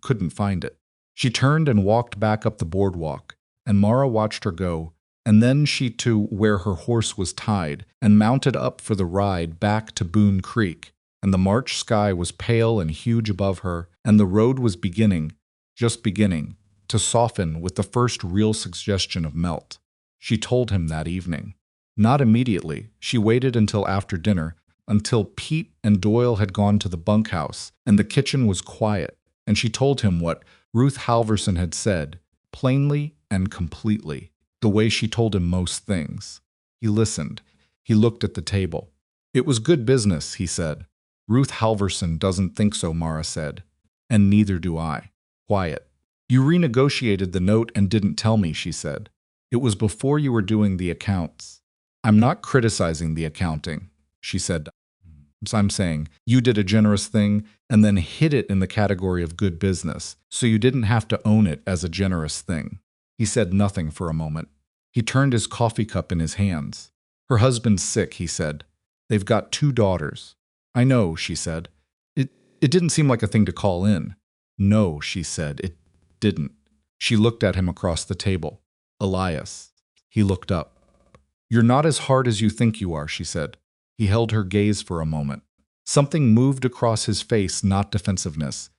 couldn't find it. She turned and walked back up the boardwalk, and Mara watched her go, and then she to where her horse was tied, and mounted up for the ride back to Boone Creek, and the March sky was pale and huge above her, and the road was beginning, just beginning, to soften with the first real suggestion of melt. She told him that evening. Not immediately. She waited until after dinner, until Pete and Doyle had gone to the bunkhouse, and the kitchen was quiet, and she told him what Ruth Halverson had said, plainly and completely, the way she told him most things. He listened. He looked at the table. "It was good business," he said. "Ruth Halverson doesn't think so," Mara said. "And neither do I." Quiet. You renegotiated the note and didn't tell me, she said. It was before you were doing the accounts. I'm not criticizing the accounting, she said. I'm saying you did a generous thing and then hid it in the category of good business, so you didn't have to own it as a generous thing. He said nothing for a moment. He turned his coffee cup in his hands. Her husband's sick, he said. They've got 2 daughters. I know, she said. It didn't seem like a thing to call in. No, she said, it didn't. She looked at him across the table. Elias. He looked up. You're not as hard as you think you are, she said. He held her gaze for a moment. Something moved across his face, not defensiveness.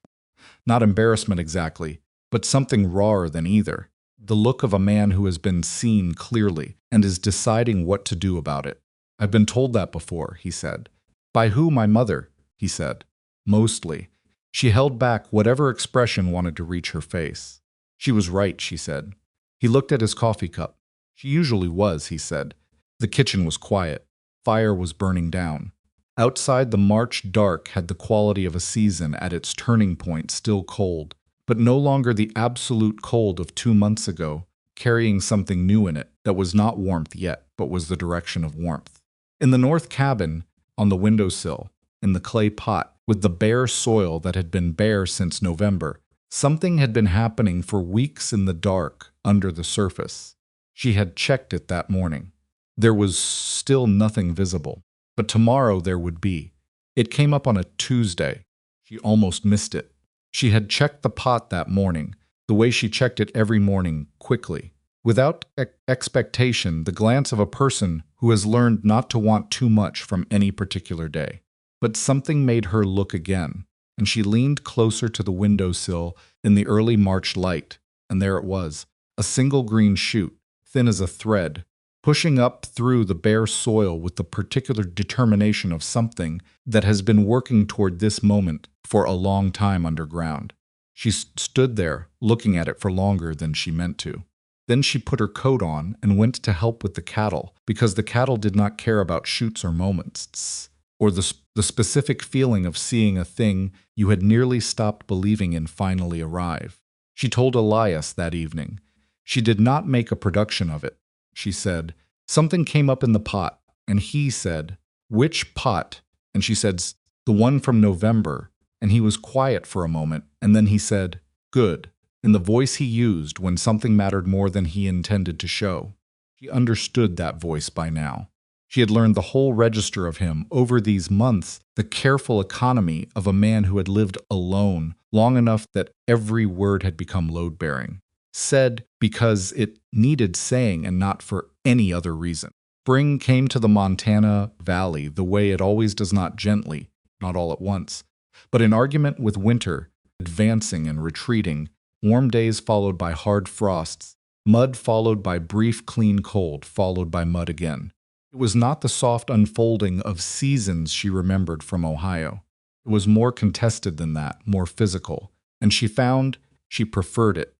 Not embarrassment exactly, but something rawer than either. The look of a man who has been seen clearly and is deciding what to do about it. I've been told that before, he said. By who? My mother, he said. Mostly. She held back whatever expression wanted to reach her face. She was right, she said. He looked at his coffee cup. She usually was, he said. The kitchen was quiet. Fire was burning down. Outside, the March dark had the quality of a season at its turning point, still cold, but no longer the absolute cold of 2 months ago, carrying something new in it that was not warmth yet, but was the direction of warmth. In the north cabin, on the windowsill, in the clay pot, with the bare soil that had been bare since November, something had been happening for weeks in the dark under the surface. She had checked it that morning. There was still nothing visible, but tomorrow there would be. It came up on a Tuesday. She almost missed it. She had checked the pot that morning, the way she checked it every morning, quickly, without expectation, the glance of a person who has learned not to want too much from any particular day. But something made her look again, and she leaned closer to the windowsill in the early March light, and there it was, a single green shoot, thin as a thread, pushing up through the bare soil with the particular determination of something that has been working toward this moment for a long time underground. She stood there, looking at it for longer than she meant to. Then she put her coat on and went to help with the cattle, because the cattle did not care about shoots or moments, or the specific feeling of seeing a thing you had nearly stopped believing in finally arrive. She told Elias that evening. She did not make a production of it. She said, something came up in the pot, and he said, which pot? And she said, the one from November. And he was quiet for a moment, and then he said, good, in the voice he used when something mattered more than he intended to show. She understood that voice by now. She had learned the whole register of him over these months, the careful economy of a man who had lived alone long enough that every word had become load-bearing. Said because it needed saying and not for any other reason. Spring came to the Montana Valley the way it always does, not gently, not all at once, but in argument with winter, advancing and retreating, warm days followed by hard frosts, mud followed by brief clean cold, followed by mud again. It was not the soft unfolding of seasons she remembered from Ohio. It was more contested than that, more physical, and she found she preferred it.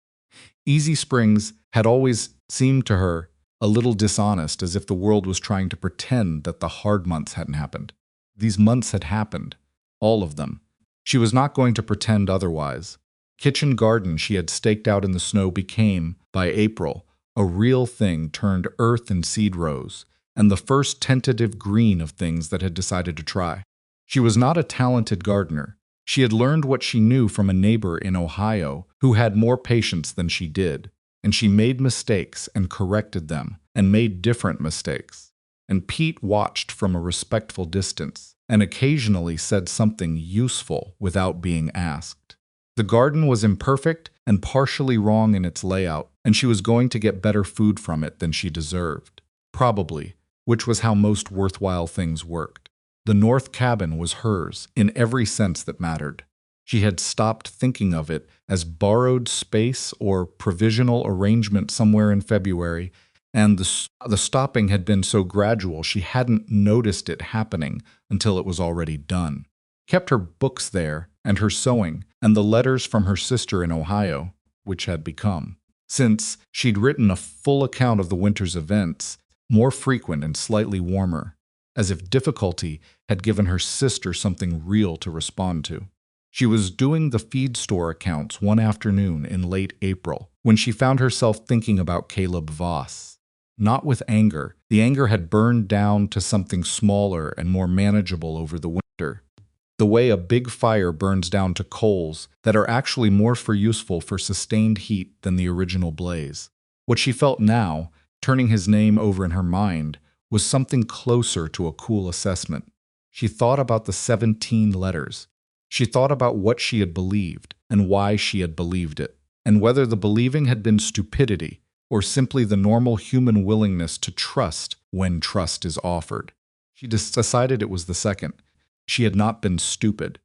Easy springs had always seemed to her a little dishonest, as if the world was trying to pretend that the hard months hadn't happened. These months had happened, all of them. She was not going to pretend otherwise. Kitchen garden she had staked out in the snow became, by April, a real thing turned earth and seed rows, and the first tentative green of things that had decided to try. She was not a talented gardener. She had learned what she knew from a neighbor in Ohio who had more patience than she did, and she made mistakes and corrected them and made different mistakes. And Pete watched from a respectful distance and occasionally said something useful without being asked. The garden was imperfect and partially wrong in its layout, and she was going to get better food from it than she deserved. Probably, which was how most worthwhile things worked. The north cabin was hers in every sense that mattered. She had stopped thinking of it as borrowed space or provisional arrangement somewhere in February, and the stopping had been so gradual she hadn't noticed it happening until it was already done. Kept her books there, and her sewing, and the letters from her sister in Ohio, which had become. Since she'd written a full account of the winter's events, more frequent and slightly warmer, as if difficulty had given her sister something real to respond to. She was doing the feed store accounts one afternoon in late April when she found herself thinking about Caleb Voss. Not with anger. The anger had burned down to something smaller and more manageable over the winter. The way a big fire burns down to coals that are actually more useful for sustained heat than the original blaze. What she felt now, turning his name over in her mind, was something closer to a cool assessment. She thought about the 17 letters. She thought about what she had believed and why she had believed it, and whether the believing had been stupidity or simply the normal human willingness to trust when trust is offered. She decided it was the second. She had not been stupid.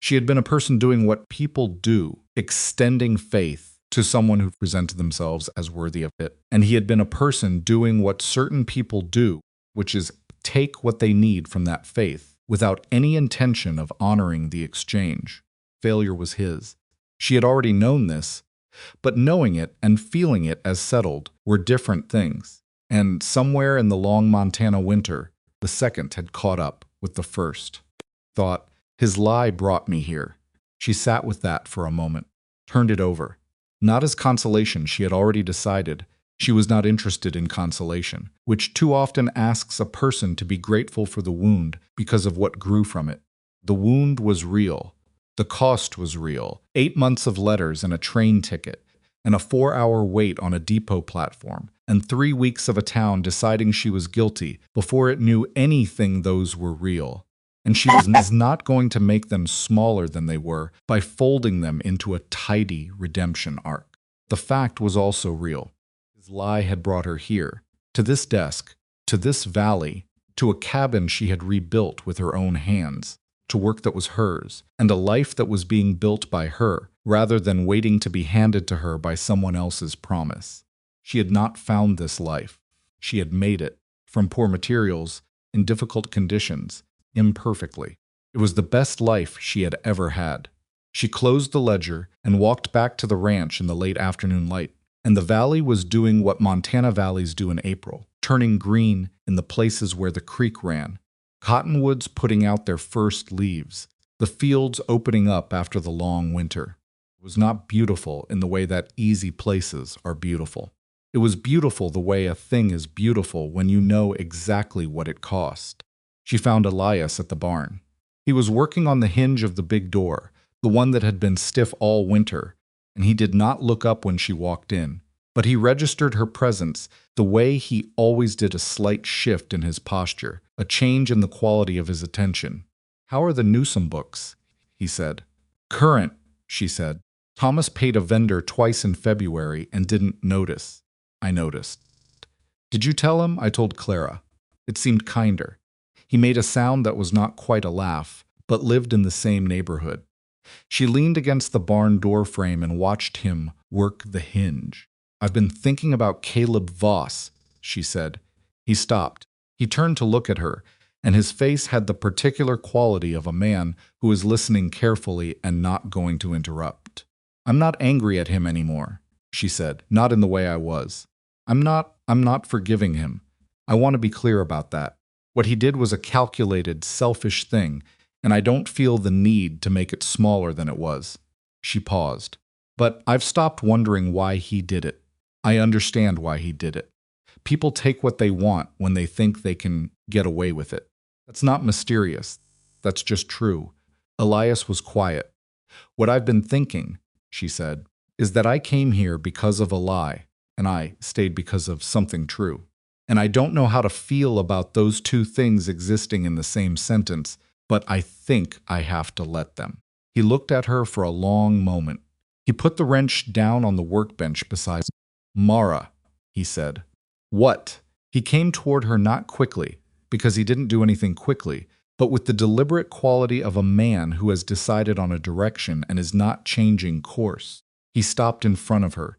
She had been a person doing what people do, extending faith to someone who presented themselves as worthy of it. And he had been a person doing what certain people do, which is take what they need from that faith without any intention of honoring the exchange. Failure was his. She had already known this, but knowing it and feeling it as settled were different things. And somewhere in the long Montana winter, the second had caught up with the first. Thought, his lie brought me here. She sat with that for a moment, turned it over. Not as consolation, she had already decided. She was not interested in consolation, which too often asks a person to be grateful for the wound because of what grew from it. The wound was real. The cost was real. 8 months of letters and a train ticket, and a 4-hour wait on a depot platform, and 3 weeks of a town deciding she was guilty before it knew anything those were real. And she was not going to make them smaller than they were by folding them into a tidy redemption arc. The fact was also real. His lie had brought her here, to this desk, to this valley, to a cabin she had rebuilt with her own hands, to work that was hers, and a life that was being built by her, rather than waiting to be handed to her by someone else's promise. She had not found this life. She had made it, from poor materials, in difficult conditions, imperfectly. It was the best life she had ever had. She closed the ledger and walked back to the ranch in the late afternoon light, and the valley was doing what Montana valleys do in April, turning green in the places where the creek ran, cottonwoods putting out their first leaves, the fields opening up after the long winter. It was not beautiful in the way that easy places are beautiful. It was beautiful the way a thing is beautiful when you know exactly what it cost. She found Elias at the barn. He was working on the hinge of the big door, the one that had been stiff all winter, and he did not look up when she walked in, but he registered her presence the way he always did, a slight shift in his posture, a change in the quality of his attention. "How are the Newsom books?" he said. "Current," she said. "Thomas paid a vendor twice in February and didn't notice." "I noticed." "Did you tell him?" I told Clara. It seemed kinder. He made a sound that was not quite a laugh, but lived in the same neighborhood. She leaned against the barn door frame and watched him work the hinge. "I've been thinking about Caleb Voss," she said. He stopped. He turned to look at her, and his face had the particular quality of a man who is listening carefully and not going to interrupt. "I'm not angry at him anymore," she said, "not in the way I was. I'm not forgiving him. I want to be clear about that. What he did was a calculated, selfish thing, and I don't feel the need to make it smaller than it was." She paused. "But I've stopped wondering why he did it. I understand why he did it. People take what they want when they think they can get away with it. That's not mysterious. That's just true." Elias was quiet. "What I've been thinking," she said, "is that I came here because of a lie, and I stayed because of something true. And I don't know how to feel about those two things existing in the same sentence, but I think I have to let them." He looked at her for a long moment. He put the wrench down on the workbench beside her. "Mara," he said. "What?" He came toward her not quickly, because he didn't do anything quickly, but with the deliberate quality of a man who has decided on a direction and is not changing course. He stopped in front of her,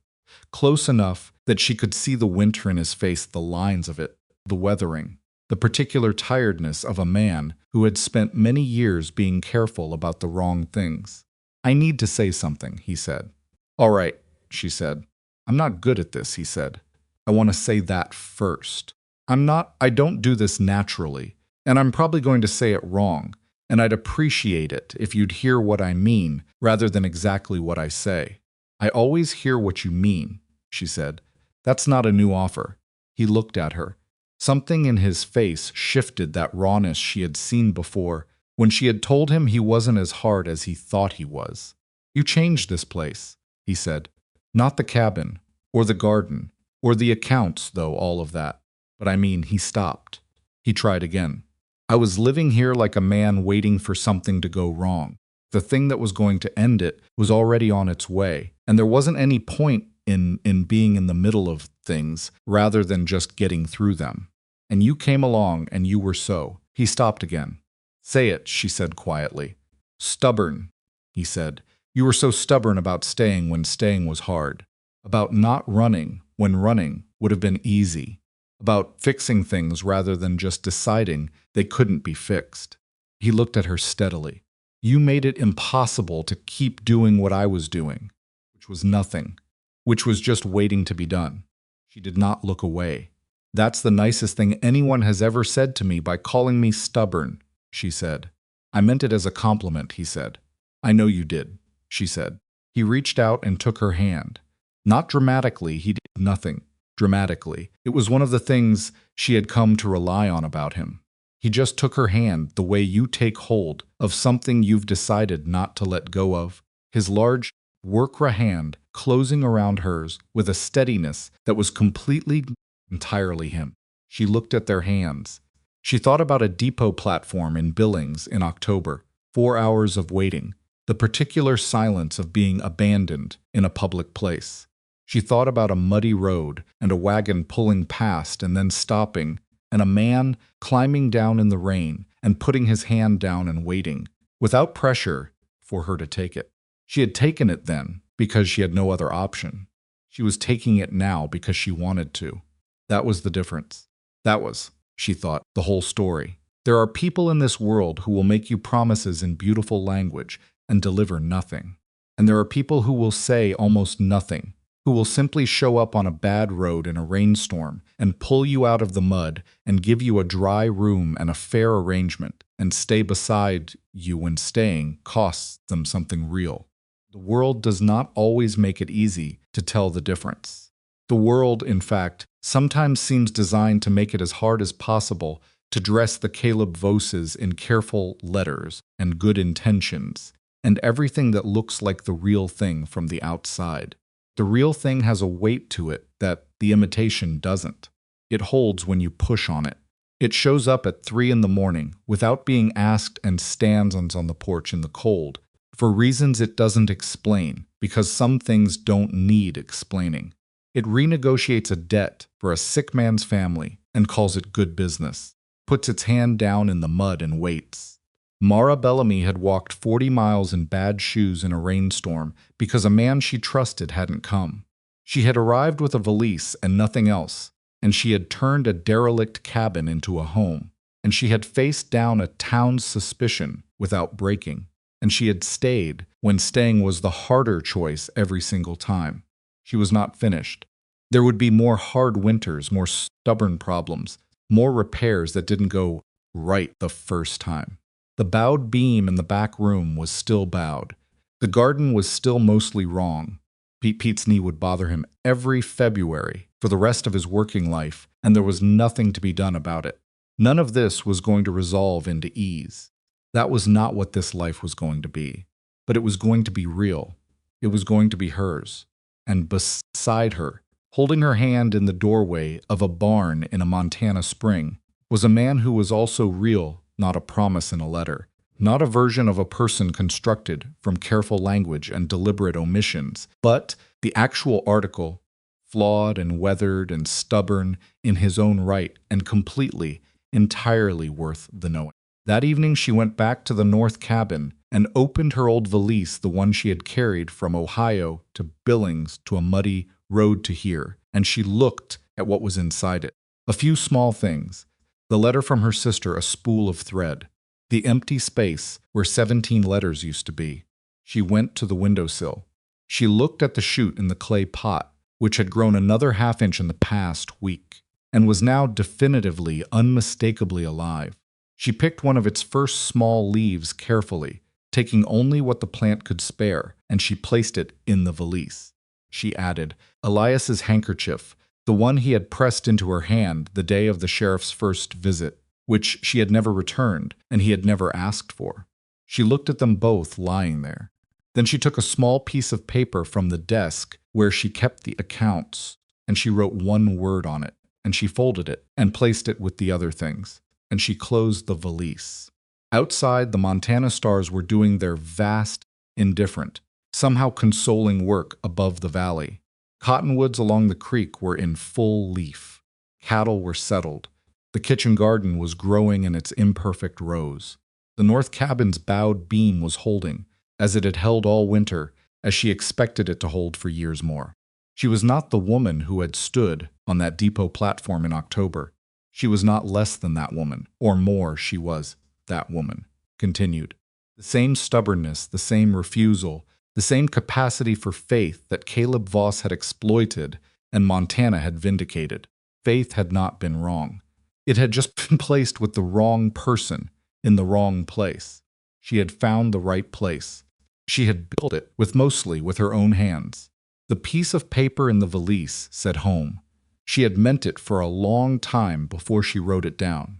close enough that she could see the winter in his face, the lines of it, the weathering, the particular tiredness of a man who had spent many years being careful about the wrong things. "I need to say something," he said. "All right," she said. "I'm not good at this," he said. "I want to say that first. I don't do this naturally, and I'm probably going to say it wrong, and I'd appreciate it if you'd hear what I mean rather than exactly what I say." "I always hear what you mean," she said. "That's not a new offer." He looked at her. Something in his face shifted that rawness she had seen before, when she had told him he wasn't as hard as he thought he was. "You changed this place," he said. "Not the cabin, or the garden, or the accounts, though, all of that. But I mean," he stopped. He tried again. "I was living here like a man waiting for something to go wrong. The thing that was going to end it was already on its way, and there wasn't any point in being in the middle of things rather than just getting through them. And you came along and you were so." He stopped again. "Say it," she said quietly. "Stubborn," he said. "You were so stubborn about staying when staying was hard. About not running when running would have been easy. About fixing things rather than just deciding they couldn't be fixed." He looked at her steadily. "You made it impossible to keep doing what I was doing, which was nothing, which was just waiting to be done." She did not look away. "That's the nicest thing anyone has ever said to me by calling me stubborn," she said. "I meant it as a compliment," he said. "I know you did," she said. He reached out and took her hand. Not dramatically, he did nothing dramatically. It was one of the things she had come to rely on about him. He just took her hand the way you take hold of something you've decided not to let go of, his large, workra hand closing around hers with a steadiness that was completely, entirely him. She looked at their hands. She thought about a depot platform in Billings in October, 4 hours of waiting, the particular silence of being abandoned in a public place. She thought about a muddy road and a wagon pulling past and then stopping, and a man climbing down in the rain and putting his hand down and waiting, without pressure, for her to take it. She had taken it then because she had no other option. She was taking it now because she wanted to. That was the difference. That was, she thought, the whole story. There are people in this world who will make you promises in beautiful language and deliver nothing. And there are people who will say almost nothing, who will simply show up on a bad road in a rainstorm and pull you out of the mud and give you a dry room and a fair arrangement and stay beside you when staying costs them something real. The world does not always make it easy to tell the difference. The world, in fact, sometimes seems designed to make it as hard as possible to dress the Caleb Voses in careful letters and good intentions, and everything that looks like the real thing from the outside. The real thing has a weight to it that the imitation doesn't. It holds when you push on it. It shows up at 3 in the morning without being asked and stands on the porch in the cold, for reasons it doesn't explain, because some things don't need explaining. It renegotiates a debt for a sick man's family and calls it good business, puts its hand down in the mud and waits. Mara Bellamy had walked 40 miles in bad shoes in a rainstorm because a man she trusted hadn't come. She had arrived with a valise and nothing else, and she had turned a derelict cabin into a home, and she had faced down a town's suspicion without breaking, and she had stayed when staying was the harder choice every single time. She was not finished. There would be more hard winters, more stubborn problems, more repairs that didn't go right the first time. The bowed beam in the back room was still bowed. The garden was still mostly wrong. Pete's knee would bother him every February for the rest of his working life, and there was nothing to be done about it. None of this was going to resolve into ease. That was not what this life was going to be. But it was going to be real. It was going to be hers. And beside her, holding her hand in the doorway of a barn in a Montana spring, was a man who was also real, not a promise in a letter, not a version of a person constructed from careful language and deliberate omissions, but the actual article, flawed and weathered and stubborn in his own right and completely, entirely worth the knowing. That evening she went back to the north cabin and opened her old valise, the one she had carried from Ohio to Billings to a muddy road to here, and she looked at what was inside it. A few small things. The letter from her sister, a spool of thread. The empty space where 17 letters used to be. She went to the windowsill. She looked at the shoot in the clay pot, which had grown another half-inch in the past week, and was now definitively, unmistakably alive. She picked one of its first small leaves carefully, taking only what the plant could spare, and she placed it in the valise. She added, Elias's handkerchief, the one he had pressed into her hand the day of the sheriff's first visit, which she had never returned and he had never asked for. She looked at them both lying there. Then she took a small piece of paper from the desk where she kept the accounts, and she wrote one word on it, and she folded it and placed it with the other things, and she closed the valise. Outside, the Montana stars were doing their vast, indifferent, somehow consoling work above the valley. Cottonwoods along the creek were in full leaf. Cattle were settled. The kitchen garden was growing in its imperfect rows. The north cabin's bowed beam was holding, as it had held all winter, as she expected it to hold for years more. She was not the woman who had stood on that depot platform in October. She was not less than that woman, or more she was that woman, continued. The same stubbornness, the same refusal, the same capacity for faith that Caleb Voss had exploited and Montana had vindicated. Faith had not been wrong. It had just been placed with the wrong person in the wrong place. She had found the right place. She had built it mostly with her own hands. The piece of paper in the valise said home. She had meant it for a long time before she wrote it down.